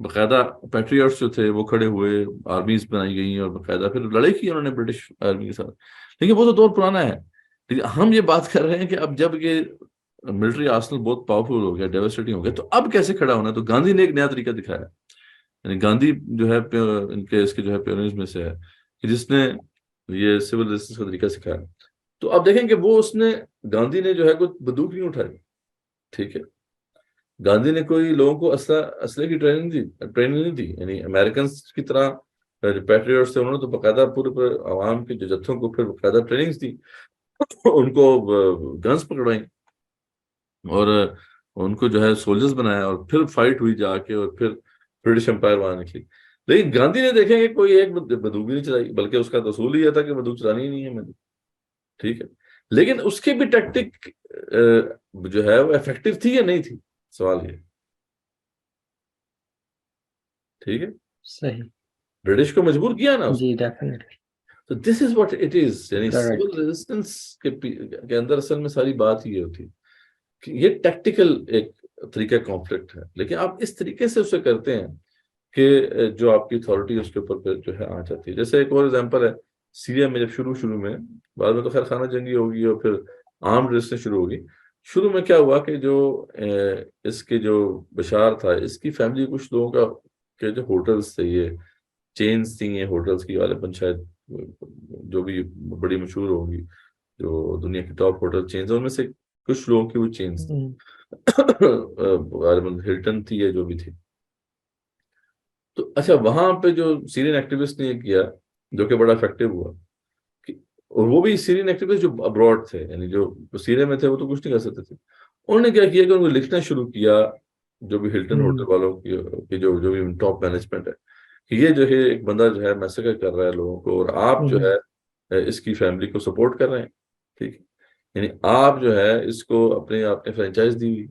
باقاعدہ پیٹریوٹس جو تھے وہ کھڑے ہوئے, آرمیز بنائی گئی اور باقاعدہ پھر لڑائی کی انہوں نے برٹش آرمی کے ساتھ. لیکن وہ تو دور پرانا ہے. لیکن ہم یہ بات کر رہے ہیں کہ اب جب یہ ملٹری آرسنل بہت پاورفل ہو گیا, ڈیواسٹیٹنگ ہو گیا, تو اب کیسے کھڑا ہونا ہے. تو گاندھی نے ایک نیا طریقہ دکھایا. یعنی گاندھی جو ہے ان کے اس کے جو ہے پیونیرز میں سے ہے کہ جس نے یہ سول ریزسٹنس کا طریقہ سکھایا. تو اب دیکھیں کہ وہ گاندھی نے جو ہے کوئی بندوق نہیں اٹھائی. ٹھیک ہے, گاندھی نے کوئی لوگوں کو اسلحے کی ٹریننگ نہیں دی. یعنی امریکنز کی طرح پیٹریوٹس تھے, انہوں نے تو باقاعدہ پورے عوام کے جو جتھوں کو پھر باقاعدہ ٹریننگز دی, ان کو گنز پکڑائیں اور ان کو جو ہے سولجرز بنایا, اور پھر فائٹ ہوئی جا کے, اور پھر برٹش امپائر وہاں نکلی. لیکن گاندھی نے دیکھیں کہ کوئی ایک بندوق بھی نہیں چلائی, بلکہ اس کا تو اصول ہی یہ تھا کہ بندوق چلانی ہی نہیں ہے میں نے. ٹھیک ہے, لیکن اس کی بھی ٹیکٹک جو ہے وہ افیکٹو تھی یا نہیں تھی, سوال یہ. ٹھیک ہے, صحیح. برٹش کو مجبور کیا نا اس. جی ڈیفینیٹلی. تو this is what it is. یعنی کریکٹ. سول ریزسٹنس کے اندر اصل میں ساری بات یہ ہوتی ہے کہ یہ ٹیکٹیکل ایک طریقہ کانفلکٹ ہے, لیکن آپ اس طریقے سے اسے کرتے ہیں کہ جو آپ کی اتھارٹی اس کے اوپر پھر جو ہے آ جاتی ہے. جیسے ایک اور ایگزامپل ہے, سیریا میں جب شروع میں, بعد میں تو خیر خانہ جنگی ہوگی اور پھر آرمڈ ریزسٹنس شروع ہوگی. شروع میں کیا ہوا کہ جو اس کے جو بشار تھا, اس کی فیملی کچھ لوگوں کا کہ جو ہوٹلز تھے, یہ چینز تھیں, یہ ہوٹلز کی غالباً شاید جو بھی بڑی مشہور ہوں گی, جو دنیا کی ٹاپ ہوٹل چینز, ان میں سے کچھ لوگوں کی وہ چینز تھی. غالباً ہلٹن تھی یا جو بھی تھی. تو اچھا, وہاں پہ جو سیرین ایکٹیوسٹ نے یہ کیا جو کہ بڑا افیکٹو ہوا, اور وہ بھی سیرین ایکٹیوسٹ جو ابراڈ تھے, یعنی جو سیریا میں تھے وہ تو کچھ نہیں کر سکتے تھے. انہوں نے کیا کیا کہ ان کو لکھنا شروع کیا, جو بھی ہلٹن ہوٹل والوں کی جو بھی ٹاپ مینجمنٹ ہے, کہ یہ جو ہے ایک بندہ جو ہے میسیکر کر رہا ہے لوگوں کو, اور آپ جو ہے اس کی فیملی کو سپورٹ کر رہے ہیں. ٹھیک ہے, یعنی آپ جو ہے اس کو آپ نے فرینچائز دی ہوئی.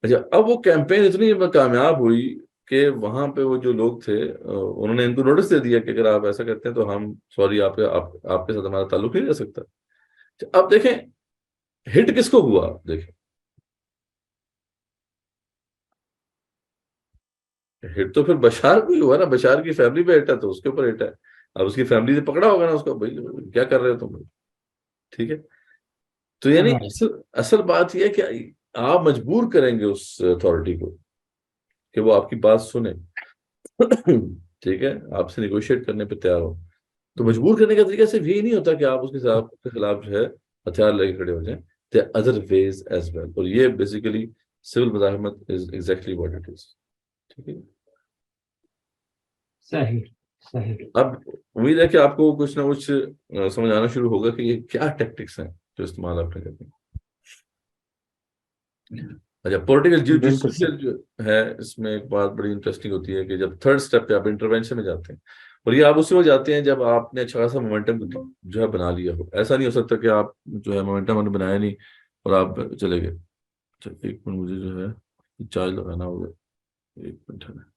اچھا, اب وہ کیمپین اتنی کامیاب ہوئی کہ وہاں پہ وہ جو لوگ تھے انہوں نے ان کو نوٹس دے دیا کہ اگر آپ ایسا کرتے ہیں تو ہم سوری آپ کے ساتھ ہمارا تعلق نہیں رہ سکتا. اب دیکھیں ہٹ کس کو ہوا. دیکھیں ہٹ تو پھر بشار کو ہی ہوا نا, بشار کی فیملی پہ ہٹ ہے تو اس کے اوپر ہٹ ہے. اب اس کی فیملی سے پکڑا ہوگا نا اس کو, بھائی کیا کر رہے ہو تم. ٹھیک ہے, تو یعنی اصل بات یہ ہے کہ آپ مجبور کریں گے اس اتھارٹی کو کہ وہ آپ کی بات سنیں. ٹھیک ہے, آپ سے نیگوشیٹ کرنے پہ تیار ہو. تو مجبور کرنے کا طریقہ صرف یہی نہیں ہوتا کہ آپ اس کے خلاف جو ہے ہتھیار لے کے کھڑے ہو جائیں. there are other ways as well, اور یہ بیسیکلی سول مزاحمت is exactly what it is. ٹھیک ہے, صحیح صحیح. اب امید ہے کہ آپ کو کچھ نہ کچھ سمجھ آنا شروع ہوگا کہ یہ کیا ٹیکٹکس ہیں جو استعمال آپ نے کرتے ہیں. اچھا, پولیٹیکل بالکل جوڈیشل جو ہے, اس میں ایک بات بڑی انٹرسٹنگ ہوتی ہے کہ جب تھرڈ سٹیپ پہ آپ انٹروینشن میں جاتے ہیں, اور یہ آپ اسی وقت جاتے ہیں جب آپ نے اچھا خاصا مومنٹم جو ہے بنا لیا ہو. ایسا نہیں ہو سکتا کہ آپ جو ہے مومنٹم نے بنایا نہیں اور آپ چلے گئے. اچھا, ایک منٹ مجھے جو ہے چارج لگانا ہوگا, ایک منٹ ہے.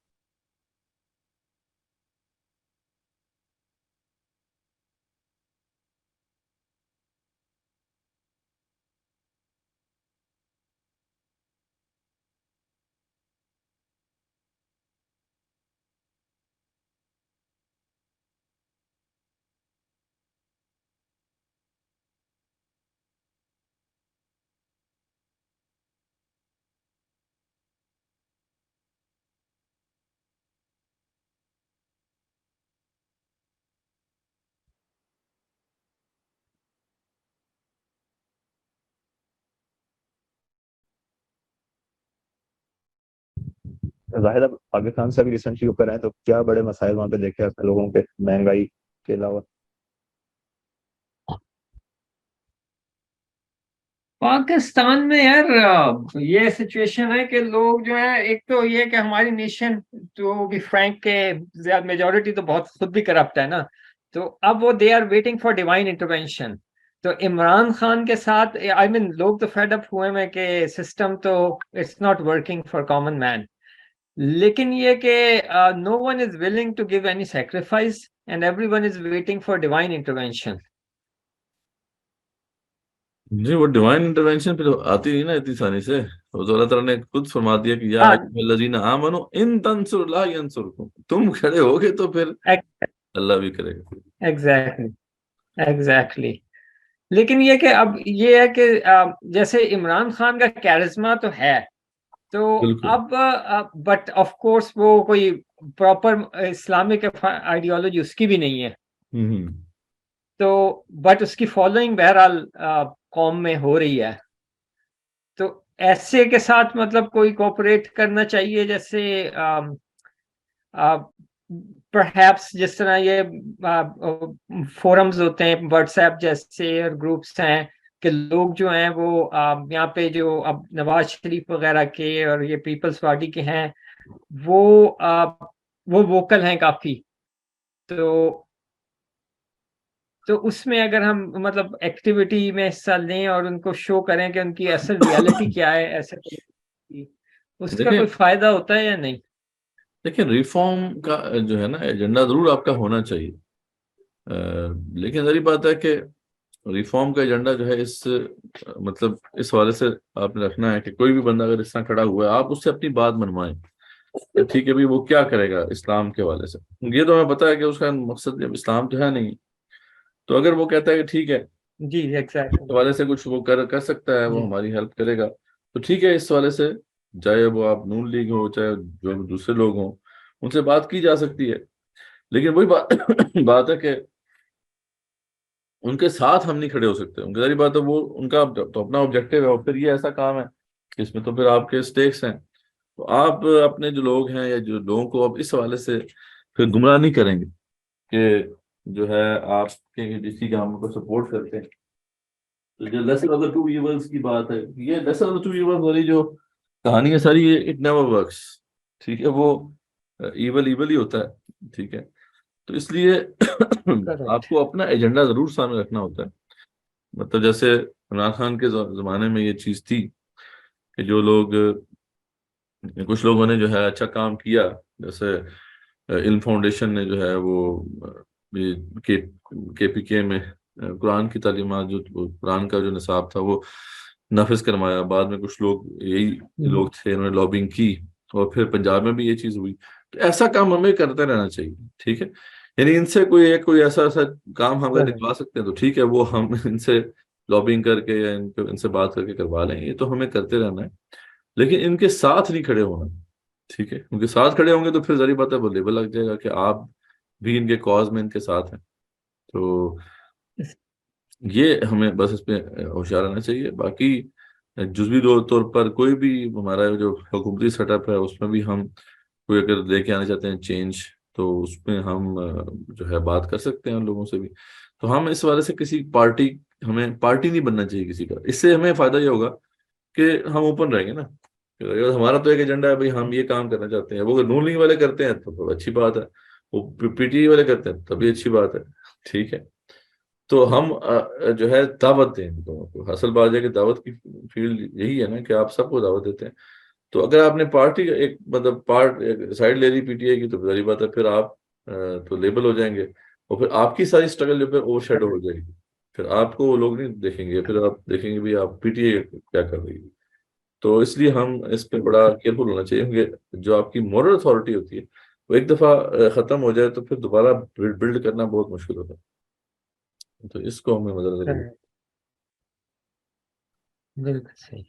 ظاہر ہے پاکستان سے بھی ریسنٹلی اوپر ہیں، تو کیا بڑے مسائل وہاں پہ دیکھے آپ نے لوگوں کے، مہنگائی کے علاوہ؟ پاکستان میں یار یہ سچویشن ہے کہ لوگ جو ہے، ایک تو یہ کہ ہماری نیشن تو بھی فرینک کے زیادہ میجورٹی تو بہت خود بھی کرپٹ ہے نا. تو اب وہ they are waiting for divine intervention. تو عمران خان کے ساتھ آئی مین لوگ تو فیڈ اپ ہوئے ہیں کہ سسٹم تو it's not working for common man. لیکن یہ کہ no one is willing to give any sacrifice and everyone is waiting for divine intervention. جی وہ ڈیوائن انٹرونشن پھر آتی نہیں نا اتنی آسانی سے. وہ تو اللہ تعالیٰ نے خود فرما دیا کہ یا ہاں الذین آمنوا ان تنصروا اللہ ینصرکم، تم کھڑے ہوگے تو پھر اللہ بھی کرے گا. Exactly exactly. لیکن یہ کہ اب یہ ہے کہ جیسے عمران خان کا کیرزما تو ہے، تو بالکل. اب بٹ آف کورس وہ کوئی پراپر اسلامک آئیڈیالوجی اس کی بھی نہیں ہے. ہوں. تو بٹ اس کی فالوئنگ بہرحال قوم میں ہو رہی ہے. تو ایسے کے ساتھ مطلب کوئی کوپریٹ کرنا چاہیے، جیسے پرہیپس جس طرح یہ فورمز ہوتے ہیں واٹس ایپ جیسے اور گروپس ہیں، کہ لوگ جو ہیں وہ یہاں پہ جو اب نواز شریف وغیرہ کے اور یہ پیپلز پارٹی کے ہیں، وہ ووکل ہیں کافی. تو اس میں اگر ہم مطلب ایکٹیویٹی میں حصہ لیں اور ان کو شو کریں کہ ان کی اصل ریالٹی کیا ہے، ایسے اس کا دیکھیں کوئی فائدہ ہوتا ہے یا نہیں؟ دیکھیں ریفارم کا جو ہے نا ایجنڈا ضرور آپ کا ہونا چاہیے، لیکن ظاہر بات ہے کہ ریفارم کا ایجنڈا جو ہے مطلب اس حوالے سے آپ نے رکھنا ہے کہ کوئی بھی بندہ اگر اس طرح کھڑا ہوا ہے آپ اس سے اپنی بات منوائیں کہ ٹھیک ہے بھی وہ کیا کرے گا اسلام کے حوالے سے. یہ تو ہمیں پتا ہے کہ اس کا مقصد اسلام تو ہے نہیں. تو اگر وہ کہتا ہے کہ ٹھیک ہے جی اس ایگزیکٹلی. حوالے سے کچھ وہ کر سکتا ہے، وہ جی ہماری ہیلپ کرے گا، تو ٹھیک ہے. اس حوالے سے چاہے وہ آپ نون لیگ ہو چاہے جو دوسرے لوگ ہوں ان سے بات کی جا سکتی ہے. لیکن وہی بات ہے کہ ان کے ساتھ ہم نہیں کھڑے ہو سکتے. ان کی ظاہر بات ہے وہ ان کا تو اپنا آبجیکٹیو ہے، اور پھر یہ ایسا کام ہے کہ اس میں تو پھر آپ کے سٹیکس ہیں. تو آپ اپنے جو لوگ ہیں یا جو لوگوں کو اب اس حوالے سے پھر گمراہ نہیں کریں گے کہ جو ہے آپ کے جسی کام کو سپورٹ کرتے ہیں. تو جو lesser of the two evils کی بات ہے، یہ lesser of the two evils والی جو کہانی ہے ساری، یہ اٹ نیور ورکس. ٹھیک ہے، وہ ایول ایول ہی ہوتا ہے. ٹھیک ہے، تو اس لیے کریکٹ. آپ کو اپنا ایجنڈا ضرور سامنے رکھنا ہوتا ہے. مطلب جیسے عمران خان کے زمانے میں یہ چیز تھی کہ جو لوگ کچھ لوگوں نے جو ہے اچھا کام کیا، جیسے علم فاؤنڈیشن نے جو ہے وہ کے پی کے میں قرآن کی تعلیمات، جو قرآن کا جو نصاب تھا وہ نافذ کروایا. بعد میں کچھ لوگ یہی لوگ تھے، انہوں نے لابنگ کی، اور پھر پنجاب میں بھی یہ چیز ہوئی. تو ایسا کام ہمیں کرتے رہنا چاہیے. ٹھیک ہے، یعنی ان سے کوئی ایسا کام ہم اگر نکلوا سکتے ہیں تو ٹھیک ہے، وہ ہم ان سے لابنگ کر کے یا ان سے بات کر کے کروا لیں. یہ تو ہمیں کرتے رہنا ہے، لیکن ان کے ساتھ نہیں کھڑے ہونا. ٹھیک ہے، ان کے ساتھ کھڑے ہوں گے تو پھر ظاہر بات ہے وہ لیبل لگ جائے گا کہ آپ بھی ان کے کاز میں ان کے ساتھ ہیں. تو یہ ہمیں بس اس پہ ہوشیار رہنا چاہیے. باقی جزوی طور پر کوئی بھی ہمارا جو حکومتی سیٹ اپ ہے اس میں بھی ہم کوئی اگر لے کے آنا چاہتے ہیں چینج، تو اس میں ہم جو ہے بات کر سکتے ہیں ان لوگوں سے بھی. تو ہم اس وجہ سے ہمیں پارٹی نہیں بننا چاہیے کسی کا. اس سے ہمیں فائدہ یہ ہوگا کہ ہم اوپن رہیں گے نا. اگر ہمارا تو ایک ایجنڈا ہے بھائی ہم یہ کام کرنا چاہتے ہیں، وہ اگر نون لیگ والے کرتے ہیں تو اچھی بات ہے، وہ پی ٹی آئی والے کرتے ہیں تبھی اچھی بات ہے. ٹھیک ہے، تو ہم جو ہے دعوت دیں لوگوں کو. اصل بات ہے کہ دعوت کی فیلڈ یہی ہے نا کہ آپ سب کو دعوت دیتے ہیں. تو اگر آپ نے پارٹی کا ایک مطلب سائڈ لے لی پی ٹی آئی کی، تو ظاہر بات ہے پھر آپ تو لیبل ہو جائیں گے، اور پھر آپ کی ساری اسٹرگل جو پھر اوور شیڈو ہو جائے گی. پھر آپ کو وہ لوگ نہیں دیکھیں گے، پھر آپ دیکھیں گے بھی آپ پی ٹی آئی کیا کر رہی ہے. تو اس لیے ہم اس پہ بڑا کیئرفل ہونا چاہیے کہ جو آپ کی مورل اتھارٹی ہوتی ہے وہ ایک دفعہ ختم ہو جائے تو پھر دوبارہ بلڈ کرنا بہت مشکل ہوتا ہے. تو اس کو ہمیں مدد ضرور. بالکل صحیح.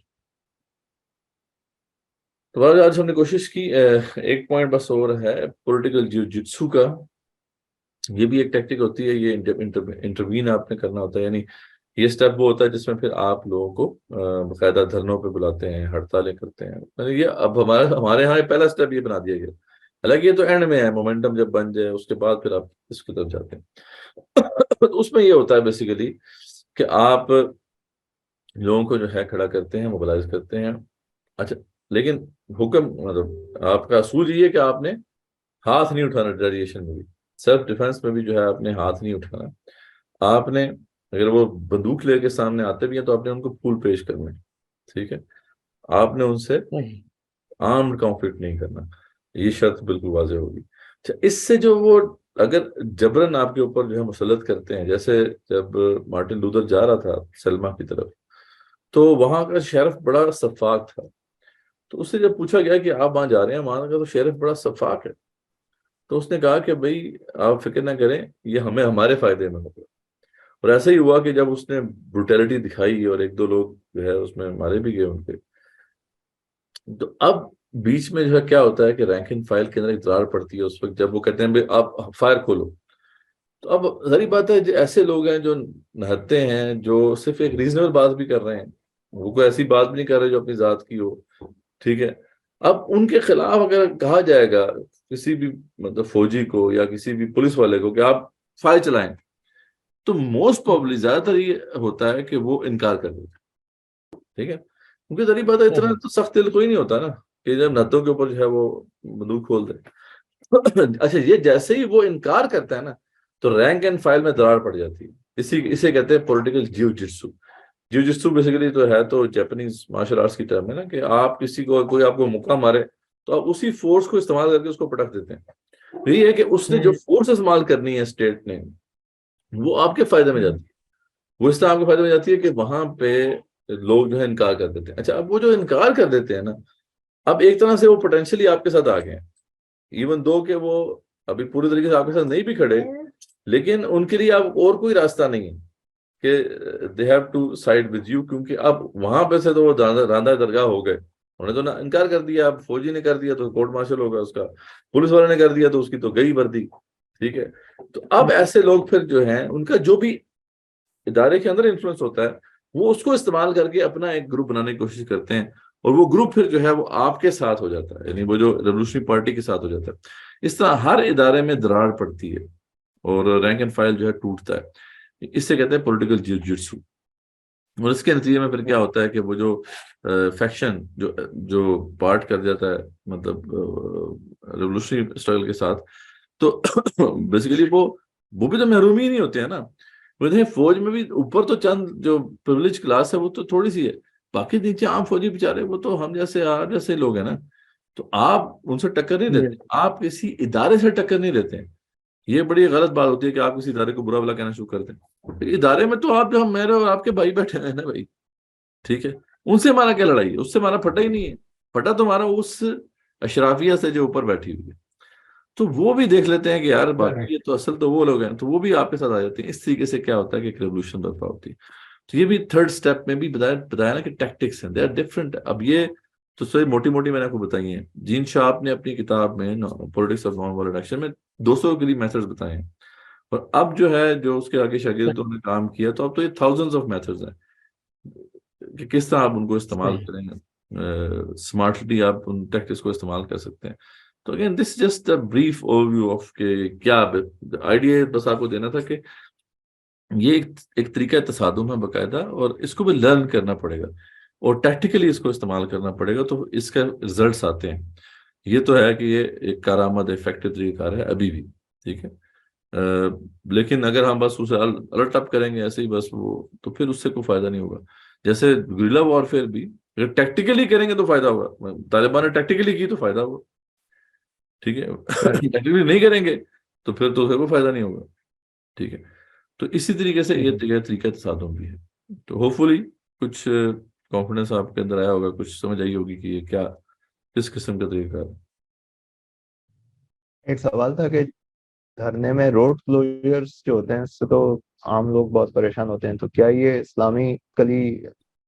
تو آج ہم نے کوشش کی ایک پوائنٹ بس اور ہے پولیٹیکل جتسو کا. یہ بھی ایک ٹیکٹک ہوتی ہے، یہ انٹروین آپ نے کرنا ہوتا ہے. یعنی یہ سٹیپ وہ ہوتا ہے جس میں پھر آپ لوگوں کو باقاعدہ دھرنوں پہ بلاتے ہیں، ہڑتالیں کرتے ہیں. یہ اب ہمارے ہاں پہلا سٹیپ یہ بنا دیا گیا. حالانکہ یہ تو اینڈ میں ہے، مومنٹم جب بن جائے اس کے بعد پھر آپ اس کی طرف جاتے ہیں. تو اس میں یہ ہوتا ہے بیسیکلی کہ آپ لوگوں کو جو ہے کھڑا کرتے ہیں، موبلائز کرتے ہیں. اچھا، لیکن حکم مطلب آپ کا اصول یہ ہے کہ آپ نے ہاتھ نہیں اٹھانا. ریڈیشن میں بھی، سیلف ڈیفenس میں بھی جو ہے آپ نے ہاتھ نہیں اٹھانا. آپ نے اگر وہ بندوق لے کے سامنے آتے بھی ہیں تو آپ نے ان کو پھول پیش کرنا ہے. ٹھیک ہے، آپ نے ان سے آرمڈ کانفلکٹ نہیں کرنا. یہ شرط بالکل واضح ہوگی. اچھا، اس سے جو وہ اگر جبرن آپ کے اوپر جو ہے مسلط کرتے ہیں، جیسے جب مارٹن لوتھر جا رہا تھا سلما کی طرف، تو وہاں کا شیرف بڑا شفاق تھا. تو اس سے جب پوچھا گیا کہ آپ وہاں جا رہے ہیں، وہاں کا تو شیرف بڑا شفاق ہے. تو اس نے کہا کہ بھائی آپ فکر نہ کریں، یہ ہمارے فائدے میں ہوگا. اور ایسا ہی ہوا کہ جب اس نے بروٹیلٹی دکھائی اور ایک دو لوگ جو ہے اس میں مارے بھی گئے ان کے، تو اب بیچ میں جو ہے کیا ہوتا ہے کہ رینکنگ فائل کے اندر ایک درار پڑتی ہے اس وقت جب وہ کہتے ہیں بھائی آپ فائر کھولو. تو اب ظاہری بات ہے ایسے لوگ ہیں جو نہتے ہیں، جو صرف ایک ریزنیبل بات بھی کر رہے ہیں، وہ کوئی ایسی بات بھی نہیں کر رہے جو اپنی ذات کی ہو. ٹھیک ہے، اب ان کے خلاف اگر کہا جائے گا کسی بھی مطلب فوجی کو یا کسی بھی پولیس والے کو کہ آپ فائر چلائیں، تو موسٹ پروبلی زیادہ تر یہ ہوتا ہے کہ وہ انکار کر دیتے ہیں. ٹھیک ہے، کیونکہ ظاہری بات ہے اتنا تو سخت دل کوئی نہیں ہوتا نا کہ جب نتوں کے اوپر جو ہے وہ بندوق کھول دے. اچھا، یہ جیسے ہی وہ انکار کرتا ہے نا تو رینک اینڈ فائل میں درار پڑ جاتی ہے. اسے کہتے ہیں political jiu jitsu. Jiu jitsu basically تو ہے تو جاپانیز مارشل آرٹس کی ٹرم ہے نا، کہ آپ کسی کو کوئی آپ کو مکہ مارے تو آپ اسی فورس کو استعمال کر کے اس کو پٹک دیتے ہیں. یہ ہے کہ اس نے جو فورس استعمال کرنی ہے اسٹیٹ نے، وہ آپ کے فائدے میں جاتی ہے. وہ اس طرح آپ کے فائدے میں جاتی ہے کہ وہاں پہ لوگ جو ہے انکار کر دیتے ہیں. اچھا، اب وہ جو انکار کر دیتے ہیں نا، اب ایک طرح سے وہ پوٹینشلی آپ کے ساتھ آ گئے ہیں، ایون دو کہ وہ ابھی پوری طریقے سے آپ کے ساتھ نہیں بھی کھڑے، لیکن ان کے لیے اب اور کوئی راستہ نہیں ہے کہ they have to side with you. کیونکہ اب وہاں پہ سے تو وہ راندہ درگاہ ہو گئے. انہوں نے تو انکار کر دیا، اب فوجی نے کر دیا تو کورٹ مارشل ہوگا اس کا، پولیس والے نے کر دیا تو اس کی تو گئی وردی. ٹھیک ہے، تو اب ایسے لوگ پھر جو ہیں ان کا جو بھی ادارے کے اندر انفلوئنس ہوتا ہے وہ اس کو استعمال کر کے اپنا ایک گروپ بنانے کی کوشش کرتے ہیں، اور وہ گروپ پھر جو ہے وہ آپ کے ساتھ ہو جاتا ہے، یعنی وہ جو ریولوشنری پارٹی کے ساتھ ہو جاتا ہے. اس طرح ہر ادارے میں دراڑ پڑتی ہے اور رینک اینڈ فائل جو ہے ٹوٹتا ہے. اس سے کہتے ہیں پولیٹیکل جیو جتسو. اور اس کے نتیجے میں پھر کیا ہوتا ہے کہ وہ جو فیکشن جو پارٹ کر جاتا ہے مطلب ریولوشنری اسٹرگل کے ساتھ، تو بیسیکلی وہ بھی تو محروم ہی نہیں ہوتے ہیں نا. وہ دیکھیں فوج میں بھی اوپر تو چند جو پریویلیج کلاس ہے وہ تو تھوڑی سی ہے، باقی نیچے عام فوجی بیچارے وہ تو ہم جیسے لوگ ہیں نا. تو آپ ان سے ٹکر نہیں دیتے، آپ کسی ادارے سے ٹکر نہیں دیتے ہیں. یہ بڑی غلط بات ہوتی ہے کہ آپ کسی ادارے کو برا بلا کہنا شروع کر دیں. ادارے میں تو آپ جو ہم میرے اور آپ کے بھائی بیٹھے ہیں نا بھائی. ٹھیک ہے، ان سے ہمارا کیا لڑائی ہے؟ اس سے ہمارا پھٹا ہی نہیں ہے. پھٹا تو ہمارا اس اشرافیہ سے جو اوپر بیٹھی ہوئی ہے. تو وہ بھی دیکھ لیتے ہیں کہ یار باقی یہ تو اصل تو وہ لوگ ہیں، تو وہ بھی آپ کے ساتھ آ جاتے ہیں. اس طریقے سے کیا ہوتا ہے کہ ایک ریولوشن برپا ہوتی ہے. تو یہ بھی تھرڈ سٹیپ میں بھی بتایا نا کہ ٹیکٹکس ہیں، دے آر ڈفرنٹ. اب یہ تو صحیح موٹی موٹی میں نے آپ کو بتائی ہیں. جین شارپ نے اپنی کتاب میں politics of non violent action میں 200 کے لیے میتھڈز بتائے ہیں. اور اب جو ہے جو اس کے آگے شاگردوں نے کام کیا، تو اب تو یہ تھاؤزنڈز آف میتھڈز ہیں کہ کس طرح آپ ان کو استعمال کریں گے. اسمارٹلی آپ ان ٹیکٹکس کو استعمال کر سکتے ہیں. تو again this just brief overview of کہ کیا آئیڈیا بس آپ کو دینا تھا کہ یہ ایک طریقہ تصادم ہے باقاعدہ، اور اس کو بھی لرن کرنا پڑے گا اور ٹیکٹیکلی اس کو استعمال کرنا پڑے گا تو اس کا ریزلٹس آتے ہیں. یہ تو ہے کہ یہ ایک کارآمد افیکٹو طریقہ کار ہے ابھی بھی. ٹھیک ہے، لیکن اگر ہم بس اسے الرٹ اپ کریں گے ایسے ہی بس وہ، تو پھر اس سے کوئی فائدہ نہیں ہوگا. جیسے گریلا وارفیئر بھی اگر ٹیکٹیکلی کریں گے تو فائدہ ہوگا. طالبان نے ٹیکٹیکلی کی تو فائدہ ہوگا. ٹھیک ہے، ٹیکٹیکلی نہیں کریں گے تو پھر تو کوئی فائدہ نہیں ہوگا. ٹھیک ہے، تو اسی طریقے سے یہ طریقہ تصادم بھی ہے. تو ہوپ فلی کچھ کانفیڈنس آپ کے اندر آیا ہوگا، کچھ سمجھ آئی ہوگی کہ یہ کیا کس قسم کا طریقہ ہے. ایک سوال تھا کہ دھرنے میں روڈ کلوجرز جو ہوتے ہیں اس سے تو عام لوگ بہت پریشان ہوتے ہیں، تو کیا یہ اسلامی کلی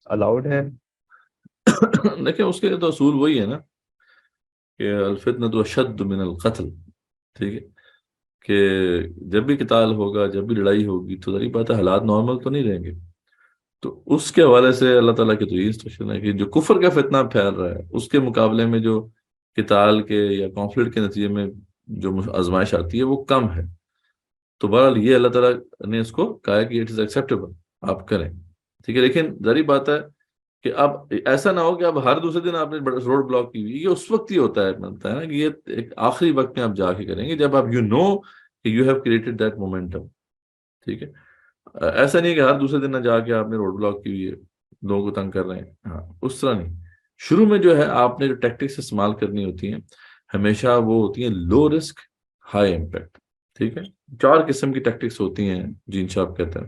الاؤڈ ہے؟ دیکھیں اس کے تو اصول وہی ہے نا کہ الفتنۃ اشد من القتل. ٹھیک ہے، کہ جب بھی قتال ہوگا، جب بھی لڑائی ہوگی تو ذریعہ بات ہے حالات نارمل تو نہیں رہیں گے. تو اس کے حوالے سے اللہ تعالیٰ کی تو یہ انسٹرکشن ہے کہ جو کفر کا فتنہ پھیل رہا ہے اس کے مقابلے میں جو قتال کے یا کانفلکٹ کے نتیجے میں جو آزمائش آتی ہے وہ کم ہے. تو بہرحال یہ اللہ تعالیٰ نے اس کو کہا کہ اٹ از ایکسیپٹیبل، آپ کریں. ٹھیک ہے، لیکن ظاہری بات ہے کہ اب ایسا نہ ہو کہ اب ہر دوسرے دن آپ نے روڈ بلاک کی ہوئی. یہ اس وقت ہی ہوتا ہے، بنتا ہے نا کہ یہ ایک آخری وقت میں آپ جا کے کریں گے جب آپ یو نو کہ you have created that momentum. ٹھیک ہے، ایسا نہیں ہے کہ ہر دوسرے دن نہ جا کے آپ نے روڈ بلاک کی ہوئی ہے، لوگوں کو تنگ کر رہے ہیں. ہاں، اس طرح نہیں. شروع میں جو ہے آپ نے جو ٹیکٹکس استعمال کرنی ہوتی ہیں ہمیشہ وہ ہوتی ہیں لو رسک ہائی امپیکٹ. ٹھیک ہے، 4 قسم کی ٹیکٹکس ہوتی ہیں جن صاحب کہتے ہیں.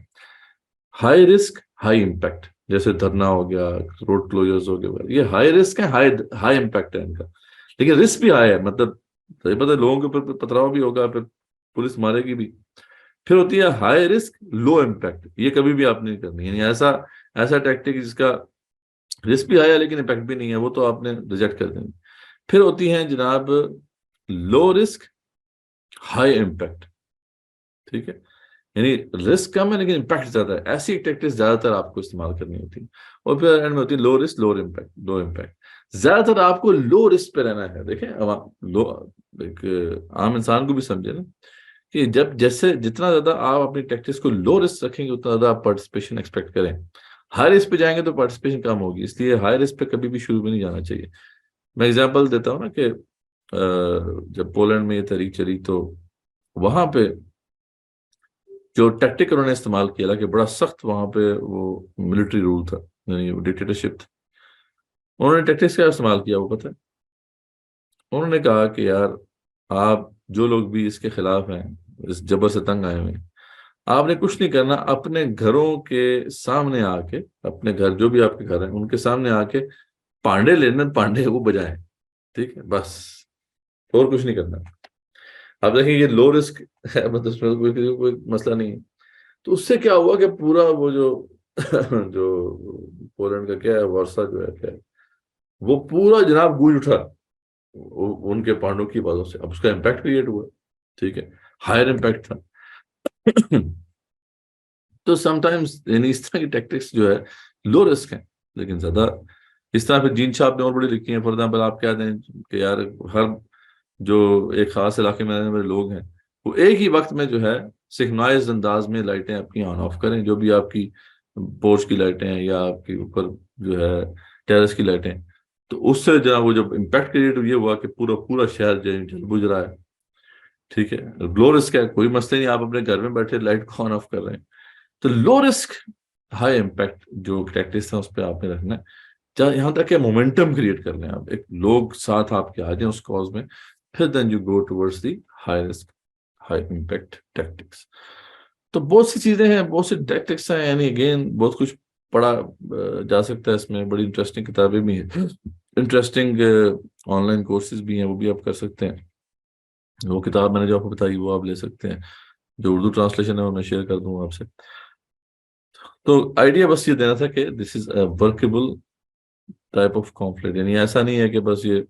ہائی رسک ہائی امپیکٹ، جیسے دھرنا ہو گیا، روڈ کلوجرز ہو گیا، یہ ہائی رسک ہے، ہائی امپیکٹ ہے ان کا. لیکن رسک بھی ہائی ہے، مطلب صحیح پتہ ہے لوگوں کے اوپر پتھراؤ بھی ہوگا، پھر پولیس مارے گی بھی. پھر ہوتی ہے ہائی رسک لو امپیکٹ، یہ کبھی بھی آپ نہیں کرنی، یعنی ایسا ٹیکٹک جس کا رسک بھی آیا لیکن امپیکٹ بھی نہیں ہے، وہ تو آپ نے ریجیکٹ کر دیں. پھر ہوتی ہیں جناب لو رسک ہائی امپیکٹ. ٹھیک ہے، یعنی رسک کم ہے لیکن امپیکٹ زیادہ ہے. ایسی ٹیکٹکس زیادہ تر آپ کو استعمال کرنی ہوتی ہے. اور پھر اینڈ میں ہوتی ہے لو رسک لو امپیکٹ. زیادہ تر آپ کو لو رسک پہ رہنا ہے. دیکھیں لو، ایک عام انسان کو بھی سمجھے نا کہ جیسے جتنا زیادہ آپ اپنی ٹیکٹکس کو لو رسک رکھیں گے اتنا زیادہ آپ پارٹیسپیشن ایکسپیکٹ کریں. ہائی رسک پہ جائیں گے تو پارٹیسپیشن کم ہوگی، اس لیے ہائی رسک پہ کبھی بھی شروع میں نہیں جانا چاہیے. میں ایگزامپل دیتا ہوں نا کہ جب پولینڈ میں یہ تحریک چلی تو وہاں پہ جو ٹیکٹک انہوں نے استعمال کیا کہ بڑا سخت وہاں پہ وہ ملٹری رول تھا، یعنی ڈکٹیٹرشپ تھا. انہوں نے ٹیکٹکس کیا استعمال کیا وہ پتہ ہے؟ انہوں نے کہا کہ یار آپ جو لوگ بھی اس کے خلاف ہیں، اس جبر سے تنگ آئے ہوئے ہیں، آپ نے کچھ نہیں کرنا، اپنے گھروں کے سامنے آ کے، اپنے گھر جو بھی آپ کے گھر ہیں ان کے سامنے آ کے پانڈے لینا، پانڈے وہ بجائیں. ٹھیک ہے، بس اور کچھ نہیں کرنا. آپ دیکھیں یہ لو رسک ہے، مطلب اس میں کوئی مسئلہ نہیں ہے. تو اس سے کیا ہوا کہ پورا وہ جو جو پولینڈ کا کیا ہے ورسا جو ہے کیا ہے وہ پورا جناب گونج اٹھا ان کے پانڈوں کی باتوں سے. اب اس کا امپیکٹ کریٹ ہوا. ٹھیک ہے، ہائر امپیکٹ تھا. تو سم ٹائمز یعنی اس طرح کی ٹیکٹکس جو ہے لو رسک ہیں لیکن زیادہ. اس طرح پھر جین شاپ نے اور بڑی لکھی ہیں. فار ایگزامپل آپ کہہ دیں کہ یار ہر جو ایک خاص علاقے میں رہنے والے لوگ ہیں وہ ایک ہی وقت میں جو ہے سگنائز انداز میں لائٹیں اپنی آن آف کریں، جو بھی آپ کی پورچ کی لائٹیں ہیں یا آپ کے اوپر جو ہے ٹیرس کی لائٹیں. تو اس سے جو وہ جب امپیکٹ کریٹ یہ ہوا کہ پورا شہر جو ہے جل بجھ رہا ہے. ٹھیک ہے، لو رسک ہے، کوئی مسئلہ نہیں، آپ اپنے گھر میں بیٹھے لائٹ کو آن آف کر رہے ہیں. تو لو رسک ہائی امپیکٹ جو ٹیکٹکس ہیں اس پہ آپ نے رکھنا ہے. یہاں تک کہ مومنٹم کریٹ کر لیں آپ، ایک لوگ ساتھ آپ کے آ جائیں اس کاز میں، پھر then you go towards the high risk high impact tactics. تو بہت سی چیزیں ہیں، بہت سی ٹیکٹکس ہیں، یعنی اگین بہت کچھ پڑھا جا سکتا ہے اس میں. بڑی انٹرسٹنگ کتابیں بھی ہیں، انٹرسٹنگ آن لائن کورسز بھی ہیں، وہ بھی آپ کر سکتے ہیں. وہ کتاب میں نے جو آپ کو بتائی وہ آپ لے سکتے ہیں، جو اردو ٹرانسلیشن ہے وہ میں شیئر کر دوں گا آپ سے. تو آئیڈیا بس یہ دینا تھا کہ this is a workable type of conflict, یعنی ایسا نہیں ہے کہ بس یہ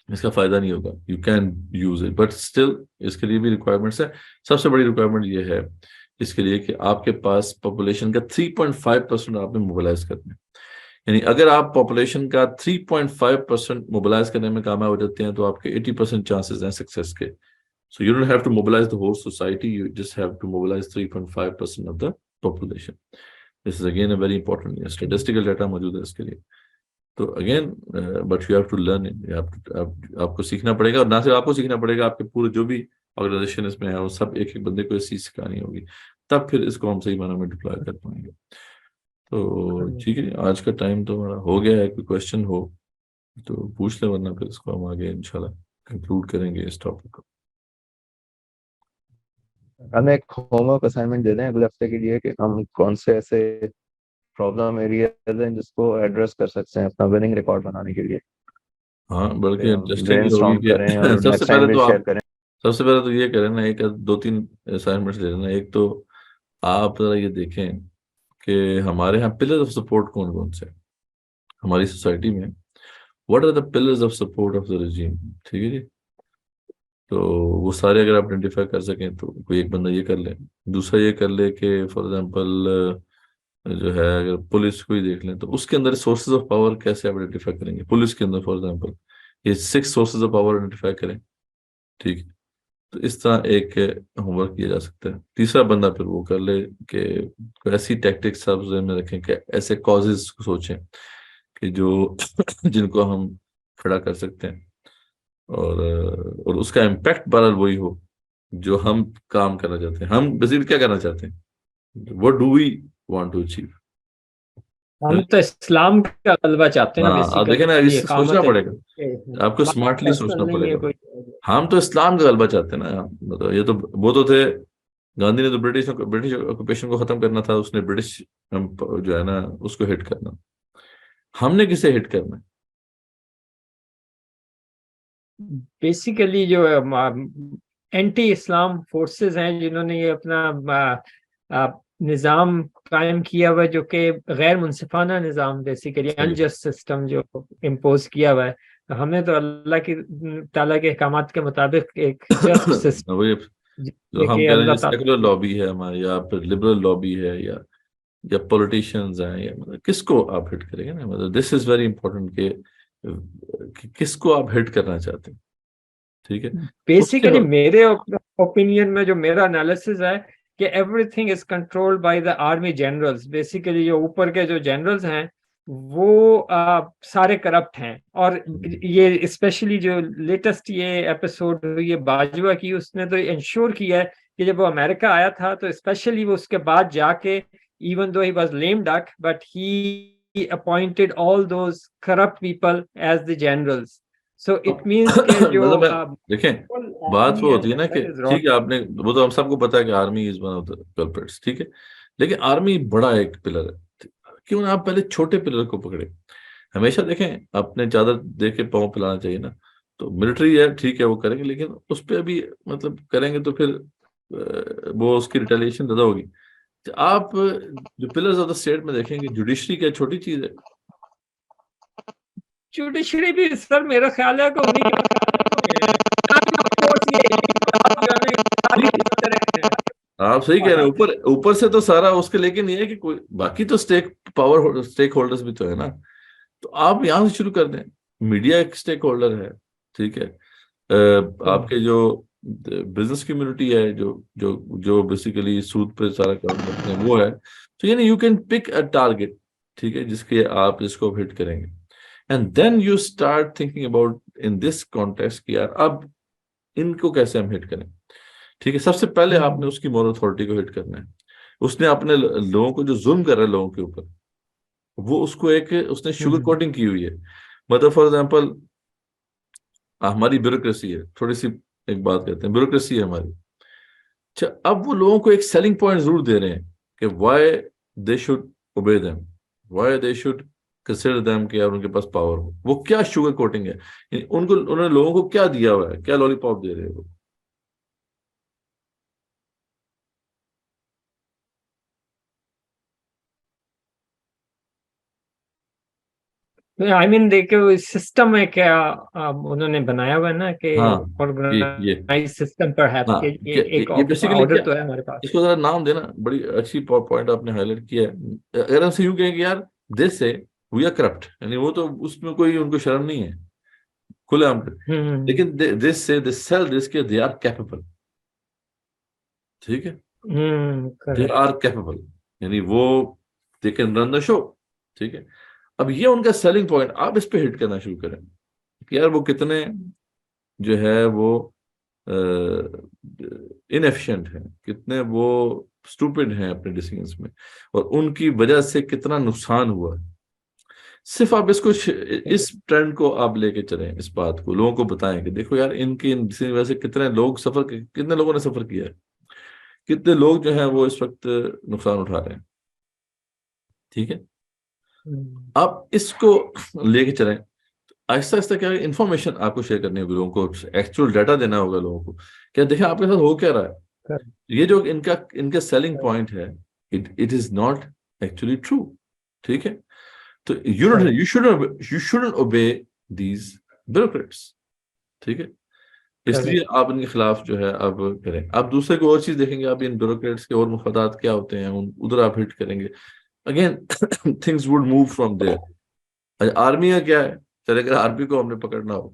اس کا فائدہ نہیں ہوگا، you can use it, but still اس کے لیے بھی ریکوائرمنٹس ہے. سب سے بڑی ریکوائرمنٹ یہ ہے اس کے لیے کہ آپ کے پاس پاپولیشن کا 3.5% آپ نے موبلائز کرنا ہے. یعنی اگر آپ پاپولیشن کا 3.5% موبلائز کرنے میں کامیاب ہو جاتے ہیں تو آپ کے 80% چانسز ہیں سکسیس کے. So you don't have to mobilize the whole society, you just have to mobilize 3.5% of the population. This is again a very important statistical data موجود ہے اس کے لیے. تو again but you have to learn, آپ کو سیکھنا پڑے گا، اور نہ صرف آپ کو سیکھنا پڑے گا، آپ کے پورے جو بھی آرگنائزیشن اس میں ہے وہ سب ایک ایک بندے کو یہ چیز سکھانی ہوگی، تب پھر اس کو ہم صحیح معنی میں ڈپلوائے کر پائیں گے. تو ٹھیک ہے، آج کا ٹائم تو ہمارا ہو گیا ہے. کوئی کوشچن ہو تو پوچھ لیں، ورنہ پھر اس کو ہم آگے انشاءاللہ کنکلوڈ کریں گے اس ٹاپک کو. ہمیں ایک ہوم ورک اسائنمنٹ دے دیں اگلے ہفتے کے لیے کہ ہم کون سے ایسے پرابلم ایریاز ہیں جس کو ایڈریس کر سکتے ہیں اپنا وننگ ریکارڈ بنانے کے لیے. ہاں، بلکہ انٹرسٹنگ برین یہ ہوگی اسٹارم کہ کریں اور سب سے نیکسٹ ٹائم پہلے بھی تو آپ شیئر کریں. سب سے پہلے تو یہ کریں نا، ایک 2-3 اسائنمنٹس لے لینا. ایک تو آپ ذرا یہ دیکھیں کہ ہمارے ہاں پلرز آف سپورٹ کون کون سے ہیں ہماری سوسائٹی میں. What are the pillars of support of the regime. ٹھیک ہے جی، تو وہ سارے اگر آپ آئیڈینٹیفائی کر سکیں تو کوئی ایک بندہ یہ کر لے. دوسرا یہ کر لے کہ فار ایگزامپل جو ہے اگر پولیس کو ہی دیکھ لیں تو اس کے اندر سورسز آف پاور کیسے آپ آئیڈینٹیفائی کریں گے؟ پولیس کے اندر فار ایگزامپل یہ 6 سورسز آف پاور آئیڈینٹیفائی کریں، ٹھیک ہے؟ تو اس طرح ایک ہوم ورک کیا جا سکتا ہے. تیسرا بندہ پھر وہ کر لے کہ کوئی ایسی ٹیکٹکس آپ ذہن میں رکھیں کہ ایسے کازز کو سوچیں کہ جو جن کو ہم کھڑا کر سکتے ہیں، اور اس کا امپیکٹ بہرحال وہی ہو جو ہم کام کرنا چاہتے ہیں. ہم بیسیکلی کیا کرنا چاہتے ہیں؟ what do we want to achieve؟ ہم تو اسلام کا غلبہ چاہتے ہیں نا ہاں اب دیکھیں نا، بیسیکلی، اس سے سوچنا اقامت پڑے گا، آپ کو اسمارٹلی سوچنا پرسنل نہیں پڑے ہے گا. کوئی. ہم تو اسلام کا غلبہ چاہتے ہیں نا. مطلب یہ تو وہ تو تھے، گاندھی نے تو برٹش آکوپیشن کو ختم کرنا تھا، اس نے برٹش جو ہے نا اس کو ہٹ کرنا. ہم نے کسے ہٹ کرنا ہے؟ بیسیکلی جو اینٹی اسلام فورسز ہیں جنہوں نے یہ اپنا نظام قائم کیا ہوا ہے جو کہ غیر منصفانہ نظام، بیسیکلی صحیح. انجسٹ سسٹم جو امپوز کیا ہوا ہے. ہمیں تو اللہ کی تعالیٰ کے احکامات کے مطابق ایک جسٹ سسٹم وہی جو ہم کہ کہہ رہے ہیں اللہ جی سیکولر تعالیٰ لابی ہے ہماری، یا پھر لبرل لابی ہے، یا پولیٹیشینز ہیں، یا مطلب کس کو آپ ہٹ کریں گے نا. مطلب دس از ویری امپورٹنٹ کہ کس کو آپ ہٹ کرنا چاہتے ہیں، ٹھیک ہے. اس کے بیسیکلی میرے اوپینین میں جو میرا انالیسز ہے کہ every thing is controlled by the army generals. Basically جو اوپر کے جو جنرلز ہیں وہ سارے کرپٹ ہیں. اور یہ اسپیشلی جو لیٹسٹ یہ ایپیسوڈ ہوئی ہے باجوہ کی، اس نے تو انشور کیا ہے کہ جب وہ امریکہ آیا تھا تو اسپیشلی وہ اس کے بعد جا کے even though he was lame duck but he appointed all those corrupt people as the generals. So it means کہ جو مطلب دیکھیں بات وہ آرمی ہوتی ہے نا کہ is ٹھیک ہے rotten. آپ نے، وہ تو ہم سب کو پتا ہے کہ army is one of the culprits, ٹھیک ہے، لیکن آرمی بڑا ایک پلر ہے. کیوں نہ آپ پہلے چھوٹے پلر کو پکڑے؟ ہمیشہ دیکھیں اپنے چادر دے کے پاؤں پلانا چاہیے نا. تو ملٹری ہے ٹھیک ہے وہ کریں گے، لیکن اس پہ ابھی مطلب کریں گے تو پھر وہ اس کی ریٹیلیشن زیادہ ہوگی. آپ جو پلرز آف دا اسٹیٹ میں دیکھیں گے، جوڈیشری کیا چھوٹی چیز ہے؟ جوڈیشری بھی سر میرا خیال ہے کہ انہیں کے آپ صحیح کہہ رہے ہیں، اوپر سے تو سارا اس کے، لیکن یہ ہے کہ کوئی باقی تو اسٹیک ہولڈرز بھی تو ہے نا. تو آپ یہاں سے شروع کر دیں. میڈیا ایک اسٹیک ہولڈر ہے، ٹھیک ہے. آپ کے جو بزنس کمیونٹی ہے جو بیسیکلی سود پہ سارا کام کرتے ہیں وہ ہے. تو یعنی you can pick a target, ٹھیک ہے، جس کے آپ اس کو ہٹ کریں گے. And then you start thinking about in this context کہ یار اب ان کو کیسے ہم ہٹ کریں. ٹھیک ہے، سب سے پہلے آپ نے اس کی مورل اتھارٹی کو ہٹ کرنا ہے. اس نے اپنے لوگوں کو جو ظلم کر رہا ہے لوگوں کے اوپر، وہ اس نے شوگر کوٹنگ کی ہوئی ہے. مطلب فار ایگزامپل ہماری بیوروکریسی ہے، تھوڑی سی ایک بات کہتے ہیں، بیوروکریسی ہے ہماری. اچھا اب وہ لوگوں کو ایک سیلنگ پوائنٹ ضرور دے رہے ہیں کہ why they should obey them, why they should consider them کہ یار ان کے پاس پاور ہو. وہ کیا شوگر کوٹنگ ہے؟ یعنی انہوں نے لوگوں کو کیا دیا ہوا ہے، کیا لالی پاپ دے رہے ہیں وہ؟ آئی مین دیکھو سسٹم ہے کیا انہوں نے بنایا ہوا ہے نا کہ ہاں یہ آرگنائز سسٹم پر ہے ہاں کہ ایک یہ بیسیکلی آرڈر کیا، تو ہے ہمارے پاس. اس کو ذرا نام دینا. بڑی اچھی پوائنٹ آپ نے ہائی لائٹ کیا ہے. اگر ہم سے یوں کہیں کہ یار دس سے وی آر کرپٹ، یعنی وہ تو اس میں کوئی ان کو شرم نہیں ہے کھلے عام پہ. لیکن دس سے دے سیل دس کے دے آر کیپیبل، ٹھیک ہے، دے آر کیپیبل، یعنی وہ دے کین رن دا شو، ٹھیک ہے. اب یہ ان کا سیلنگ پوائنٹ، آپ اس پہ ہٹ کرنا شروع کریں کہ یار وہ کتنے جو ہے وہ انیفیشنٹ ہیں، کتنے وہ اسٹوپڈ ہیں اپنے ڈیسیژنز میں، اور ان کی وجہ سے کتنا نقصان ہوا ہے. صرف آپ اس ٹرینڈ کو آپ لے کے چلیں، اس بات کو لوگوں کو بتائیں کہ دیکھو یار ان کی وجہ سے کتنے لوگوں نے سفر کیا ہے، کتنے لوگ جو ہیں وہ اس وقت نقصان اٹھا رہے ہیں، ٹھیک ہے. آپ اس کو لے کے چلیں. آہستہ آہستہ کیا انفارمیشن آپ کو شیئر کرنی ہوگی، لوگوں کو ایکچوئل ڈیٹا دینا ہوگا لوگوں کو، کیا دیکھیں آپ کے ساتھ ہو کیا رہا ہے. یہ جو ان کا سیلنگ پوائنٹ ہے، it is not actually true, ٹھیک ہے. تو you shouldn't obey these bureaucrats، ٹھیک ہے. اس لیے آپ ان کے خلاف جو ہے اب کریں. آپ دوسرے کو اور چیز دیکھیں گے، آپ ان بیوروکریٹس کے اور مفادات کیا ہوتے ہیں ادھر آپ ہٹ کریں گے. again things would move from there. Army کا کیا ہے, چلے اگر آرمی کو ہم نے پکڑنا ہو,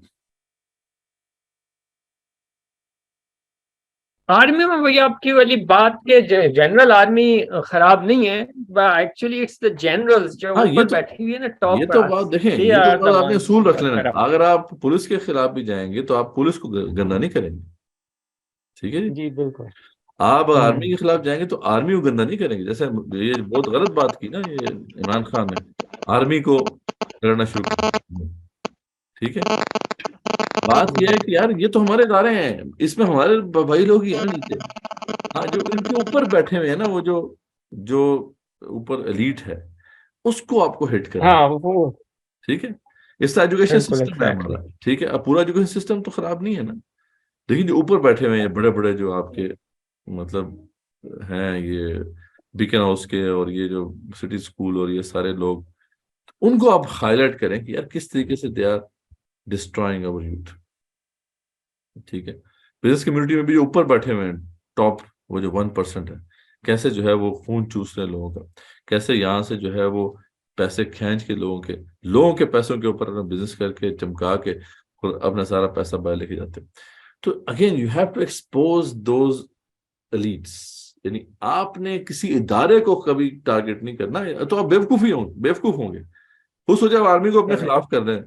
آرمی میں وہی آپ کی والی بات کہ جنرل آرمی خراب نہیں ہے, ایکچولی اٹس دا جنرلز جو ہاں اوپر بیٹھی ہوئی ہے نا ٹاپ یہ تو کلاس, بات دیکھیں, دے یہ تو آر دا بات آپ نے ونس اصول رکھ لینا. کرپٹ. اگر آپ پولیس کے خلاف بھی جائیں گے تو آپ پولیس کو گندا نہیں کریں گے, ٹھیک ہے جی. جی بالکل. آپ آرمی کے خلاف جائیں گے تو آرمی کو گندا نہیں کریں گے. جیسے یہ بہت غلط بات کی نا یہ عمران خان نے, آرمی کو لڑنا شروع کر دیا, ٹھیک ہے. بات یہ ہے کہ یار یہ تو ہمارے ادارے ہیں, اس میں ہمارے بھائی لوگ ہی ہیں نا نیچے. ہاں جو ان کے اوپر بیٹھے ہوئے ہیں نا, وہ جو اوپر ایلیٹ ہے, اس کو آپ کو ہٹ کرنا, ہاں وہ ٹھیک ہے. اس کا ایجوکیشن بالکل سسٹم ہے ایگزیکٹلی. ہمارا, ٹھیک ہے. اب پورا ایجوکیشن سسٹم تو خراب نہیں ہے نا, لیکن جو اوپر بیٹھے ہوئے ہیں بڑے بڑے جو آپ کے مطلب ہیں, یہ بیکن ہاؤس کے اور یہ جو سٹی اسکول اور یہ سارے لوگ, ان کو آپ ہائی لائٹ کریں کہ یار کس طریقے سے they are destroying our youth, ٹھیک ہے. بزنس کمیونٹی میں بھی جو اوپر بیٹھے ہوئے ہیں ٹاپ, وہ جو 1% ہے, کیسے جو ہے وہ خون چوس رہے ہیں لوگوں کا, کیسے یہاں سے جو ہے وہ پیسے کھینچ کے لوگوں کے پیسوں کے اوپر اپنا بزنس کر کے چمکا کے اور اپنا سارا پیسہ باہر لے کے جاتے ہیں. تو again you have to expose those elites. یعنی آپ نے کسی ادارے کو کبھی ٹارگیٹ نہیں کرنا, تو آپ بیوقوف ہوں گے. وہ سوچا آرمی کو اپنے خلاف کر رہے ہیں,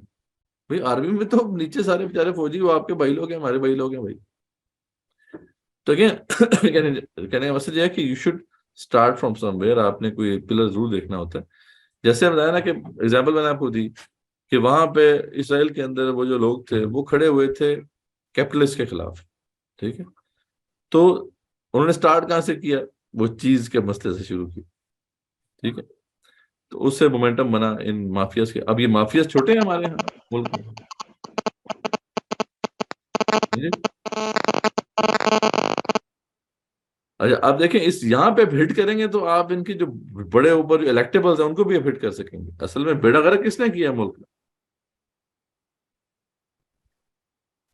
بھائی آرمی میں تو نیچے سارے بیچارے فوجی, وہ آپ کے بھائی لوگ ہیں, ہمارے بھائی لوگ ہیں بھائی. تو اگین کہنے کا مسئلہ یہ ہے کہ you should start from some where. آپ نے کوئی پلر ضرور دیکھنا ہوتا ہے. جیسے بتایا نا کہ ایگزامپل میں نے آپ کو دی کہ وہاں پہ اسرائیل کے اندر وہ جو لوگ تھے وہ کھڑے ہوئے تھے کیپٹلسٹ کے خلاف, ٹھیک ہے. تو انہوں نے اسٹارٹ کہاں سے کیا, وہ چیز کے مسئلے سے شروع کی, ٹھیک ہے. تو اس سے مومنٹم بنا ان مافیاز کے. اب یہ مافیاز چھوٹے ہیں ہمارے یہاں ملک میں, اچھا آپ دیکھیں اس یہاں پہ ہٹ کریں گے تو آپ ان کی جو بڑے اوپر جو الیکٹیبلز ہیں ان کو بھی ہٹ کر سکیں گے. اصل میں بیڑا غرق کس نے کیا ملک میں,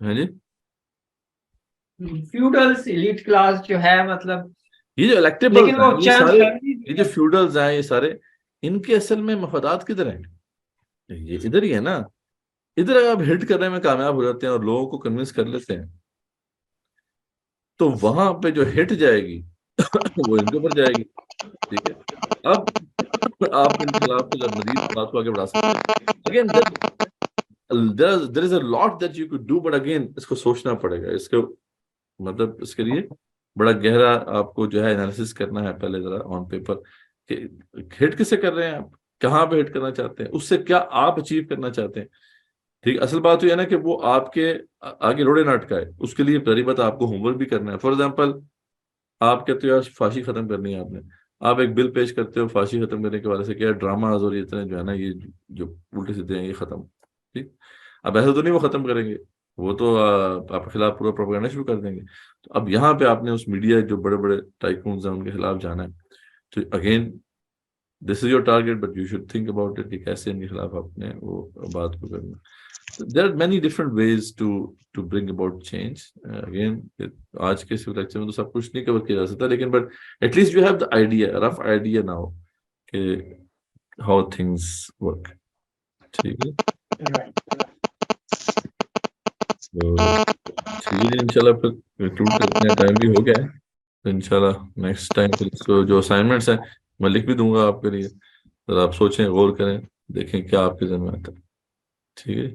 ہے جی. فیوڈلز ایلیٹ کلاس جو ہے مطلب, یہ جو الیکٹیبلز لیکن وہ ہیں یہ چند سارے, یہ جو فیملی. فیوڈلز ہیں یہ سارے, ان کے اصل میں مفادات کدھر ہیں, یہ ادھر ہی ہے نا. ادھر اگر آپ ہٹ کرنے میں کامیاب ہو جاتے ہیں اور لوگوں کو کنونس کر لیتے ہیں, تو وہاں پہ جو ہٹ جائے گی وہ ان کے اوپر جائے گی, ٹھیک ہے. اب آپ ان کے خلاف مزید بات کو آگے بڑھا سکتے ہیں. Again there is a lot that you could do, but again اس کو سوچنا پڑے گا. اس کو مطلب اس کے لیے بڑا گہرا آپ کو جو ہے انالیسس کرنا ہے پہلے ذرا آن پیپر, کہ ہٹ کسے کر رہے ہیں آپ, کہاں پہ ہٹ کرنا چاہتے ہیں, اس سے کیا آپ اچیو کرنا چاہتے ہیں, ٹھیک. اصل بات یہ ہے نا کہ وہ آپ کے آگے روڑے نہ اٹکائے. اس کے لیے پہلی بات آپ کو ہوم ورک بھی کرنا ہے. فار ایگزامپل آپ کہتے ہو پھانسی ختم کرنی ہے, آپ ایک بل پیش کرتے ہو پھانسی ختم کرنے کے والے سے, کیا ڈراماز اور اتنے جو ہے نا یہ جو الٹے سیدھے ہیں یہ ختم, ٹھیک. اب ایسا تو نہیں وہ ختم کریں گے, وہ تو آپ کے خلاف پورا پروپیگنڈا شروع کر دیں گے. تو اب یہاں پہ آپ نے اس میڈیا جو بڑے بڑے ٹائکونز ہیں ان کے خلاف جانا ہے. تو again this is your target, but you should think about it کہ کیسے ان کے خلاف آپ نے وہ بات کو کرنا. There are many different ways to bring about change. Again, آج کے سیو لیکچر میں تو سب کچھ نہیں کور کیا جا سکتا, لیکن but at least you have the idea, rough idea now کہ how things work. ٹھیک ہے, تو ٹھیک ہے انشاءاللہ پھر کنکلوڈ کرتے ہیں, ٹائم بھی ہو گیا ہے. تو انشاءاللہ نیکسٹ ٹائم پھر اس کو جو اسائنمنٹس ہیں میں لکھ بھی دوں گا آپ کے لیے, ذرا آپ سوچیں غور کریں, دیکھیں کیا آپ کے ذہن میں آتا ہے. ٹھیک ہے,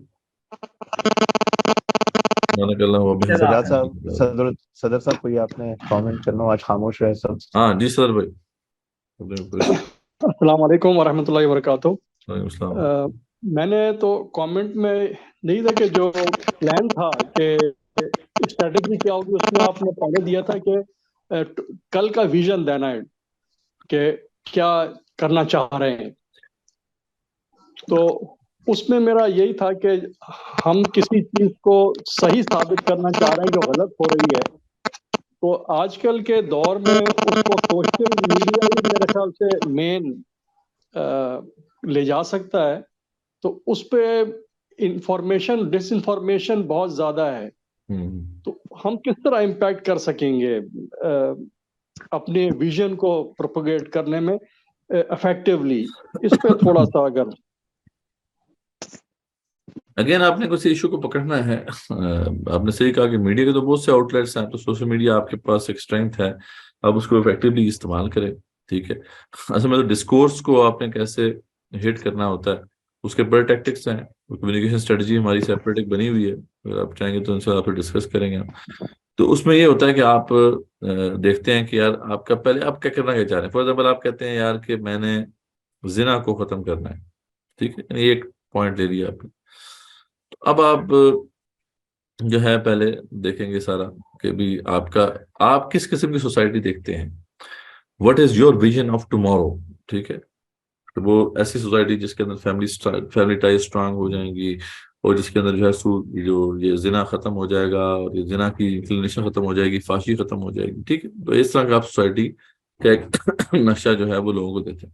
سجاد صاحب, صدر صاحب کوئی آپ نے کامنٹ کرنا ہو, آج خاموش رہے سب. ہاں جی سر بھائی. السلام علیکم ورحمۃ اللہ وبرکاتہ. وعلیکم السلام. میں نے تو کامنٹ میں نہیں تھا کہ جو پلان تھا کہ اسٹریٹجی کیا ہوگی, اس میں آپ نے پہلے دیا تھا کہ کل کا ویژن دینا ہے کہ کیا کرنا چاہ رہے ہیں. تو اس میں میرا یہی تھا کہ ہم کسی چیز کو صحیح ثابت کرنا چاہ رہے ہیں جو غلط ہو رہی ہے. تو آج کل کے دور میں اس کو سوشل میڈیا ہی میرے خیال سے مین لے جا سکتا ہے. تو اس پہ انفارمیشن ڈس انفارمیشن بہت زیادہ ہے. تو ہم کس طرح امپیکٹ کر سکیں گے اپنے ویژن کو پروپیگیٹ کرنے میں, افیکٹولی. اس پہ تھوڑا سا اگر اگین آپ نے کسی ایشو کو پکڑنا ہے. آپ نے صحیح کہا کہ میڈیا کے تو بہت سے آؤٹ لیٹس ہیں, تو سوشل میڈیا آپ کے پاس ایک اسٹرینتھ ہے, آپ اس کو افیکٹولی استعمال کریں. ٹھیک ہے, اصل میں تو ڈسکورس کو آپ نے کیسے ہٹ کرنا ہوتا ہے, اس کے بڑے ٹیکٹکس ہیں. کمیونیکیشن اسٹریٹجی ہماری سیپریٹ ایک بنی ہوئی ہے, اگر آپ چاہیں گے تو ان سے آپ ڈسکس کریں گے. تو اس میں یہ ہوتا ہے کہ آپ دیکھتے ہیں کہ یار آپ کا پہلے آپ کیا کرنا کیا چاہ رہے ہیں. فار ایگزامپل آپ کہتے ہیں یار کہ میں نے زنا کو ختم کرنا ہے. ٹھیک ہے, یعنی ایک پوائنٹ لے لیا آپ نے. تو اب آپ جو ہے پہلے دیکھیں گے سارا کہ بھی آپ کس قسم کی سوسائٹی دیکھتے ہیں. What is your vision of tomorrow. ٹھیک ہے, تو وہ ایسی سوسائٹی جس کے اندر فیملی ٹائز اسٹرانگ ہو جائیں گی, اور جس کے اندر جو ہے جو یہ زنا ختم ہو جائے گا, اور یہ زنا کی انکلینیشن ختم ہو جائے گی, فحاشی ختم ہو جائے گی. ٹھیک ہے, تو اس طرح کا آپ سوسائٹی کا ایک نقشہ جو ہے وہ لوگوں کو دیتے ہیں.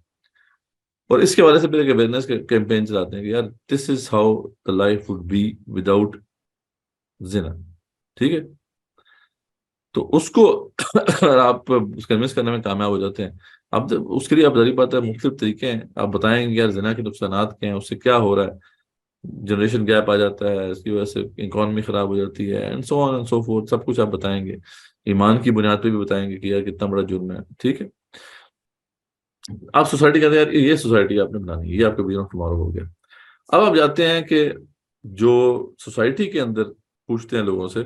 اور اس کے وجہ سے پھر ایک اویئرنیس کیمپین چلاتے ہیں کہ یار this is how the life would be without زنا. ٹھیک ہے, تو اس کو اگر آپ اس کنوینس کرنے میں کامیاب ہو جاتے ہیں, اب اس کے لیے آپ ظاہر بات ہے مختلف طریقے ہیں. آپ بتائیں گے یار زنا کے نقصانات کیا ہیں, اس سے کیا ہو رہا ہے, جنریشن گیپ آ جاتا ہے, اس کی وجہ سے اکانومی خراب ہو جاتی ہے, and so on and so forth, سب کچھ آپ بتائیں گے. ایمان کی بنیاد پہ بھی بتائیں گے کہ یار کتنا بڑا جرم ہے. ٹھیک ہے, آپ سوسائٹی کہتے ہیں یار یہ سوسائٹی آپ نے بنانی ہے, یہ آپ کا ویژن آف ٹمارو ہو گیا. اب آپ جاتے ہیں کہ جو سوسائٹی کے اندر پوچھتے ہیں لوگوں سے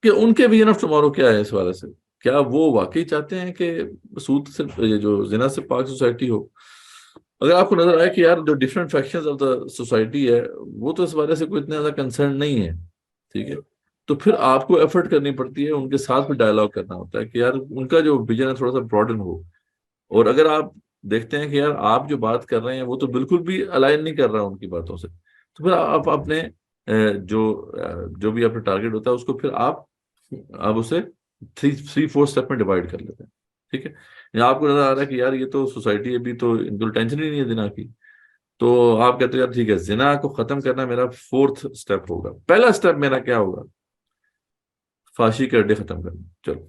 کہ ان کے ویژن آف ٹمارو کیا ہے اس والے سے. کیا وہ واقعی چاہتے ہیں کہ سود سے یہ جو زنا سے پاک سوسائٹی ہو. اگر آپ کو نظر آئے کہ یار جو different factions of the society ہے وہ تو اس بارے سے کوئی اتنا زیادہ کنسرن نہیں ہے, ٹھیک ہے, تو پھر آپ کو ایفرٹ کرنی پڑتی ہے, ان کے ساتھ بھی ڈائلاگ کرنا ہوتا ہے کہ یار ان کا جو ویژن ہے تھوڑا سا براڈن ہو. اور اگر آپ دیکھتے ہیں کہ یار آپ جو بات کر رہے ہیں وہ تو بالکل بھی الائن نہیں کر رہا ان کی باتوں سے, تو پھر آپ اپنے جو بھی اپنا ٹارگیٹ ہوتا ہے اس کو پھر آپ اسے 3-4 اسٹیپ میں ڈیوائڈ کر لیتے ہیں. ٹھیک ہے, یا آپ کو نظر آ رہا ہے کہ یار یہ تو سوسائٹی ابھی تو ان کو ٹینشن ہی نہیں ہے زنا کی, تو آپ کہتے ہیں یار ٹھیک ہے زنا کو ختم کرنا میرا 4تھ اسٹیپ ہوگا. پہلا اسٹیپ میرا کیا ہوگا, فحاشی کے اڈے ختم کرنا. چلو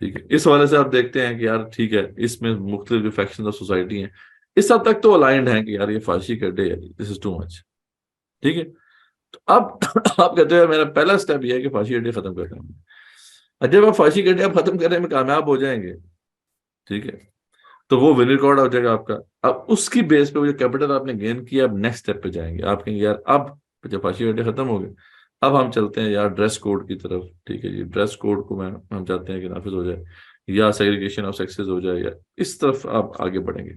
ٹھیک ہے, اس حوالے سے آپ دیکھتے ہیں کہ یار ٹھیک ہے اس میں مختلف جو فیکشن آف سوسائٹی ہیں اس حد تک تو الائنڈ ہیں کہ یار یہ فحاشی کے اڈے دس از ٹو مچ. ٹھیک ہے, تو اب آپ کہتے ہیں میرا پہلا اسٹیپ یہ ہے کہ فحاشی اڈے ختم کرنا ہے. جب آپ فحاشی کے اڈے آپ ختم کرنے میں کامیاب ہو جائیں گے, ٹھیک ہے, تو وہ ون ریکارڈ ہو جائے گا آپ کا. اب اس کی بیس پہ وہ جو کیپٹل آپ نے گین کیا, اب نیکسٹ اسٹیپ پہ جائیں گے. آپ کہیں گے یار اب جب فحاشی کے اڈے ختم ہو گئے, اب ہم چلتے ہیں یار ڈریس کوڈ کی طرف. ٹھیک ہے جی, ڈریس کوڈ کو ہم چاہتے ہیں کہ نافذ ہو جائے, یا سیگریگیشن آف سیکسز ہو جائے, یا اس طرف آپ آگے بڑھیں گے.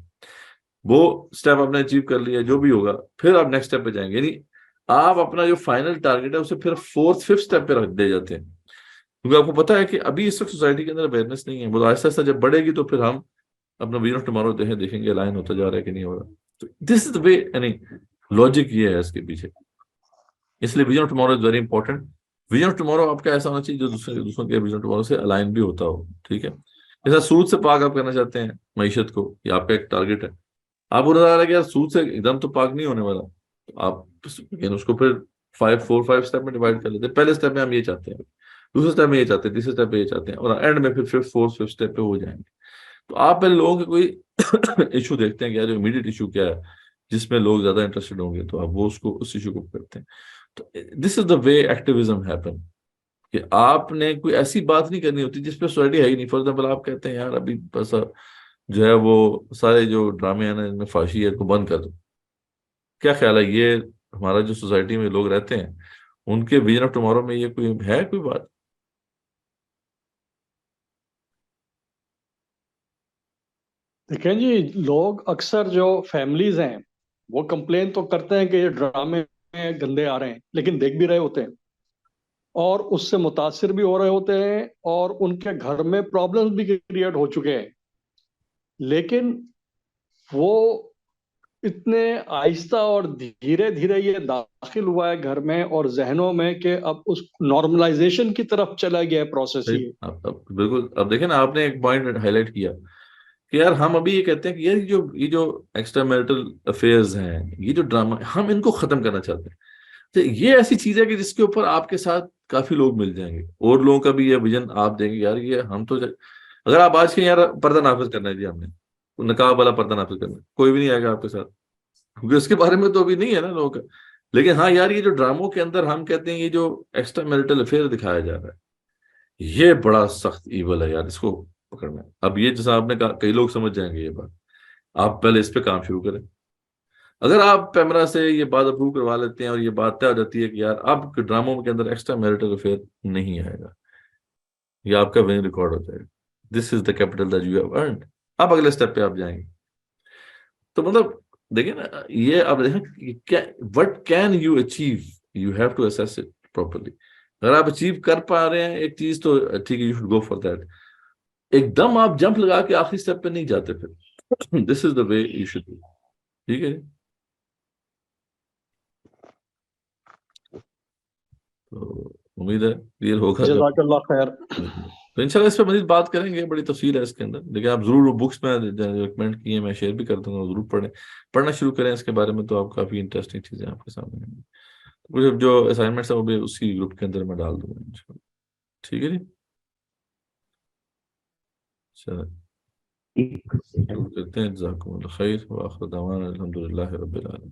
وہ اسٹیپ آپ نے اچیو کر لیا, جو بھی ہوگا پھر آپ نیکسٹ اسٹیپ پہ جائیں گے. یعنی آپ اپنا جو فائنل ٹارگیٹ ہے اسے پھر 4th 5th اسٹیپ پہ رکھ دے جاتے ہیں, کیونکہ آپ کو پتا ہے کہ ابھی اس وقت سوسائٹی کے اندر اویئرنیس نہیں ہے. وہ آہستہ آہستہ جب بڑھے گی تو پھر ہم اپنا ویژن آف ٹمارو دیکھیں گے لائن ہوتا جا رہا ہے کہ نہیں ہو رہا. تو دس از دا وے, یعنی لاجک یہ ہے اس کے پیچھے. اس لیے vision of tomorrow is very important. Vision of tomorrow آپ کا ایسا ہونا چاہیے جو دوسروں کے ویژن آف ٹمارو سے الائن بھی ہوتا ہو. ٹھیک ہے, جیسا سود سے پاک آپ کرنا چاہتے ہیں معیشت کو, یہ آپ کا ایک ٹارگیٹ ہے. آپ کو نظر آ رہا ہے کہ یار سود سے ایک دم تو پاک نہیں ہونے والا, تو آپ اس کو پھر 4-5 اسٹیپ میں ڈیوائڈ کر لیتے ہیں. پہلے اسٹیپ میں ہم یہ چاہتے ہیں, دوسرے اسٹیپ میں یہ چاہتے ہیں, تیسرے اسٹیپ پہ یہ چاہتے ہیں, اور اینڈ میں پھر 5th 4th 5th اسٹیپ پہ ہو جائیں گے. تو آپ پہلے لوگوں کے کوئی ایشو دیکھتے ہیں کہ یار جو امیڈیٹ ایشو کیا ہے جس میں لوگ زیادہ انٹرسٹڈ ہوں گے, تو آپ وہ اس ایشو کو کرتے ہیں. تو this is the way activism happen, کہ آپ نے کوئی ایسی بات نہیں کرنی ہوتی جس پہ سوسائٹی ہے ہی نہیں. فار ایگزامپل آپ کہتے ہیں یار ابھی بس جو ہے وہ سارے جو ڈرامے ہیں نا ان میں فحاشی ہے کو بند کر دو. کیا خیال ہے یہ ہمارا جو سوسائٹی میں لوگ رہتے ہیں ان کے ویژن آف ٹمارو میں یہ کوئی بات؟ دیکھیں جی, لوگ اکثر جو فیملیز ہیں وہ کمپلین تو کرتے ہیں کہ یہ ڈرامے گندے آ رہے ہیں, لیکن دیکھ بھی رہے ہوتے ہیں اور اس سے متاثر بھی ہو رہے ہوتے ہیں, اور ان کے گھر میں پرابلمز بھی کریٹ ہو چکے ہیں. لیکن وہ اتنے آہستہ اور دھیرے دھیرے یہ داخل ہوا ہے گھر میں اور ذہنوں میں کہ اب اس نارملائزیشن کی طرف چلا گیا ہے پروسیس. یہ بالکل. اب دیکھیں نا, آپ نے ایک پوائنٹ ہائی لائٹ کیا کہ یار ہم ابھی یہ کہتے ہیں کہ یار یہ جو ایکسٹرا میرٹل افیئرز ہیں, یہ جو ڈرامہ, ہم ان کو ختم کرنا چاہتے ہیں. تو یہ ایسی چیز ہے کہ جس کے اوپر آپ کے ساتھ کافی لوگ مل جائیں گے, اور لوگوں کا بھی یہ ویژن آپ دیں گے یار یہ ہم تو اگر آپ آج کے یار پردہ نافذ کرنا ہے جی ہم نے, نکاح والا پردہ نافذ کرنا، کوئی بھی نہیں آئے گا آپ کے ساتھ، کیونکہ اس کے بارے میں تو ابھی نہیں ہے نا لوگوں کا. لیکن ہاں یار یہ جو ڈراموں کے اندر ہم کہتے ہیں یہ جو ایکسٹرا میرٹل افیئر دکھایا جا رہا ہے یہ بڑا سخت ایول ہے یار، اس کو پکڑنا ہے. اب یہ جیسا آپ نے کہا کئی لوگ سمجھ جائیں گے یہ بات، آپ پہلے اس پہ کام شروع کریں. اگر آپ پیمرا سے یہ بات اپروو کروا لیتے ہیں اور یہ بات طے ہو جاتی ہے کہ یار اب ڈراموں کے اندر ایکسٹرا میرٹل افیئر نہیں آئے گا، یہ آپ کا وننگ ریکارڈ ہو جائے گا. This is the capital that you have earned. اب اگلے اسٹیپ پہ آپ جائیں گے تو مطلب دیکھیں نا یہ آپ دیکھیں what can you achieve, you have to assess it properly. اگر آپ اچیو کر پا رہے ہیں ایک چیز تو ٹھیک ہے، you should go for that. ایک دم آپ جمپ لگا کے آخری اسٹیپ پہ نہیں جاتے پھر. دس is the way you should do. ٹھیک ہے تو امید ہے کلیئر ہوگا. جو جزاک اللہ خیر. تو انشاءاللہ اس پہ مزید بات کریں گے، بڑی تفصیل ہے اس کے اندر. لیکن آپ ضرور بکس میں ریکمینڈ کیے میں شیئر بھی کر دوں گا، ضرور پڑھنا شروع کریں اس کے بارے میں. تو آپ کافی انٹرسٹنگ چیزیں آپ کے سامنے ہیں. جو اسائنمنٹس ہیں وہ بھی اسی گروپ کے اندر میں ڈال دوں گا انشاءاللہ. ٹھیک ہے جی، چلیں شروع کرتے ہیں. جزاکم اللہ خیر، وآخر دعوانا الحمدللہ رب العالمین.